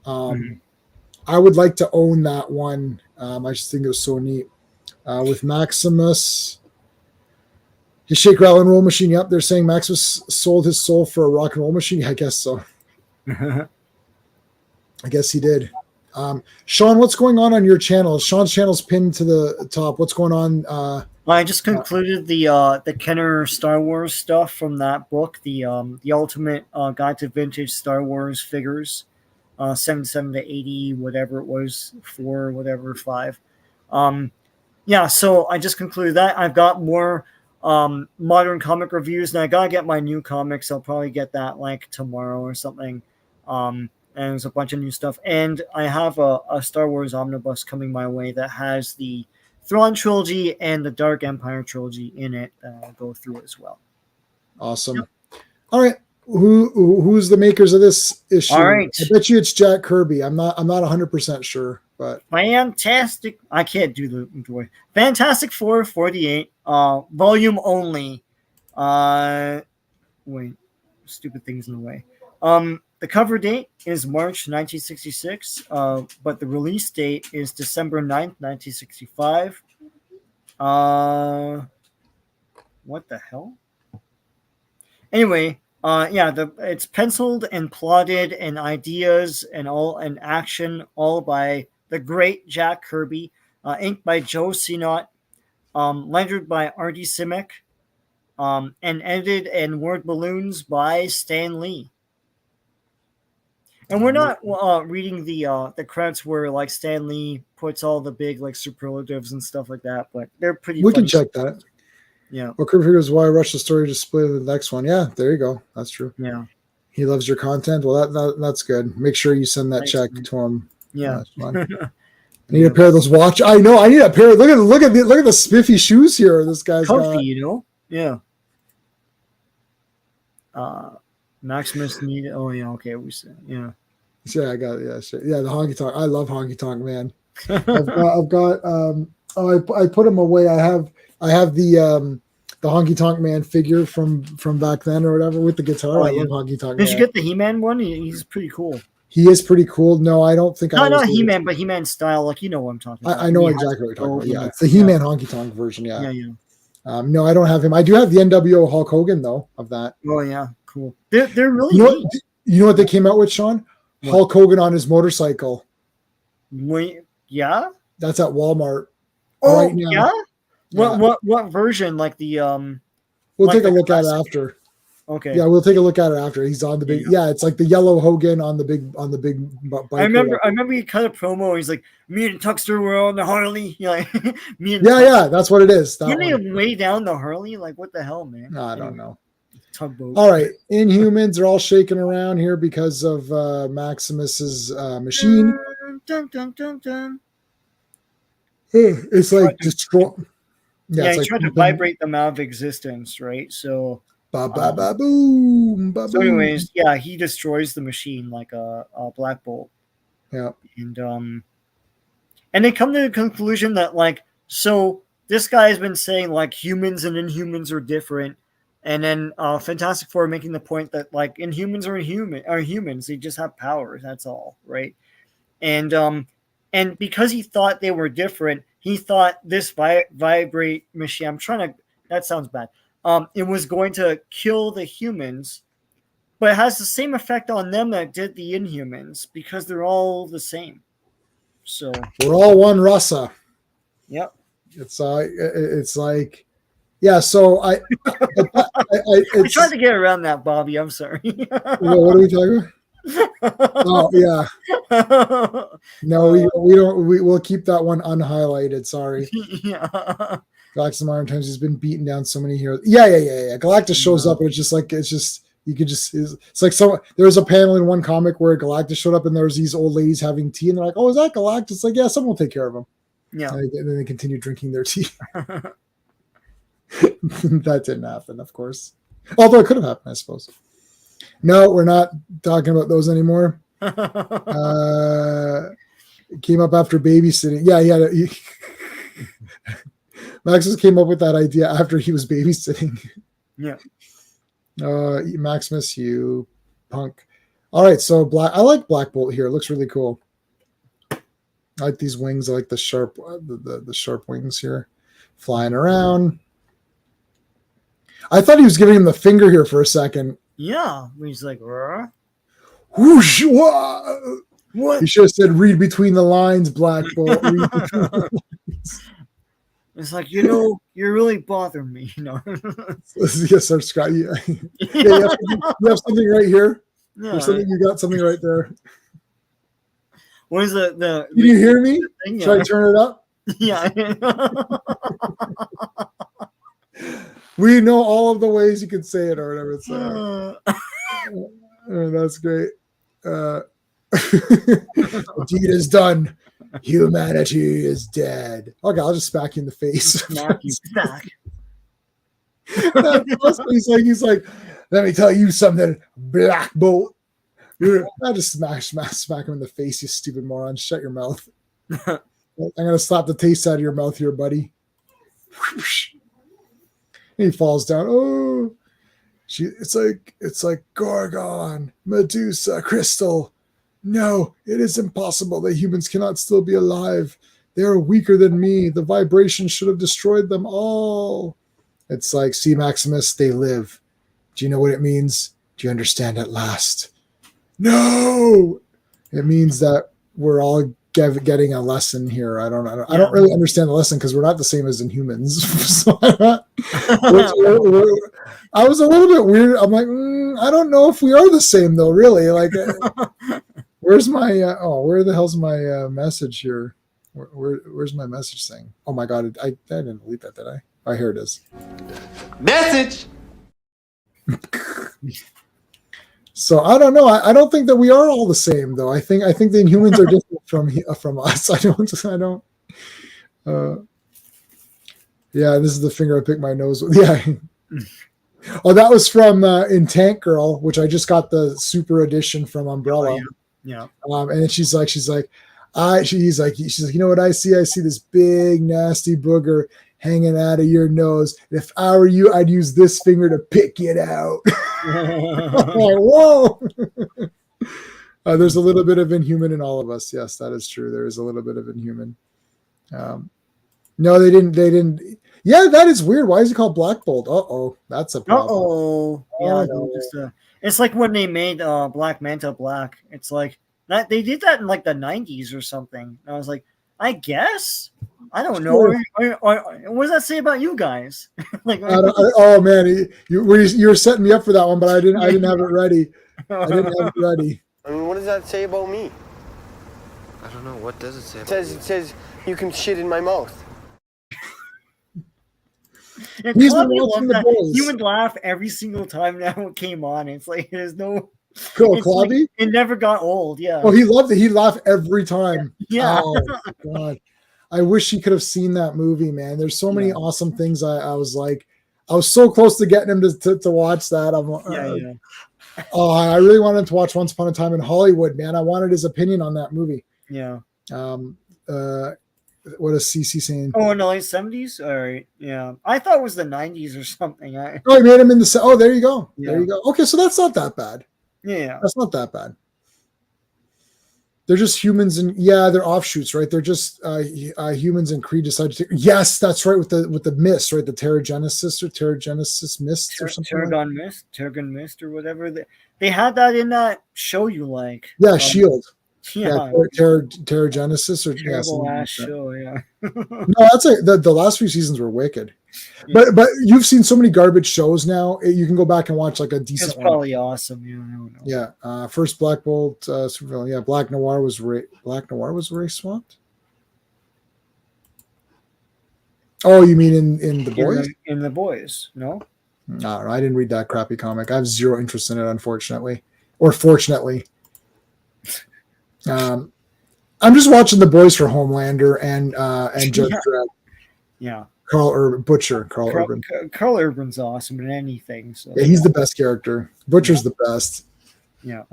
I would like to own that one. I just think it was so neat. With Maximus, his shake, rattle, and roll machine. Yep, they're saying Maximus sold his soul for a rock and roll machine. Yeah, I guess so. I guess he did. Sean, what's going on your channel? Sean's channel's pinned to the top. What's going on? I just concluded the Kenner Star Wars stuff from that book, the Ultimate Guide to Vintage Star Wars Figures, 77 to 80, whatever it was, 4, whatever, 5. Yeah, so I just concluded that. I've got more modern comic reviews, and I gotta get my new comics. I'll probably get that like tomorrow or something. And there's a bunch of new stuff. And I have a Star Wars omnibus coming my way that has the Thrawn trilogy and the Dark Empire trilogy in it that I'll go through as well. Awesome. Yep. All right. Who's the makers of this issue? All right. I bet you it's Jack Kirby. I'm not 100% sure, but Fantastic. I can't do the voice. Fantastic Four 48, volume only. Wait, stupid things in the way. The cover date is March 1966, but the release date is December 9th, 1965. What the hell? Anyway, it's penciled and plotted and ideas and action all by the great Jack Kirby, inked by Joe Sinot, lettered by Artie Simek, and edited and word balloons by Stan Lee. And we're not reading the credits where like Stan Lee puts all the big like superlatives and stuff like that, but they're pretty. We can check that. Yeah. Well, Kirby figures why rush the story to split the next one. Yeah, there you go. That's true. Yeah. He loves your content. Well, that's good. Make sure you send that check to him. Yeah. That's fine. I need a pair of those watch. I know. I need a pair. Look at the spiffy shoes here. This guy's comfy, got. you know. Yeah. Maximus need. Oh yeah. Okay. We said yeah. Yeah, I got it. Yeah, sure. Yeah, the honky tonk. I love honky tonk, man. I've got. I put them away. I have the honky tonk man figure from back then or whatever with the guitar. I love honky tonk. Did you get the He-Man one? He's pretty cool. He is pretty cool. No, I don't think. Not He-Man, but He-Man style. Like you know what I'm talking about. I know exactly what you're talking about. Yeah, it's the He-Man honky tonk version. Yeah. Yeah. No, I don't have him. I do have the NWO Hulk Hogan though of that. Oh yeah, cool. They're really neat. You know what they came out with, Sean? What? Hulk Hogan on his motorcycle. Wait, yeah. That's at Walmart. Oh right now. Yeah. What version? Like the We'll take a look at it after. Okay. Yeah, we'll take a look at it after. He's on the big. Yeah, it's like the yellow Hogan on the big bike. I remember he cut a promo. He's like, me and Tuxter were on the Harley. Yeah, me and yeah, that's what it is. Didn't he weigh down the Harley? Like what the hell, man? No, I don't know. Tugboat. All right, Inhumans are all shaking around here because of Maximus's machine. Dun, dun, dun, dun. It's like destroy. Yeah, he tried to vibrate them out of existence, right? So, boom. So, anyways, yeah, he destroys the machine like a Black Bolt. Yeah, and they come to the conclusion that like, so this guy has been saying like humans and Inhumans are different. And then Fantastic Four making the point that like Inhumans are humans, they just have powers, that's all, right? And because he thought they were different, he thought this vibrate machine. That sounds bad. It was going to kill the humans, but it has the same effect on them that did the Inhumans because they're all the same. So we're all one rasa. Yep. It's like. Yeah, so I tried to get around that, Bobby. I'm sorry. What are we talking about? Oh yeah. No, we don't. We'll keep that one unhighlighted. Sorry. Yeah. Galactus Modern Times has been beaten down so many heroes. Yeah. Galactus shows up, and it's just You could just, it's like there was a panel in one comic where Galactus showed up and there was these old ladies having tea and they're like, oh, is that Galactus? It's like, yeah, someone will take care of him. Yeah. And then they continue drinking their tea. That didn't happen, of course. Although it could have happened, I suppose. No, we're not talking about those anymore. Came up after babysitting. Yeah, Maximus came up with that idea after he was babysitting. Yeah. Maximus, you punk. All right, so I like Black Bolt here. It looks really cool. I like these wings. I like the sharp, the sharp wings here, flying around. I thought he was giving him the finger here for a second. Yeah, he's like, whoosh, what? He should have said, "Read between the lines, Black Bolt." Read between the lines. It's like, you're really bothering me, Yes, sir, Scott. Yeah, you have something right here. Yeah. You got something right there. What is the? Can you hear me? Thing? Should I turn it up? Yeah. We know all of the ways you can say it or whatever it's that's great. Deed is done. Humanity is dead. Okay, I'll just smack you in the face. Smack you back. He's like, let me tell you something, Black Bolt. I just smack him in the face, you stupid moron. Shut your mouth. I'm gonna slap the taste out of your mouth here, buddy. He falls down. Oh, it's like Gorgon, Medusa, Crystal. No, it is impossible that humans cannot still be alive. They are weaker than me. The vibration should have destroyed them all. It's like, see, Maximus, they live. Do you know what it means? Do you understand at last? No, it means that we're all getting a lesson here. I don't really understand the lesson because we're not the same as Inhumans. So I was a little bit weird. I'm like, I don't know if we are the same though. Really, like, where's my? Where the hell's my message here? Where's my message thing? Oh my god, I didn't delete that, did I? Oh, here it is. Message. So I don't know. I don't think that we are all the same, though. I think the Inhumans are different from us. I don't. Yeah, this is the finger I picked my nose with. Yeah. Oh, that was from in Tank Girl, which I just got the super edition from Umbrella. Oh, yeah. And she's like, you know what I see? I see this big nasty booger hanging out of your nose. If I were you, I'd use this finger to pick it out. Whoa. There's a little bit of Inhuman in all of us. Yes, that is true. There is a little bit of Inhuman. No, they didn't. Yeah, that is weird. Why is it called Black Bolt? Uh-oh, that's a problem. Yeah, it's like when they made Black Manta black. It's like that they did that in like the 90s or something. And I was like, I guess. I don't know. What does that say about you guys? Like, oh man, you were setting me up for that one, but I didn't have it ready. I mean, what does that say about me? I don't know. What does it say? It says you can shit in my mouth. Yeah, he would laugh every single time now it came on. It's like there's no. Cool, Clobby? Like, it never got old. Yeah. Oh, he loved it. He laughed every time. Yeah. Oh god. I wish he could have seen that movie, man. There's so many awesome things. I was like, I was so close to getting him to watch that. Oh, I really wanted him to watch Once Upon a Time in Hollywood, man. I wanted his opinion on that movie. Yeah. What is CC saying? Oh, in the late 70s? All right. Yeah. I thought it was the 90s or something. I made him in the... Oh, there you go. Yeah. There you go. Okay, so that's not that bad. Yeah. That's not that bad. They're just humans, and they're offshoots, right? They're just humans, and Creed decided to. Yes, that's right. With the mist, right? The Terrigenesis mist or something. Terrigen mist, or whatever. They had that in that show you like. Yeah, Shield. Yeah, Terrigenesis or terrible ass show. Yeah. No, that's the last few seasons were wicked. Yeah. But you've seen so many garbage shows now. You can go back and watch like a decent. It's probably awesome. Yeah, I don't know. Yeah. First Black Bolt, Supervillain. Yeah, Black Noir was race swapped. Oh, you mean in the boys? In the boys, no. I don't know. I didn't read that crappy comic. I have zero interest in it, unfortunately, or fortunately. I'm just watching the boys for Homelander and Judge Dredd. Yeah. Carl Urban. Carl Urban's awesome in anything. So Yeah, he's the best character. Butcher's the best. Yeah.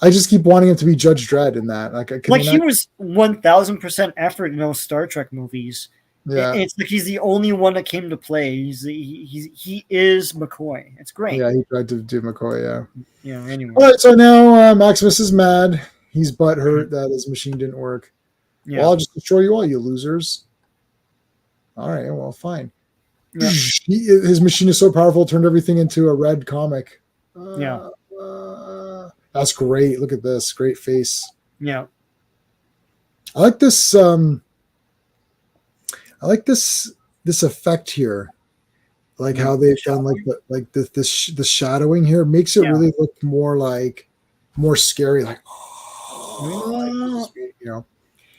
I just keep wanting him to be Judge Dredd in that. He was 1000% effort in those Star Trek movies. Yeah. It's like he's the only one that came to play. He is McCoy. It's great. Yeah, he tried to do McCoy. Yeah. Yeah. Anyway. All right, so now Maximus is mad. He's butthurt that his machine didn't work. Yeah. Well, I'll just destroy you all, you losers. All right, well, fine. Yeah. His machine is so powerful, it turned everything into a red comic. Yeah. That's great. Look at this. Great face. Yeah. I like this. This effect here, like how they've done like the shadowing here makes it really look more scary. Like, you know,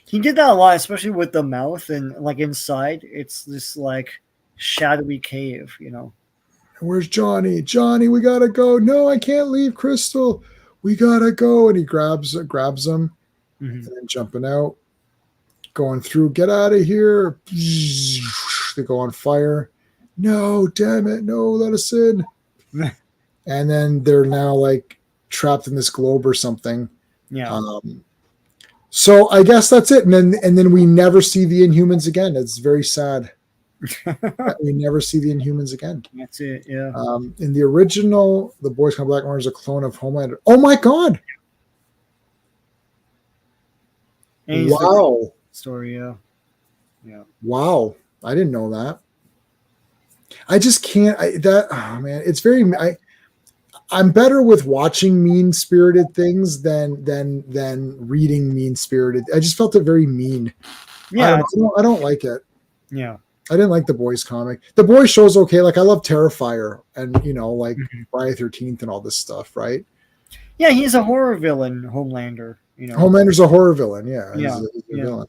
he did that a lot, especially with the mouth and like inside. It's this like shadowy cave, you know. Where's Johnny? Johnny, we gotta go. No, I can't leave, Crystal. We gotta go. And he grabs him, and then jumping out, going through. Get out of here! They go on fire. No, damn it! No, let us in. And then they're now like trapped in this globe or something. Yeah. So I guess that's it. And then we never see the Inhumans again. It's very sad. We never see the Inhumans again. That's it. Yeah. In the original, the Boys Come Black Orange is a clone of Homelander. Oh my God! Wow. Story. Yeah. Yeah. Wow. I didn't know that. I just can't. Oh man, it's very. I'm better with watching mean-spirited things than reading mean-spirited. I just felt it very mean. Yeah. I don't like it. Yeah. I didn't like the Boys comic. The Boys show's okay. Like I love Terrifier and like Friday 13th and all this stuff, right? Yeah, he's a horror villain, Homelander. You know, Homelander's a horror villain. Yeah, he's a villain.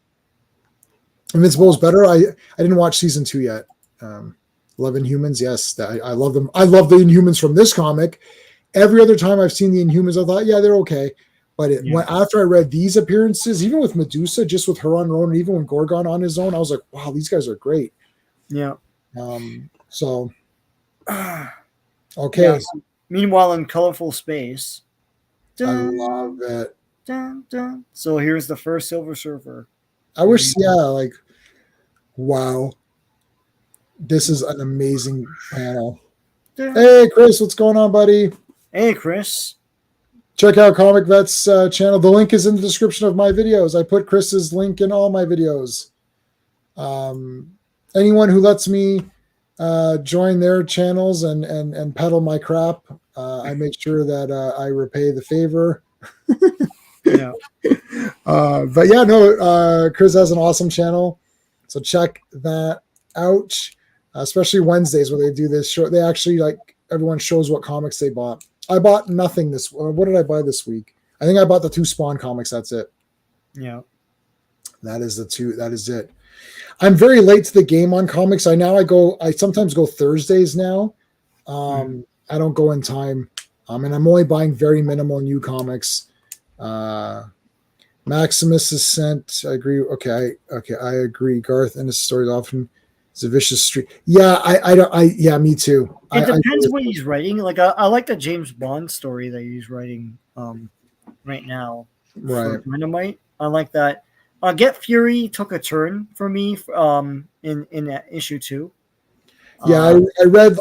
Invincible's better. I didn't watch season 2 yet. Love Inhumans, yes, I love them. I love the Inhumans from this comic. Every other time I've seen the Inhumans, I thought, yeah, they're okay. But after I read these appearances, even with Medusa, just with her on her own, and even when Gorgon on his own, I was like, wow, these guys are great. Yeah. So, okay. Yeah. Meanwhile, in colorful space, I love it. Dun, dun. So here's the first Silver Surfer. I wish, wow. This is an amazing panel. Hey, Chris, what's going on, buddy? Hey, Chris. Check out Comic Vet's channel. The link is in the description of my videos. I put Chris's link in all my videos. Anyone who lets me join their channels and peddle my crap, I make sure that I repay the favor. Yeah. But yeah, no, Chris has an awesome channel. So check that out. Especially Wednesdays where they do this show. They actually everyone shows what comics they bought. I bought nothing what did I buy this week? I think I bought the 2 Spawn comics. That's it. Yeah. That is it. I'm very late to the game on comics. I sometimes go Thursdays now. I don't go in time. And I'm only buying very minimal new comics. Maximus is sent. I agree. Okay. I agree. Garth and his stories often is a vicious streak. Yeah. Me too. It depends what he's writing. Like I like the James Bond story that he's writing right now. Right. Dynamite. I like that. Get Fury took a turn for me in issue 2. Yeah,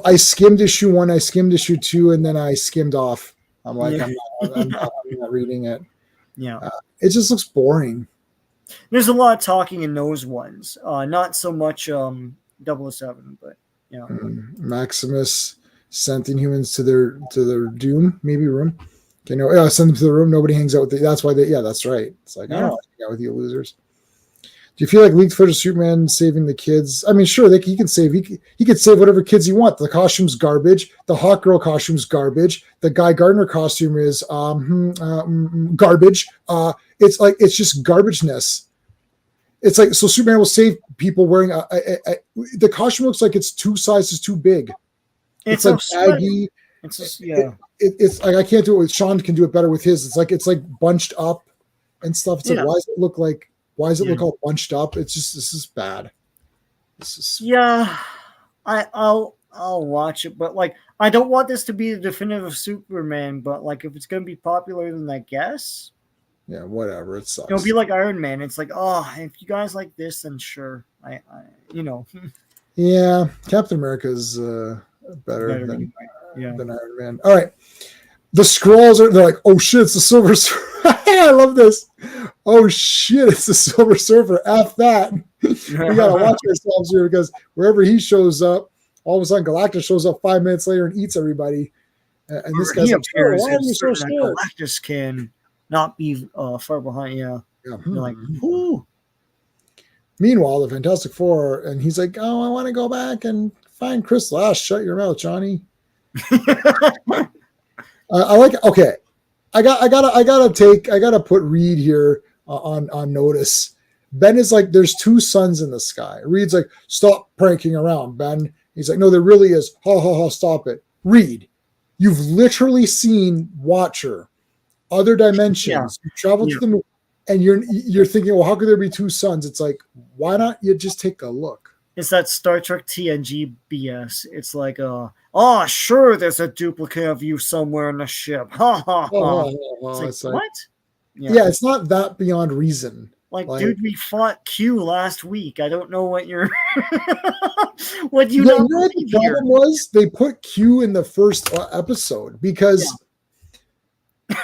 I skimmed issue 1, I skimmed issue 2, and then I skimmed off. I'm like, I'm not reading it. Yeah. It just looks boring. There's a lot of talking in those ones. Not so much 007, but yeah. Maximus sent Inhumans to their doom, maybe room. Okay, no, send them to the room. Nobody hangs out with that's why that's right. It's like, I don't want to hang out with you losers. Do you feel like leaked footage of Superman saving the kids? I mean, sure, he can save. He could save whatever kids he wants. The costume's garbage. The Hawk Girl costume's garbage. The Guy Gardner costume is garbage. It's just garbageness. It's like, so Superman will save people wearing the costume looks like it's 2 sizes too big. It's so like sweaty. baggy. It's just yeah. It's like I can't do it with Sean. Can do it better with his. It's like bunched up and stuff. It's like Yeah. why does it Yeah. look all bunched up? This is bad. This is Yeah, I'll watch it, but like I don't want this to be the definitive Superman. But like if it's gonna be popular, then I guess yeah, whatever. It sucks. it'll be like Iron Man. It's like, oh, if you guys like this, then sure. I Yeah, Captain America's better than Iron Man. All right. The Skrulls they're like, oh shit, it's the Silver Surfer. I love this. Oh shit, it's the Silver Surfer. F that. We gotta watch ourselves here because wherever he shows up, all of a sudden Galactus shows up 5 minutes later and eats everybody. And this guy's like, oh, why are you so scared? Galactus can not be far behind. Yeah. You're like, ooh. Meanwhile, the Fantastic Four, and he's like, oh, I want to go back and find Crystal. Ah, shut your mouth, Johnny. I like. Okay, I gotta put Reed here on notice. Ben is like, there's two suns in the sky. Reed's like, stop pranking around, Ben. He's like, no, there really is. Ha ha ha, stop it. Reed, you've literally seen Watcher, other dimensions. You travel to the moon, and you're thinking, well, how could there be two suns? It's like, why not you just take a look? It's that Star Trek TNG BS. It's like, oh, sure, there's a duplicate of you somewhere in the ship. Ha ha ha. It's like, what? Yeah, it's not that beyond reason. Like, dude, we fought Q last week. I don't know what you're. What you know? What the problem was they put Q in the first episode because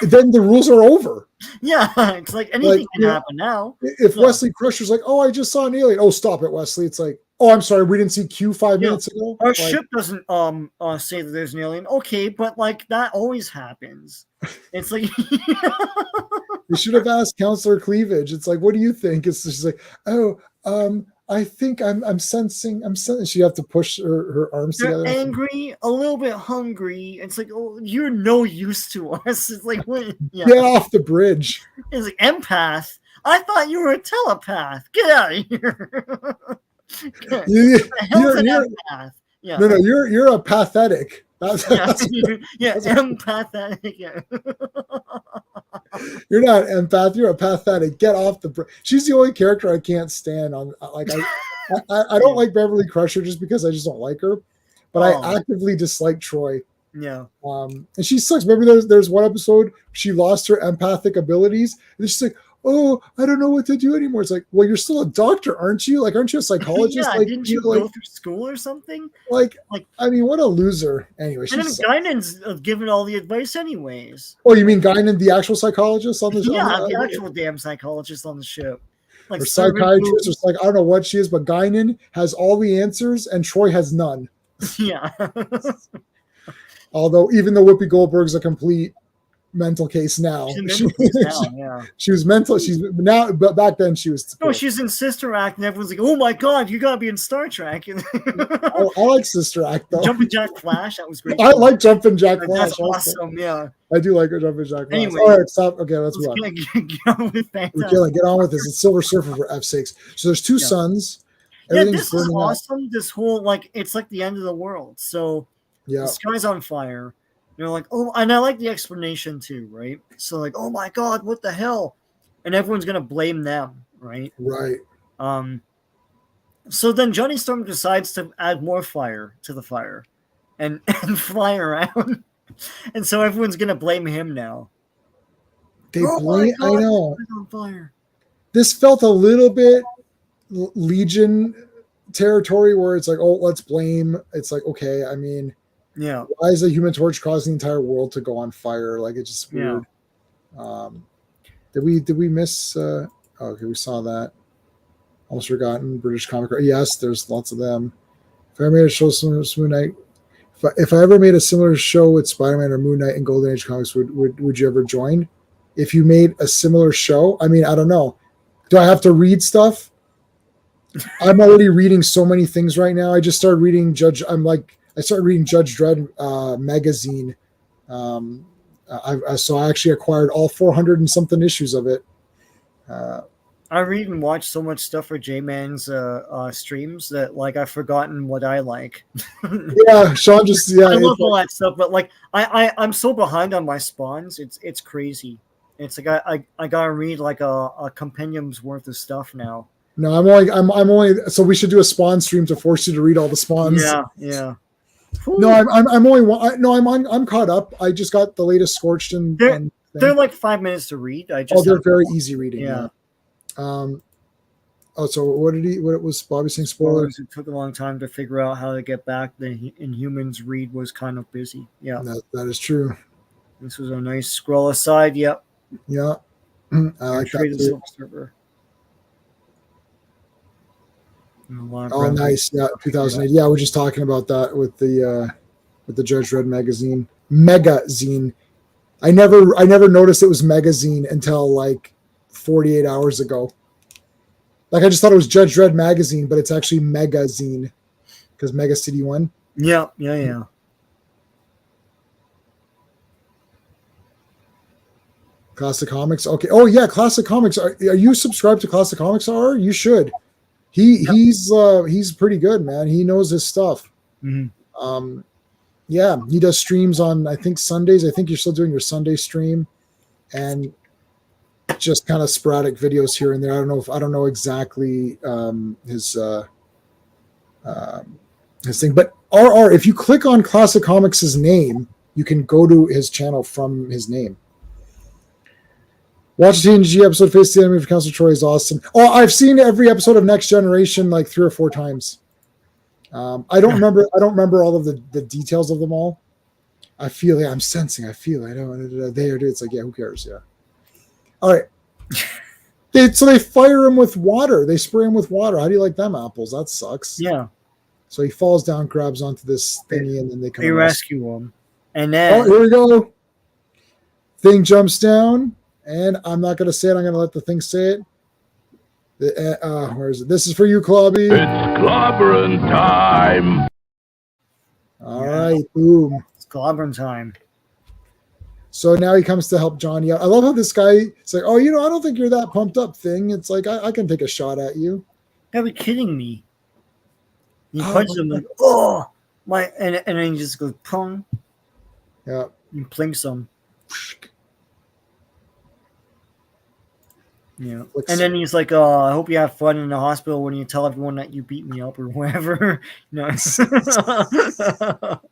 then the rules are over. Yeah, it's like anything can happen now. If Wesley Crusher's like, oh, I just saw an alien. Oh, stop it, Wesley. It's like, oh, I'm sorry, we didn't see Q 5 minutes ago. Our ship doesn't say that there's an alien. Okay, but like that always happens. It's like you should have asked Counselor Cleavage. It's like, what do you think? It's just like, oh, I think I'm sensing. She have to push her arms together. Angry, a little bit hungry. It's like, oh, you're no use to us. It's like, what? Yeah. Get off the bridge. It's like empath. I thought you were a telepath. Get out of here. You're an empath. Yeah. No, you're a pathetic. Empathetic. Yeah. You're not an empath. You're a pathetic. Get off the bridge. She's the only character I can't stand on. Like I don't like Beverly Crusher just because I just don't like her, but I actively dislike Troy. Yeah. And she sucks. Remember, there's one episode she lost her empathic abilities, and she's like, "Oh, I don't know what to do anymore." It's like, well, you're still a doctor, aren't you? Like, aren't you a psychologist? Yeah, like, didn't you go through school or something? Like, I mean, what a loser. Anyway, and then Guinan's given all the advice anyways. Oh, you mean Guinan, the actual psychologist on the show? Yeah, the actual damn psychologist on the ship. Like, or psychiatrist, or like, I don't know what she is, but Guinan has all the answers and Troy has none. Yeah. Although, even though Whoopi Goldberg's a complete mental case now. She was mental. She's now, but back then she was. No, she's in Sister Act, and everyone's like, "Oh my god, you gotta be in Star Trek." I like Sister Act though. Jumpin' Jack Flash, that was great. I like Jumpin' Jack Flash. That's awesome. Yeah, I do like Jumpin' Jack Flash. Anyway, all right, stop. Okay, let's move on. Get on with that. Get on with this. It's Silver Surfer for F's sakes. So there's two suns. Yeah, this is awesome. This whole it's like the end of the world. So the sky's on fire. They're like, oh, and I like the explanation too, right? So like, oh my god, what the hell? And everyone's gonna blame them, right? Right. So then Johnny Storm decides to add more fire to the fire, and fly around, and so everyone's gonna blame him now. They blame. I know. On fire. This felt a little bit Legion territory, where it's like, oh, let's blame. It's like, okay, I mean. Yeah. Why is the Human Torch causing the entire world to go on fire? Like, it's just weird. Yeah. Did we miss? Okay, we saw that. Almost forgotten. British Comic. Yes, there's lots of them. If I made a show similar to Moon Knight, if I ever made a similar show with Spider-Man or Moon Knight and Golden Age comics, would you ever join? If you made a similar show, I mean, I don't know. Do I have to read stuff? I'm already reading so many things right now. I just started reading I started reading Judge Dredd magazine. So I actually acquired all 400 and something issues of it. I I read and watch so much stuff for J-Man's streams that like I've forgotten what I like. Yeah, Sean just I love all that stuff, but like I'm so behind on my spawns. It's crazy. It's like I gotta read like a compendium's worth of stuff now. No, I'm only. So we should do a spawn stream to force you to read all the spawns. Yeah. No, I'm only one. No, I'm caught up. I just got the latest Scorched and. They're like 5 minutes to read. They're very easy reading. Yeah. So what was Bobby saying? Spoilers. It took a long time to figure out how to get back. The Inhumans read was kind of busy. Yeah, that is true. This was a nice scroll aside. Yep. Yeah. I like that too. Server. Oh, nice. Yeah, 2008. Yeah, we're just talking about that with the Judge Dredd magazine. Megazine. I never noticed it was magazine until like 48 hours ago. Like I just thought it was Judge Dredd magazine, but it's actually Megazine because Mega City 1. Yeah. Classic Comics. Okay. Oh yeah, Classic Comics. Are you subscribed to Classic Comics? You should. He's pretty good, man. He knows his stuff. Mm-hmm. Yeah, he does streams on I think Sundays. I think you're still doing your Sunday stream, and just kind of sporadic videos here and there. I don't know exactly his thing, but if you click on Classic Comics' name, you can go to his channel from his name. Watch the TNG episode Face the Enemy of Counselor Troy is awesome. Oh, I've seen every episode of Next Generation like 3 or 4 times. I don't remember all of the details of them all. I feel it. I'm sensing. I feel it. I know they are. It's like, yeah, who cares? Yeah. All right. So they fire him with water. They spray him with water. How do you like them apples? That sucks. Yeah. So he falls down, grabs onto this thingy, and then they rescue him. And then here we go. Thing jumps down, and I'm not going to say it. I'm going to let the thing say it. Where is it? This is for you, Clobby. It's Clobberin time. All right, boom. It's Clobberin time. So now he comes to help Johnny out. I love how this guy is like, oh, I don't think you're that pumped up, Thing. It's like, I can take a shot at you. You gotta be kidding me. He punches him like, oh, my, and then he just goes, pong. Yeah. And plinks him. Yeah. And then he's like, I hope you have fun in the hospital when you tell everyone that you beat me up or whatever. Nice.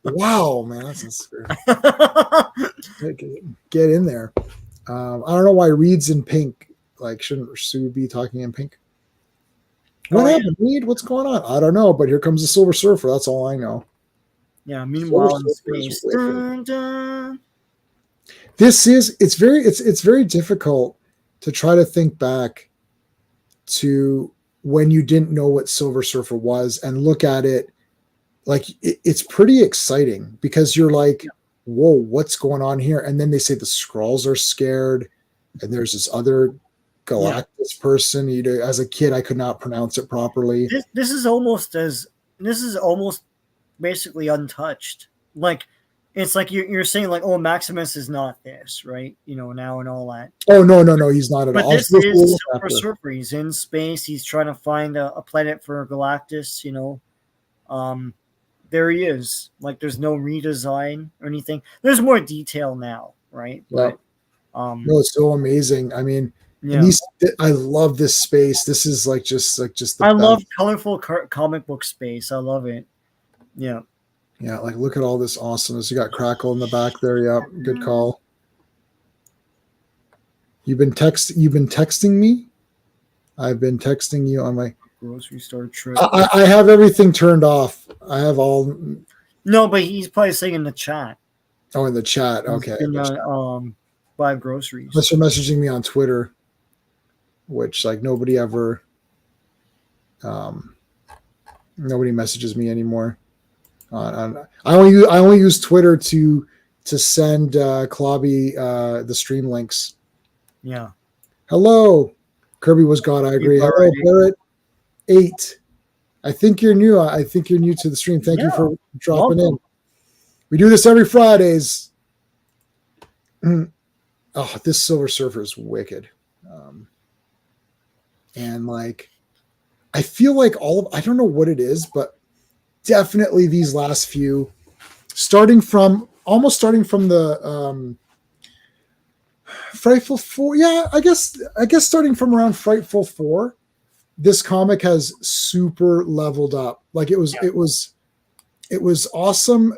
Wow, man. That's insane. Get in there. I don't know why Reed's in pink. Like, shouldn't Sue be talking in pink? What happened, Reed? What's going on? I don't know, but here comes the Silver Surfer. That's all I know. Yeah, meanwhile in space. Dun, dun. It's very difficult to try to think back to when you didn't know what Silver Surfer was and look at it. Like it's pretty exciting because you're like, whoa, what's going on here? And then they say the Skrulls are scared, and there's this other Galactus person. As a kid, I could not pronounce it properly. This is almost basically untouched. Like it's like you're saying like, oh, Maximus is not this, right? Now and all that. Oh no, he's not at all. But this is Silver Surfer. He's in space. He's trying to find a planet for Galactus. There he is. Like there's no redesign or anything. There's more detail now, right? Yeah. But, no, it's so amazing. I mean, I love this space. This is like just the I love colorful comic book space. I love it. Yeah. Yeah, like look at all this awesomeness. You got Crackle in the back there. Yeah, good call. You've been texting me? I've been texting you on my grocery store trip. I have everything turned off. I have all. No, but he's probably saying in the chat. Oh, in the chat. Okay. Buy groceries. Unless you're messaging me on Twitter, which like nobody messages me anymore. I only use Twitter to send Clobby the stream links. Yeah. Hello, Kirby was God. I agree. Hello, Barrett 8. I think you're new. I think you're new to the stream. Thank you for dropping in. We do this every Fridays. Oh, this Silver Surfer is wicked. and like I feel like I don't know what it is, but definitely these last few, starting from the Frightful Four. Yeah, I guess starting from around Frightful Four, this comic has super leveled up. Like it was awesome.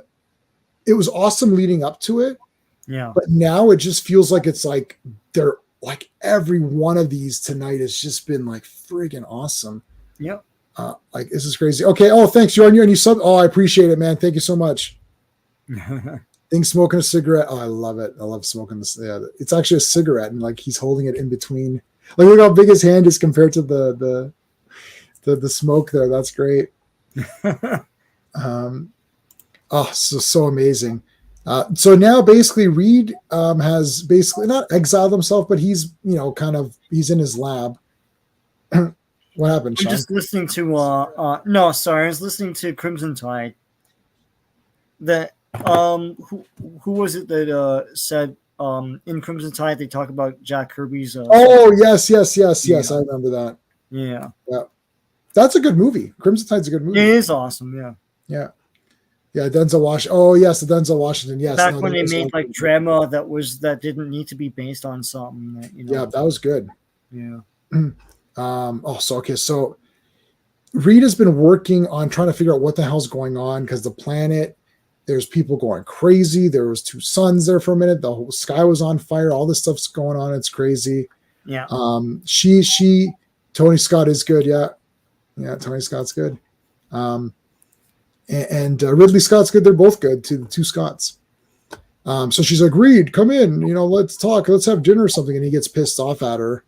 It was awesome leading up to it. Yeah. But now it just feels like it's like they're like every one of these tonight has just been like friggin' awesome. Yep. Like this is crazy. Okay. Oh, thanks. You're on your new sub. Oh, I appreciate it, man. Thank you so much. Think smoking a cigarette. Oh, I love it. I love smoking this. Yeah, it's actually a cigarette, and like he's holding it in between. Like look how big his hand is compared to the smoke there. That's great. So amazing. So now basically Reed has basically not exiled himself, but he's he's in his lab. What happened, Sean? I'm just listening to no, sorry, I was listening to Crimson Tide. That who was it that said in Crimson Tide they talk about Jack Kirby's oh yes, I remember that. Yeah. That's a good movie. Crimson Tide's a good movie. It is awesome, yeah. Denzel Washington. Oh yes, the Denzel Washington. Yes, back when they made like drama that didn't need to be based on something that, Yeah, that was good. Yeah. So Reed has been working on trying to figure out what the hell's going on because the planet, there's people going crazy. There was 2 suns there for a minute. The whole sky was on fire. All this stuff's going on. It's crazy. Yeah. Tony Scott is good. Yeah. Tony Scott's good. And Ridley Scott's good. They're both good to the 2 Scotts. So she's like, Reed, come in, let's talk. Let's have dinner or something. And he gets pissed off at her.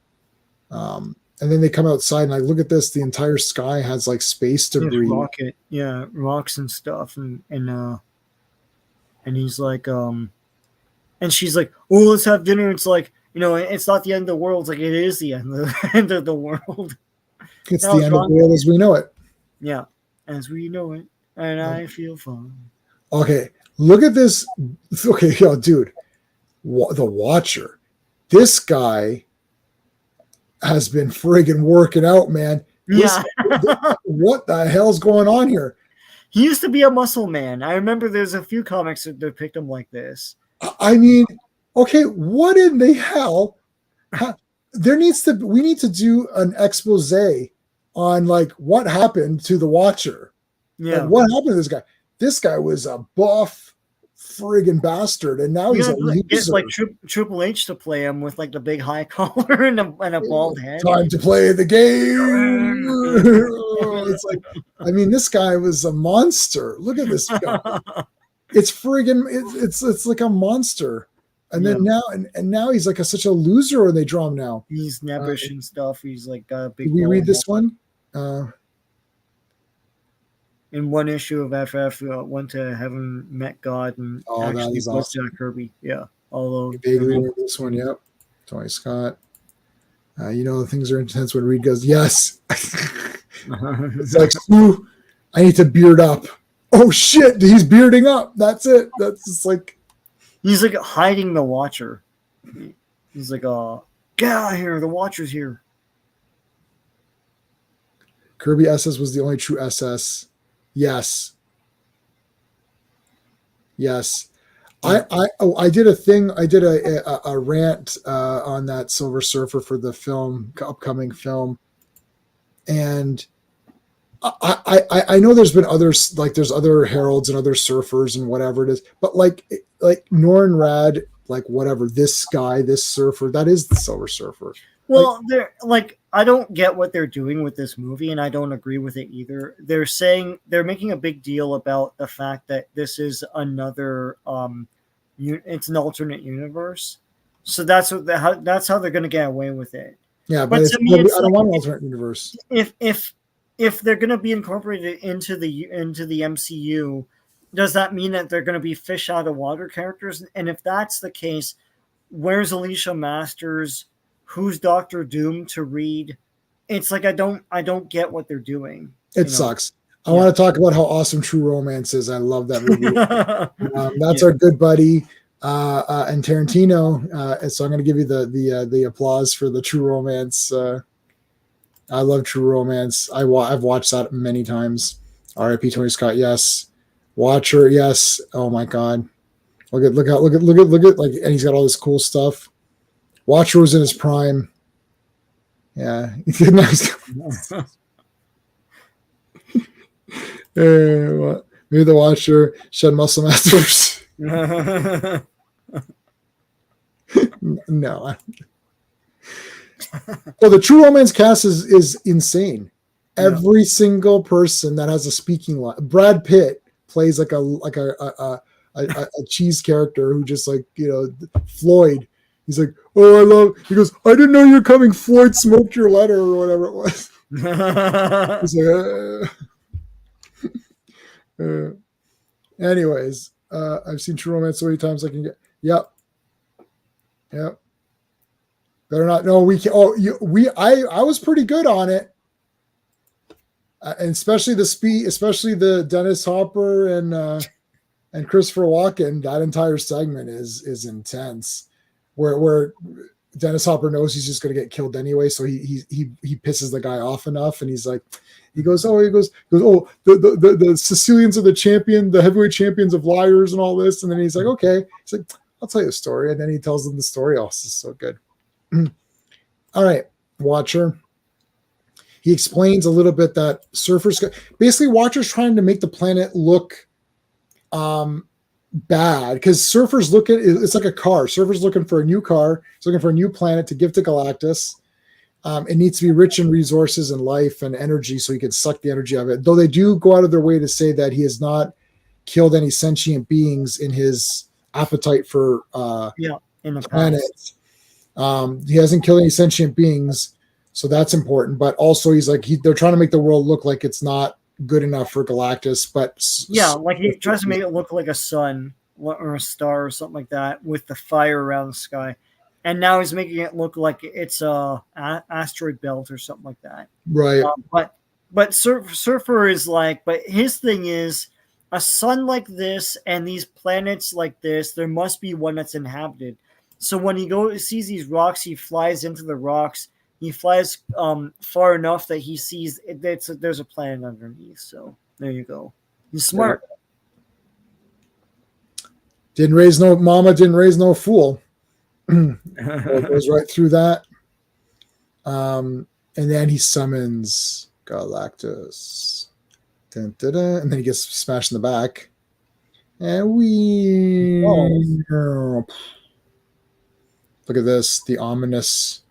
And then they come outside and like, look at this. The entire sky has like space debris. Rocks and stuff. And he's like, and she's like, oh, let's have dinner. It's like, it's not the end of the world. It's like, it is the end of the world. It's the end of the world as we know it. Yeah. As we know it. And I feel fine. Okay. Look at this. Okay. Yo, dude, the Watcher, this guy has been friggin' working out, man. What the hell's going on here? He used to be a muscle man. I remember there's a few comics that depict him like this. I mean, okay, what in the hell? We need to do an expose on like what happened to the Watcher. Yeah. Like, what happened to this guy? This guy was a buff friggin' bastard, and now he's a loser. It's like Triple H to play him with like the big high collar and a bald head. Time to play the game. It's like, I mean, this guy was a monster. Look at this guy. It's friggin' it's like a monster. And then now he's like such a loser when they draw him now. He's nebbish and stuff. He's like got a big. Did we read this one? In one issue of FF, went to heaven, met God, and actually was awesome. Jack Kirby. Yeah, although vaguely read this one. Yep, Tony Scott. The things are intense when Reed goes, yes. It's like, ooh, I need to beard up. Oh shit, he's bearding up. That's it. That's just like he's like hiding the Watcher. He's like, get out of here. The Watcher's here. Kirby SS was the only true SS. Yes. I did a thing. I did a rant on that Silver Surfer for the upcoming film, and I know there's been others, like there's other heralds and other surfers and whatever it is, but like Norrin Rad, like whatever, this guy, this surfer, that is the Silver Surfer. Well, they're like, I don't get what they're doing with this movie, and I don't agree with it either. They're saying they're making a big deal about the fact that this is another, it's an alternate universe. So that's how they're going to get away with it. Yeah, but to me, I don't want an alternate universe. If they're going to be incorporated into the MCU, does that mean that they're going to be fish out of water characters? And if that's the case, where's Alicia Masters? Who's Doctor Doom to read? It's like I don't get what they're doing. It sucks. I want to talk about how awesome True Romance is. I love that movie. That's our good buddy and Tarantino. And so I'm going to give you the applause for the True Romance. I love True Romance. I've watched that many times. R.I.P. Tony Scott. Yes. Watcher. Yes. Oh my God. Look at like, and he's got all this cool stuff. Watcher was in his prime. Yeah. Nice. Maybe the Watcher shed muscle masters. No. Well, the True Romance cast is insane. Yeah. Every single person that has a speaking line. Brad Pitt plays like a cheese character who just like, you know, Floyd. He's like, oh, I love. He goes, I didn't know you're coming. Floyd smoked your letter or whatever it was. He's like, anyways, I've seen True Romance so many times I can get. Yep. Better not. No, we can. Oh, I was pretty good on it, and especially the Dennis Hopper and Christopher Walken. That entire segment is intense, where Dennis Hopper knows he's just going to get killed anyway, so he pisses the guy off enough, and he goes, the Sicilians are the heavyweight champions of liars and all this, and then he's like, okay, he's like, I'll tell you a story, and then he tells them the story. Oh, this is so good. All right, Watcher. He explains a little bit that surfers basically Watcher's trying to make the planet look bad because surfers look at it's like a car. Surfers looking for a new car. He's looking for a new planet to give to Galactus. It needs to be rich in resources and life and energy so he can suck the energy out of it. Though they do go out of their way to say that he has not killed any sentient beings in his appetite for in the planet. He hasn't killed any sentient beings, so that's important. But also, he's like they're trying to make the world look like it's not good enough for Galactus. But like he tries to make it look like a sun or a star or something like that with the fire around the sky. And now he's making it look like it's a asteroid belt or something like that. Right. But Surfer is like, but his thing is a sun like this and these planets like this. There must be one that's inhabited. So when he sees these rocks, he flies into the rocks. He flies far enough that he sees there's a planet underneath. So there you go. He's smart. Didn't raise no fool. It goes right through that. And then he summons Galactus. Dun, dun, dun, and then he gets smashed in the back. And look at this, the ominous.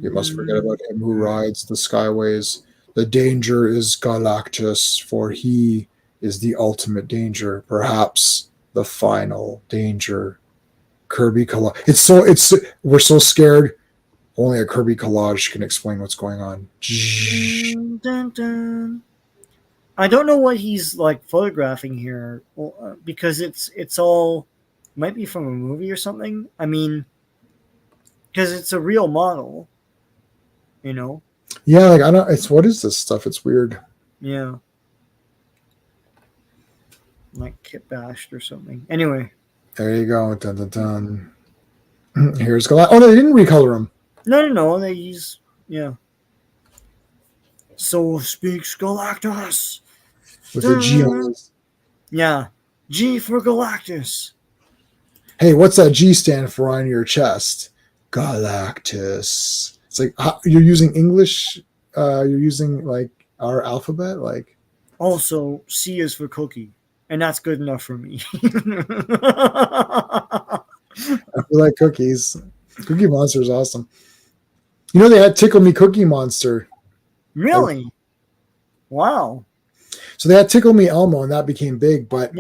You must forget about him who rides the skyways. The danger is Galactus, for he is the ultimate danger, perhaps the final danger. Kirby collage. We're so scared. Only a Kirby collage can explain what's going on. Dun, dun. I don't know what he's like photographing here because it's all might be from a movie or something. I mean, because it's a real model, you know. Yeah, like I don't. What is this stuff? It's weird. Yeah, like Kit Bashed or something. Anyway, there you go. Dun, dun, dun. Here's Galactus. Oh, no, they didn't recolor him. No. They use So speaks Galactus with a G on it. Yeah, G for Galactus. Hey, what's that G stand for on your chest? Galactus. It's like you're using English. You're using like our alphabet. Like also C is for cookie, and that's good enough for me. I feel like cookies. Cookie Monster is awesome. You know they had Tickle Me Cookie Monster. Really? Wow. So they had Tickle Me Elmo, and that became big. But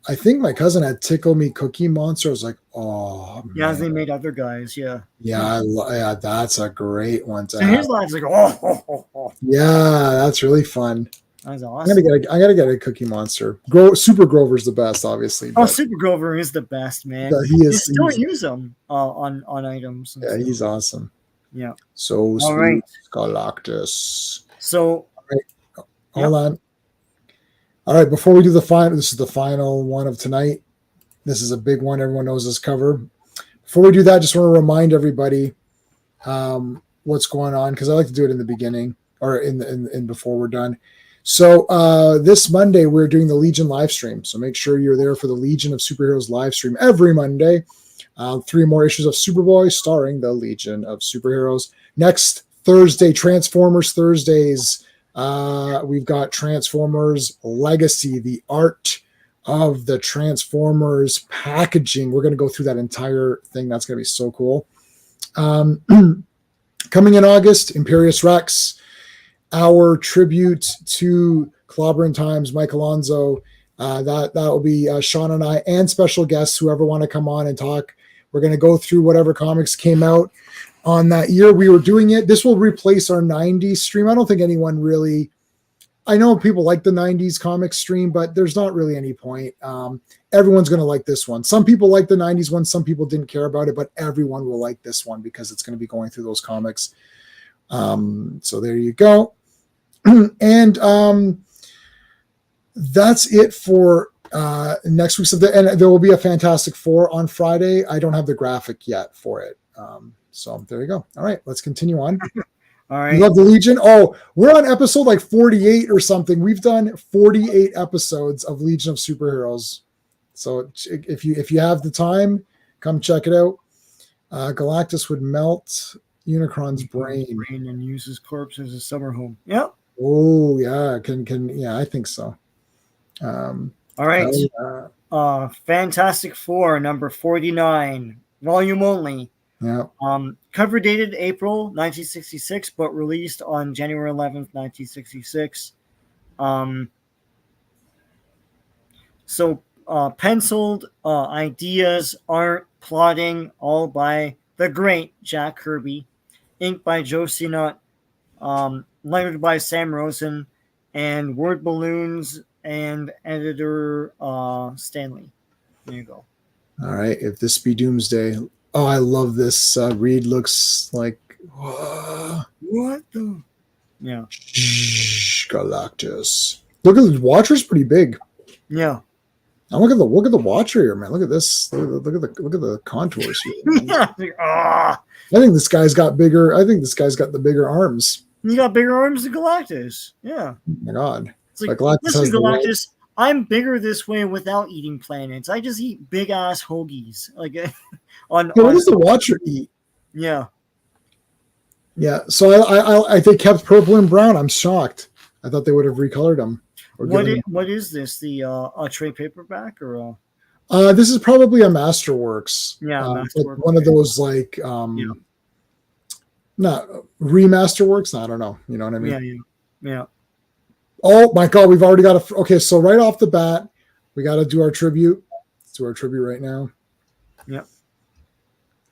I think my cousin had Tickle Me Cookie Monster. I was like, oh, yeah, man. they made other guys. Yeah. Yeah, that's a great one to and have. His lives like, oh. Yeah, that's really fun. That's awesome. I gotta get a Cookie Monster. Super Grover's the best, obviously. Oh, Super Grover is the best, man. You still use them on items. Yeah, stuff. He's awesome. Yeah. So all right, Galactus. So hold on. All right, before we do the final, this is the final one of tonight. This is a big one. Everyone knows this cover. Before we do that, just want to remind everybody, we're what's going on because I like to do it in the beginning or in before we're done. So this Monday we're doing the Legion live stream. So make sure you're there for the Legion of Superheroes live stream every Monday. 3 more issues of Superboy starring the Legion of Superheroes. Next Thursday, Transformers Thursdays. We've got Transformers Legacy, the art of the Transformers packaging. We're going to go through that entire thing. That's going to be so cool. Coming in August, Imperious Rex, our tribute to Clobberin Times, Mike Alonso. That will be Sean and I and special guests, whoever want to come on and talk. We're going to go through whatever comics came out on that year we were doing it. This will replace our 90s stream. I don't think anyone really, I know people like the 90s comic stream, but there's not really any point. Everyone's going to like this one. Some people like the 90s one. Some people didn't care about it, but everyone will like this one because it's going to be going through those comics. So there you go. And that's it for next week's of and there will be a Fantastic Four on Friday. I don't have the graphic yet for it. So there you go. All right, let's continue on. All right. You love the Legion? Oh, we're on episode like 48 or something. We've done 48 episodes of Legion of Superheroes. So if you have the time, come check it out. Galactus would melt Unicron's brain and use his corpse as a summer home. Yep. Oh yeah, yeah, I think so. All right. Fantastic Four number 49, volume only. Yeah. Cover dated April 1966, but released on January 11th, 1966. So penciled ideas, art, plotting, all by the great Jack Kirby. Inked by Joe Sinnott. Lettered by Sam Rosen. And word balloons and editor Stanley. There you go. All right. If this be Doomsday. Oh, I love this. Reed looks like what the? Yeah. Galactus. Look at the Watcher's pretty big. Yeah. And look at the Watcher here, man. Look at this. Look at the contours here. Yeah. I think this guy's got bigger. I think this guy's got the bigger arms. You got bigger arms than Galactus. Yeah. Oh my God. It's like Galactus has Galactus. I'm bigger this way without eating planets. I just eat big ass hoagies. Like what does the Watcher eat? Yeah. Yeah. So they kept purple and brown. I'm shocked. I thought they would have recolored them. What is this? The a trade paperback or this is probably a Masterworks. Yeah, Masterworks. One of those like not remasterworks. I don't know. You know what I mean? Yeah. Oh my God, we've already got okay. So right off the bat, we got to do our tribute. Let's do our tribute right now. Yep.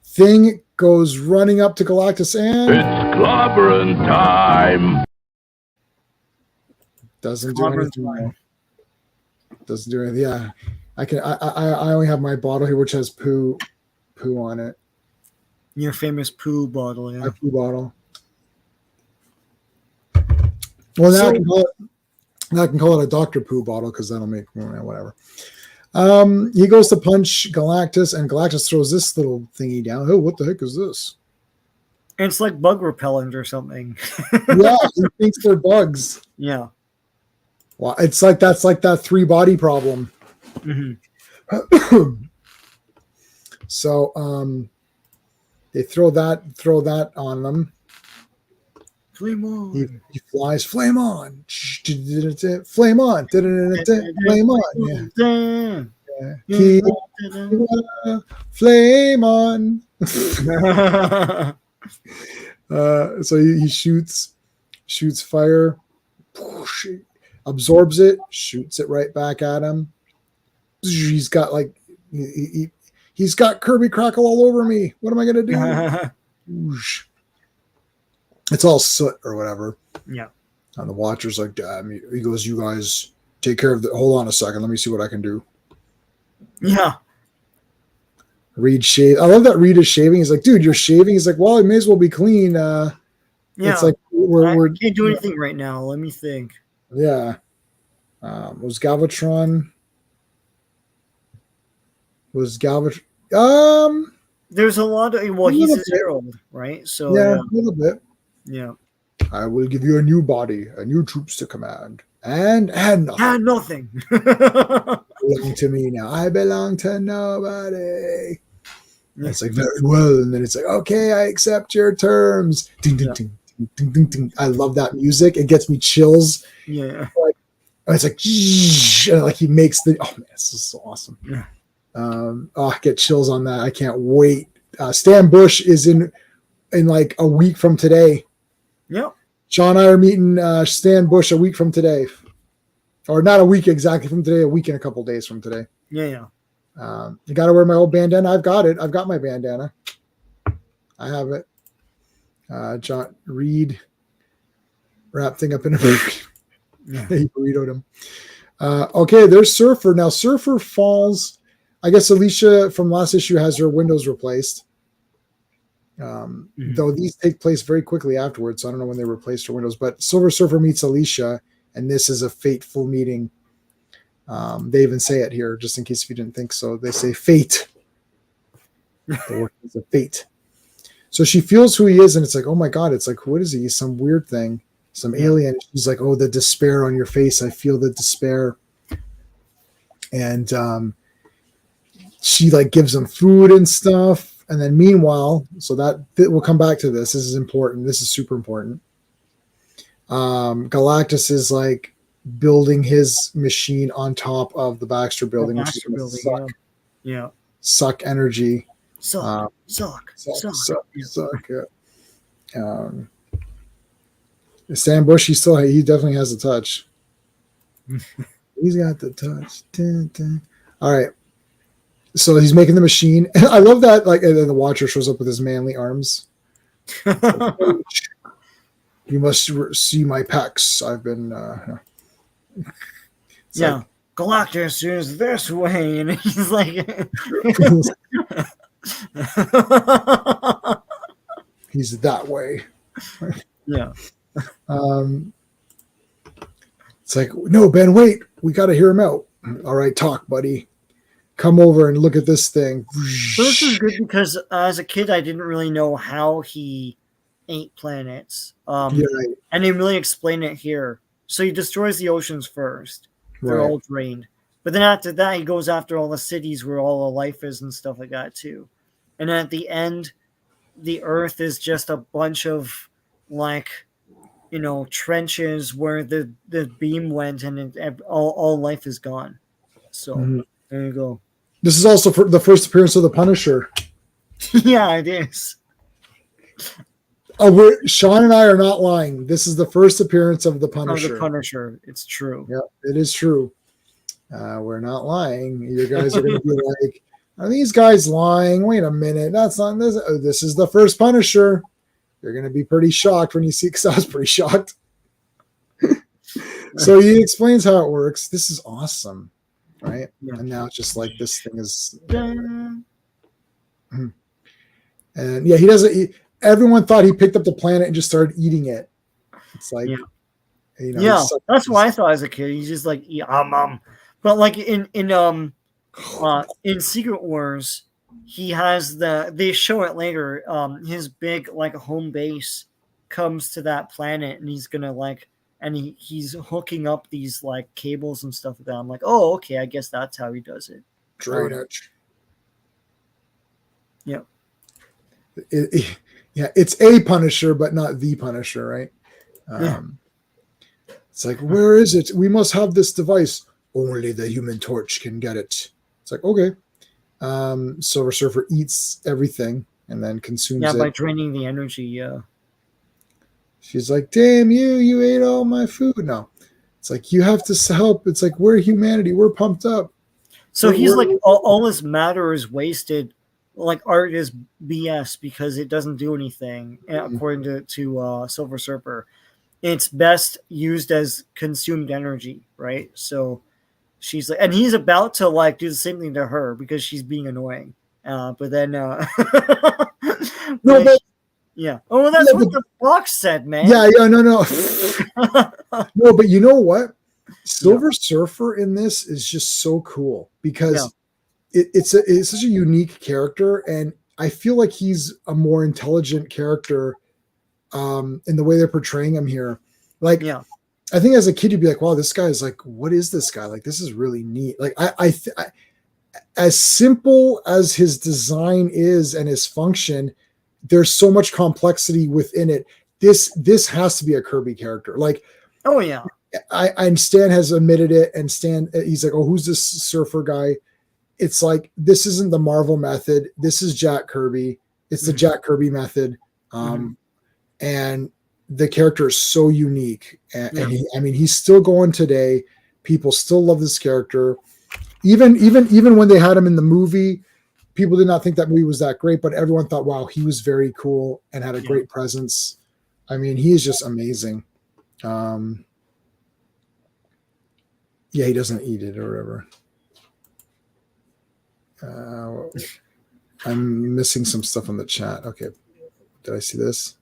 Thing goes running up to Galactus and It's Clobberin time. Doesn't do anything. Doesn't do anything. Yeah, I only have my bottle here, which has poo on it. Your famous poo bottle. Yeah. My poo bottle. Well, now I can call it a Dr. Poo bottle because that'll make whatever. He goes to punch Galactus, and Galactus throws this little thingy down. Oh, what the heck is this? It's like bug repellent or something. Yeah, he thinks they're bugs. Yeah. Well, it's like that's like that 3-body problem. Mm-hmm. So they throw that on them. Flame on. He flies. Flame on. Flame on. Flame on. Yeah. Flame on. So he shoots fire, absorbs it, shoots it right back at him. He's got like he's got Kirby Crackle all over me. What am I gonna do? It's all soot or whatever. Yeah. And the Watcher's like, damn. He goes, you guys take care of the. Hold on a second. Let me see what I can do. Yeah. Reed shave. I love that Reed is shaving. He's like, dude, you're shaving. He's like, well, it may as well be clean. Yeah. It's like I can't do anything right now. Let me think. Yeah. Was Galvatron? There's a lot of he's a herald, right? So yeah, a little bit. Yeah. I will give you a new body, a new troops to command, and nothing. And nothing. Belong to me now. I belong to nobody. And it's like, very well. And then it's like, okay, I accept your terms. Ding, ding, ding, ding, ding, ding, ding. I love that music. It gets me chills. Yeah. And it's like, and like he makes the, oh man, this is so awesome. Yeah. I get chills on that. I can't wait. Stan Bush is in like a week from today. Yep. Sean and I are meeting Stan Bush a week from today. Or not a week exactly from today, a week and a couple days from today. Yeah. You got to wear my old bandana. I've got it. I've got my bandana. I have it. John Reed wrapped thing up in a burrito. Yeah. He burritoed him. Okay, there's Surfer. Now, Surfer falls. I guess Alicia from last issue has her windows replaced. Though these take place very quickly afterwards, so I don't know when they replaced her windows. But Silver Surfer meets Alicia, and this is a fateful meeting. They even say it here, just in case if you didn't think so. They say fate. The word is a fate. So she feels who he is, and it's like, oh my God, it's like, what is he? He's some weird thing, some alien. She's like, oh, the despair on your face. I feel the despair. And she like gives him food and stuff. And then meanwhile, so that we'll come back to this. This is important. This is super important. Galactus is like building his machine on top of the Baxter building, which is going to suck energy. Suck. Yeah. Sam Bush, he definitely has the touch. He's got the touch. Dun, dun. All right. So he's making the machine. I love that. Like, and then the Watcher shows up with his manly arms. You must see my pecs. I've been. Like, Galactus is this way, and he's like, he's that way. Yeah. It's like, no, Ben, wait. We got to hear him out. All right, talk, buddy. Come over and look at this thing. So this is good because as a kid, I didn't really know how he ate planets. And they really explain it here. So he destroys the oceans first. They're all drained. But then after that, he goes after all the cities where all the life is and stuff like that, too. And then at the end, the Earth is just a bunch of, like, trenches where the beam went and all life is gone. So there you go. This is also for the first appearance of the Punisher. Yeah, it is. Sean and I are not lying. This is the first appearance of the Punisher. The Punisher. It's true. Yeah, it is true. We're not lying. You guys are going to be like, are these guys lying? Wait a minute. That's not this. Oh, this is the first Punisher. You're going to be pretty shocked when you see, because I was pretty shocked. So he explains how it works. This is awesome. Right? Yeah. And now it's just like this thing is. And yeah, he doesn't. Everyone thought he picked up the planet and just started eating it. It's like, that's what I thought as a kid. He's just like, but like in Secret Wars, he has they show it later. His big like home base comes to that planet, and he's gonna like. And he's hooking up these like cables and stuff like that. I'm like, oh, okay, I guess that's how he does it. Drainage. Yeah. It's a Punisher, but not the Punisher, right? It's like, where is it? We must have this device. Only the Human Torch can get it. It's like, okay. Silver Surfer eats everything and then consumes it. Yeah, by draining the energy, yeah. She's like, damn you ate all my food. No. It's like, you have to help. It's like, we're humanity. We're pumped up. So he's like, all this matter is wasted. Like, art is BS because it doesn't do anything, according to Silver Surfer. It's best used as consumed energy, right? So she's like, and he's about to like do the same thing to her because she's being annoying. But then, no, but. Yeah. Oh, that's what the box said, man. Yeah, no. No, but you know what? Silver Surfer in this is just so cool because it's such a unique character, and I feel like he's a more intelligent character in the way they're portraying him here. Like, Yeah. I think as a kid, you'd be like, wow, this guy is like, what is this guy? Like, this is really neat. Like, as simple as his design is and his function, there's so much complexity within it. This has to be a Kirby character. Like, Oh yeah. and Stan has admitted it, and Stan, he's like, oh, who's this surfer guy? It's like, this isn't the Marvel method. This is Jack Kirby. It's the Jack Kirby method. And the character is so unique. And he's still going today. People still love this character. Even when they had him in the movie, people did not think that movie was that great, but everyone thought, wow, he was very cool and had a great presence. I mean, he is just amazing. He doesn't eat it or whatever. I'm missing some stuff on the chat. Okay. Did I see this?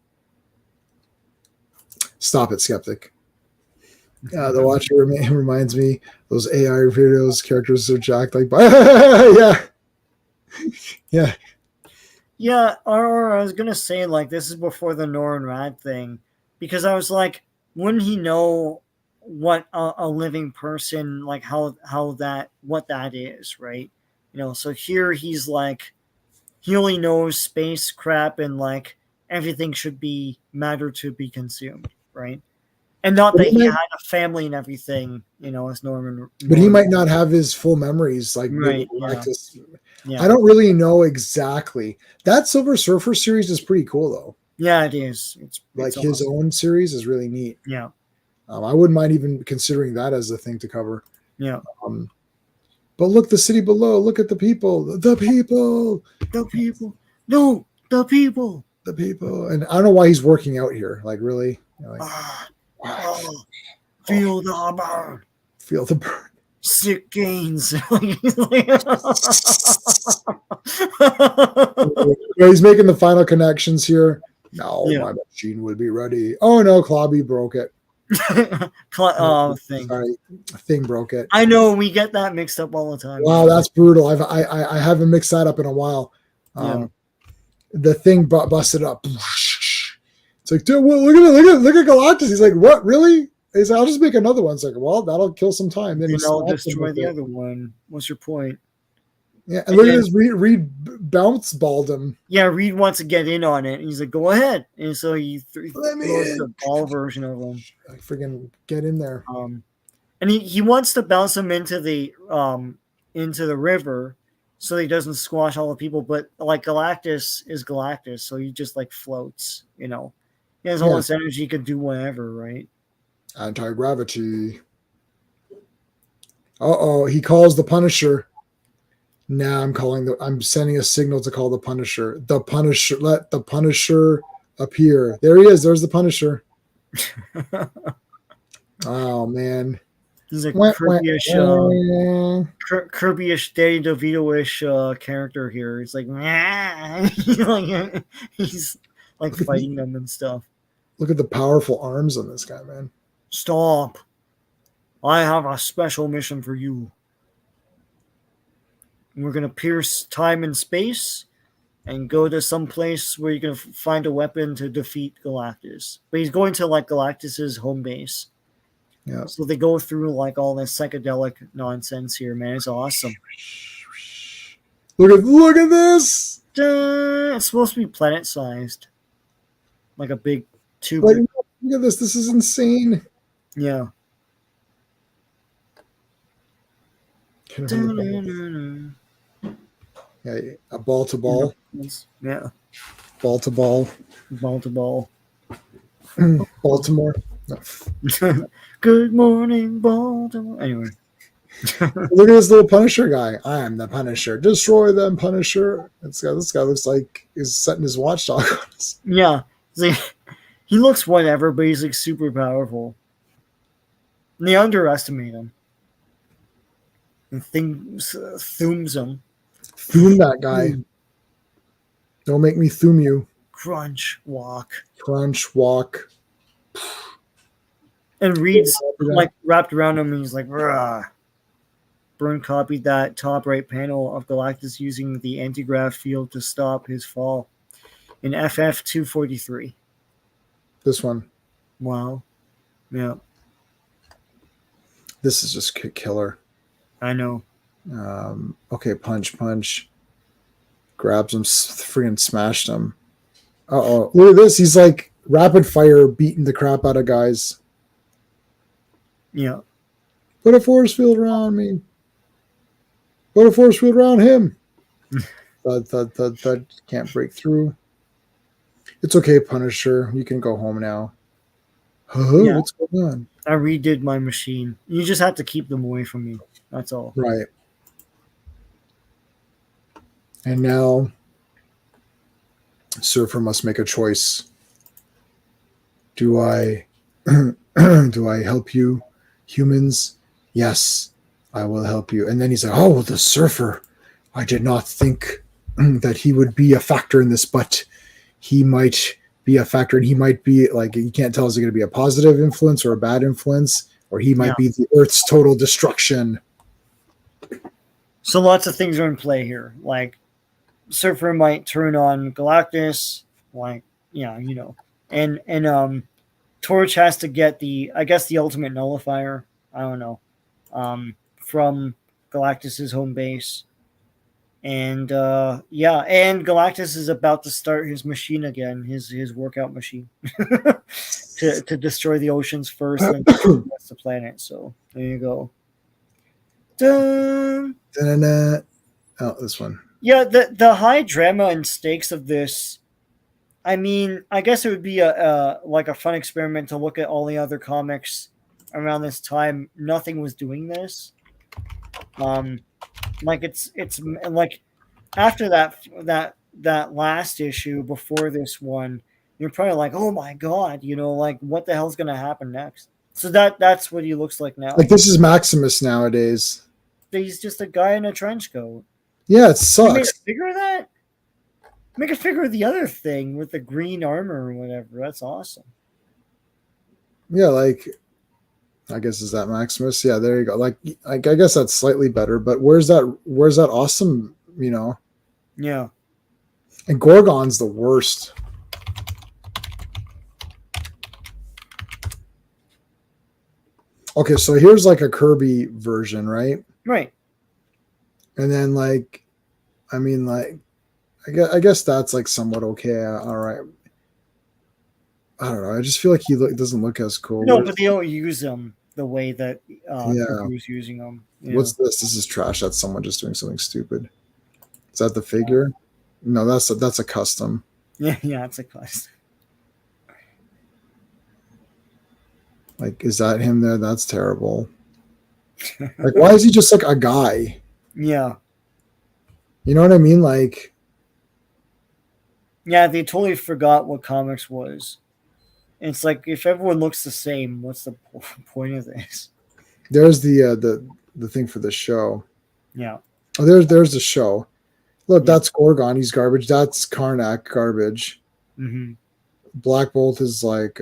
Stop it, Skeptic. The Watcher reminds me, those AI videos, characters are jacked like, Yeah, or I was going to say, like, this is before the Norrin Rad thing, because I was like, wouldn't he know what a living person, like, what that is, right? You know, so here he's like, he only knows space crap and, like, everything should be matter to be consumed, right? And not that he had a family and everything, you know, as Norman. But he might not have his full memories, like, right, yeah. I don't really know exactly. That Silver Surfer series is pretty cool, though. Yeah, it is. It's his own series is really neat. Yeah. I wouldn't mind even considering that as a thing to cover. Yeah. But look, the city below. Look at the people. The people. The people. No, the people. The people. And I don't know why he's working out here. Like, really? Feel the burn. Feel the burn. Sick gains. He's making the final connections here. No, my machine would be ready. Oh no, Clobby broke it. Thing broke it. I know, we get that mixed up all the time. Wow, that's brutal. I haven't mixed that up in a while. The thing busted up. It's like, dude, well, look at Galactus. He's like, what, really? He's like, I'll just make another one. It's like, well, that'll kill some time. Then I'll destroy the other one. What's your point? Yeah, and look at this. Reed bounce balled him. Yeah, Reed wants to get in on it. He's like, go ahead. And so he throws the ball version of him. Like, friggin' get in there. And he wants to bounce him into the river so he doesn't squash all the people. But like Galactus is Galactus, so he just like floats, you know. He has all this energy, he can do whatever, right? Anti-gravity. He calls the Punisher. Now I'm sending a signal to call the Punisher. The Punisher, let the Punisher appear. There he is. There's the Punisher. Oh man. He's a Kirby-ish, Danny DeVito-ish character here. He's like, he's like fighting them and stuff. Look at the powerful arms on this guy, man. Stop. I have a special mission for you. We're going to pierce time and space and go to some place where you can find a weapon to defeat Galactus. But he's going to like Galactus's home base. Yeah. So they go through like all this psychedelic nonsense here, man. It's awesome. Look at this. It's supposed to be planet-sized. Like a big tube. Like, look at this. This is insane. Yeah. Yeah, a ball to ball. Yeah. Ball to ball. Ball to ball. Baltimore. Good morning, Baltimore. Anyway. Look at this little Punisher guy. I am the Punisher. Destroy them, Punisher. This guy looks like he's setting his watchdog on us. Yeah. See, he looks whatever, but he's like super powerful. And they underestimate him. And thooms him. Thoom that guy. Don't make me thoom you. Crunch walk. And Reed's like wrapped around him and he's like, rah. Byrne copied that top right panel of Galactus using the anti-grav field to stop his fall in FF 243. This one. Wow. Yeah, This is just killer. I know. Okay, punch. Grabs him, freaking smashed him. Uh-oh. Look at this. He's like rapid fire beating the crap out of guys. Yeah. Put a force field around me. Put a force field around him. Thud. Can't break through. It's okay, Punisher. You can go home now. Yeah. What's going on? I redid my machine. You just have to keep them away from me. That's all. Right. And now Surfer must make a choice. Do I do I help you, humans? Yes, I will help you. And then he's like, oh, the Surfer. I did not think that he would be a factor in this, but he might be a factor, and he might be like, you can't tell, is it going to be a positive influence or a bad influence, or he might be the Earth's total destruction. So lots of things are in play here. Like Surfer might turn on Galactus, like and Torch has to get the ultimate nullifier. I don't know, from Galactus's home base, and and Galactus is about to start his machine again, his workout machine, to destroy the oceans first, and then destroy the planet. So there you go. Dun. Oh, this one. Yeah, the high drama and stakes of this. I mean, I guess it would be a fun experiment to look at all the other comics around this time. Nothing was doing this. Like it's like after that last issue before this one, you're probably like, oh my god, like what the hell's gonna happen next? So that's what he looks like now. Like this is Maximus nowadays. He's just a guy in a trench coat. Yeah, it sucks. You made a figure of that? Make a figure of the other thing with the green armor or whatever. That's awesome. Yeah, like I guess is that Maximus? Yeah, there you go. Like I guess that's slightly better, but where's that awesome, Yeah. And Gorgon's the worst. Okay, so here's like a Kirby version, right? Right. And then I guess that's like somewhat okay. All right. I don't know. I just feel like he doesn't look as cool. No, but they don't use them the way that Kirby's using them. What's this? This is trash. That's someone just doing something stupid. Is that the figure? No, that's a custom. Yeah, it's a custom. Like, is that him there? That's terrible. Like, why is he just like a guy? Yeah. You know what I mean? Like, yeah, they totally forgot what comics was. And it's like, if everyone looks the same, what's the point of this? There's the thing for the show. Yeah. Oh, there's the show. Look, that's Gorgon. He's garbage. That's Karnak, garbage. Mm-hmm. Black Bolt is like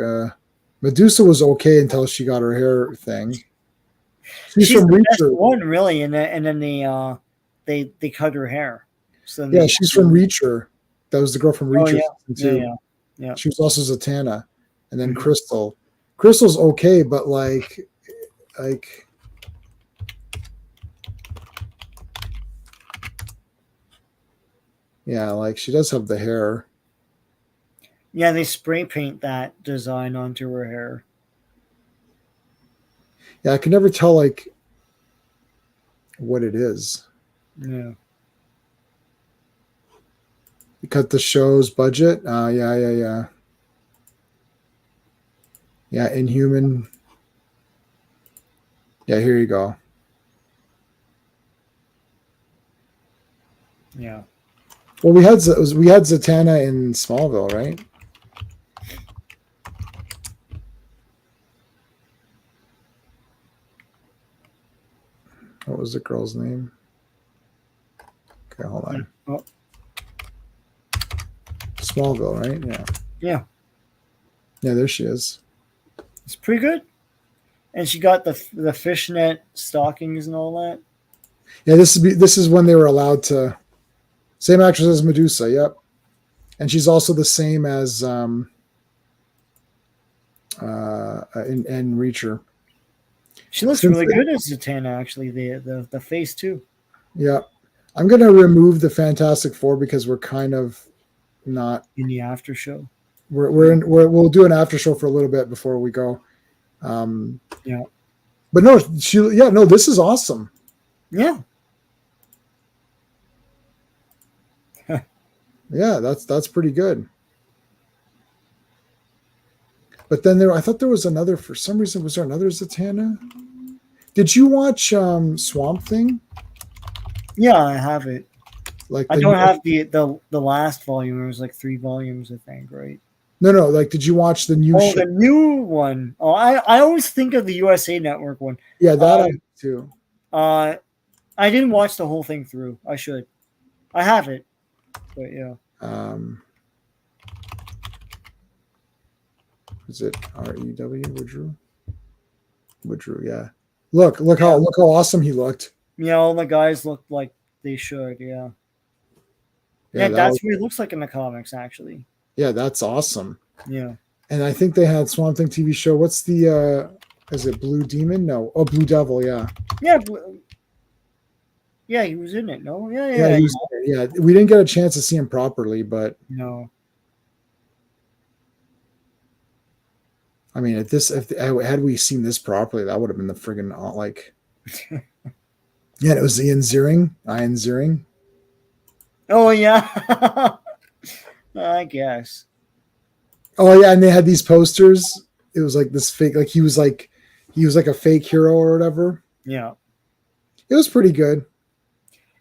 Medusa was okay until she got her hair thing. She's from the best Reacher. one, really, and then they cut her hair. So Yeah, she's from Reacher. That was the girl from Reacher. Yeah. She was also Zatanna. And then Crystal. Crystal's okay, but like yeah, like she does have the hair. Yeah, they spray paint that design onto her hair. Yeah, I can never tell like what it is. Yeah. You cut the show's budget. Yeah. Yeah, Inhuman. Yeah, here you go. Yeah. Well, we had Zatanna in Smallville, right? What was the girl's name? Okay, hold on. Oh. Smallville, right? Yeah. Yeah. Yeah, there she is. It's pretty good. And she got the fishnet stockings and all that. Yeah, this is when they were allowed to. Same actress as Medusa, yep. And she's also the same as and Reacher. She looks Since really they- good as Zatanna, actually. The face too. Yeah, I'm gonna remove the Fantastic Four because we're kind of not. In the after show. We'll do an after show for a little bit before we go. Yeah. But no, this is awesome. Yeah. Yeah, that's pretty good. But then I thought there was another. For some reason, was there another Zatanna? Did you watch Swamp Thing? Yeah, I have it. Like I don't have the last volume. It was like 3 volumes, I think, right? No. Like, did you watch the new? The new one. Oh, I always think of the USA Network one. Yeah, that I too. I didn't watch the whole thing through. I should. I have it, but yeah. Is it REW Woodrew? Yeah. Look how awesome he looked. Yeah, all the guys look like they should. Yeah. Yeah, That's what he looks like in the comics, actually. Yeah, that's awesome. Yeah. And I think they had Swamp Thing TV show. What's the is it Blue Demon? No. Oh, Blue Devil, yeah. Yeah. Yeah, he was in it, no? Yeah, we didn't get a chance to see him properly, but no. I mean, had we seen this properly, that would have been the friggin' like yeah, it was Ian Ziering. Oh yeah. I guess. Oh yeah, and they had these posters. It was like this fake, like he was like a fake hero or whatever. Yeah. It was pretty good.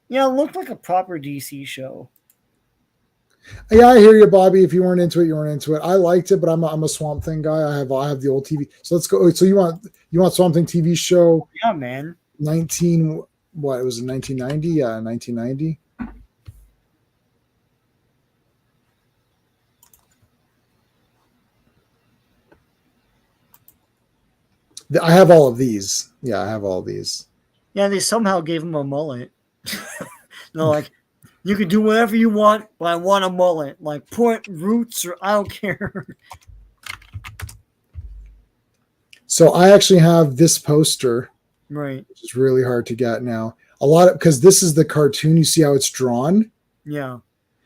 Yeah, it looked like a proper DC show. Yeah, I hear you, Bobby. If you weren't into it, you weren't into it. I liked it, but I'm a Swamp Thing guy. I have the old TV. So let's go. So you want Swamp Thing TV show? Yeah, man. 19. What it was in 1990? Yeah, 1990. I have all of these. Yeah, I have all of these. Yeah, they somehow gave him a mullet. They're like, you can do whatever you want, but I want a mullet. Like, put roots or I don't care. So I actually have this poster. Right. Which is really hard to get now. Because this is the cartoon. You see how it's drawn? Yeah.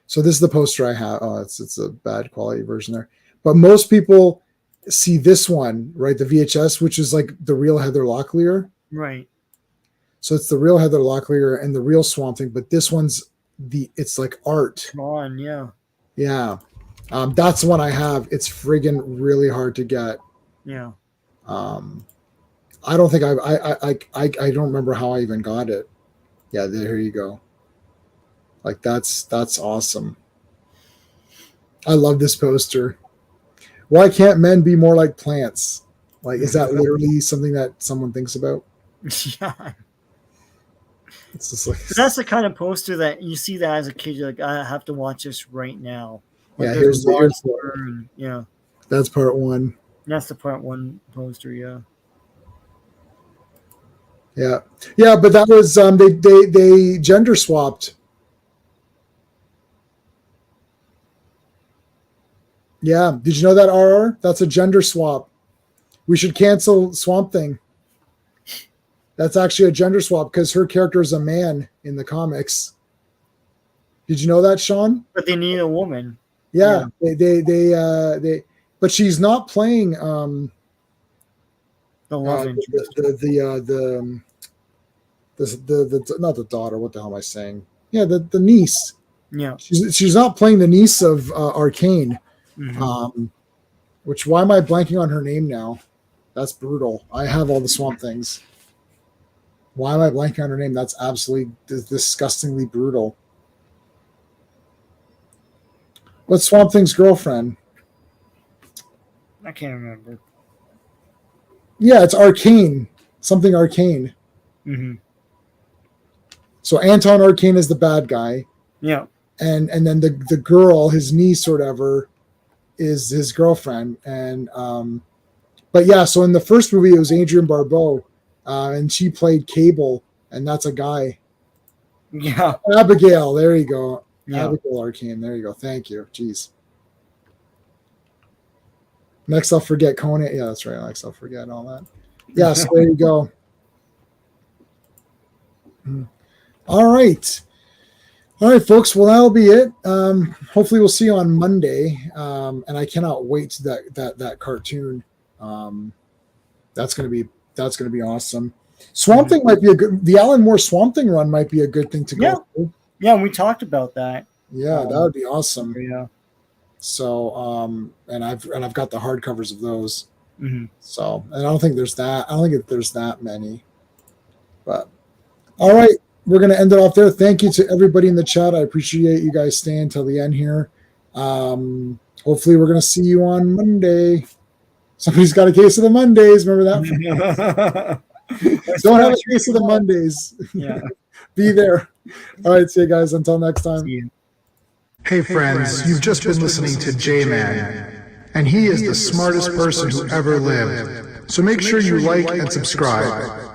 So this is the poster I have. Oh, it's a bad quality version there. But most people see this one, right? The VHS, which is like the real Heather Locklear. Right. So it's the real Heather Locklear and the real Swamp Thing, but this one's it's like art. Drawn, yeah. Yeah. That's the one I have. It's friggin' really hard to get. Yeah. I don't think I don't remember how I even got it. Yeah, there you go. Like that's awesome. I love this poster. Why can't men be more like plants? Like, is that literally something that someone thinks about? Yeah. It's just like that's the kind of poster that you see that as a kid. You're like, I have to watch this right now. Like, yeah, here's yeah. That's part 1. That's the part 1 poster. Yeah. Yeah, but that was they gender swapped. Yeah, did you know that, RR? That's a gender swap. We should cancel Swamp Thing. That's actually a gender swap because her character is a man in the comics. Did you know that, Sean? But they need a woman. Yeah. They but she's not playing the love interest. The not the daughter. What the hell am I saying? Yeah, the niece. Yeah, she's not playing the niece of Arcane. Mm-hmm. Which why am I blanking on her name now? That's brutal. I have all the Swamp Things. Why am I blanking on her name? That's absolutely disgustingly brutal. What's Swamp Thing's girlfriend? I can't remember. Yeah, it's Arcane. Something Arcane. Mm-hmm. So Anton Arcane is the bad guy. Yeah. And then the girl, his niece or whatever, is his girlfriend. And but yeah, so in the first movie it was Adrienne Barbeau, and she played Cable, and that's a guy. Yeah. Abigail, there you go. Yeah. Abigail Arcane, there you go. Thank you. Jeez. Next, I'll forget Conan. Yeah, that's right. Next, I'll forget all that. Yeah, so there you go. All right. All right, folks. Well, that'll be it. Hopefully, we'll see you on Monday. And I cannot wait to that cartoon. That's gonna be awesome. Swamp Thing might be the Alan Moore Swamp Thing run might be a good thing to go through. Yeah, we talked about that. Yeah, that would be awesome. Yeah. So, and I've got the hardcovers of those. Mm-hmm. So, and I don't think there's that many. But all right, we're gonna end it off there. Thank you to everybody in the chat. I appreciate you guys staying till the end here. Hopefully, we're gonna see you on Monday. Somebody's got a case of the Mondays. Remember that? Don't have a case of the Mondays. Yeah. Be there. All right, see you guys. Until next time. Hey friends, you've just been listening to J-Man, and he is the smartest person who ever lived. So make sure you like and subscribe.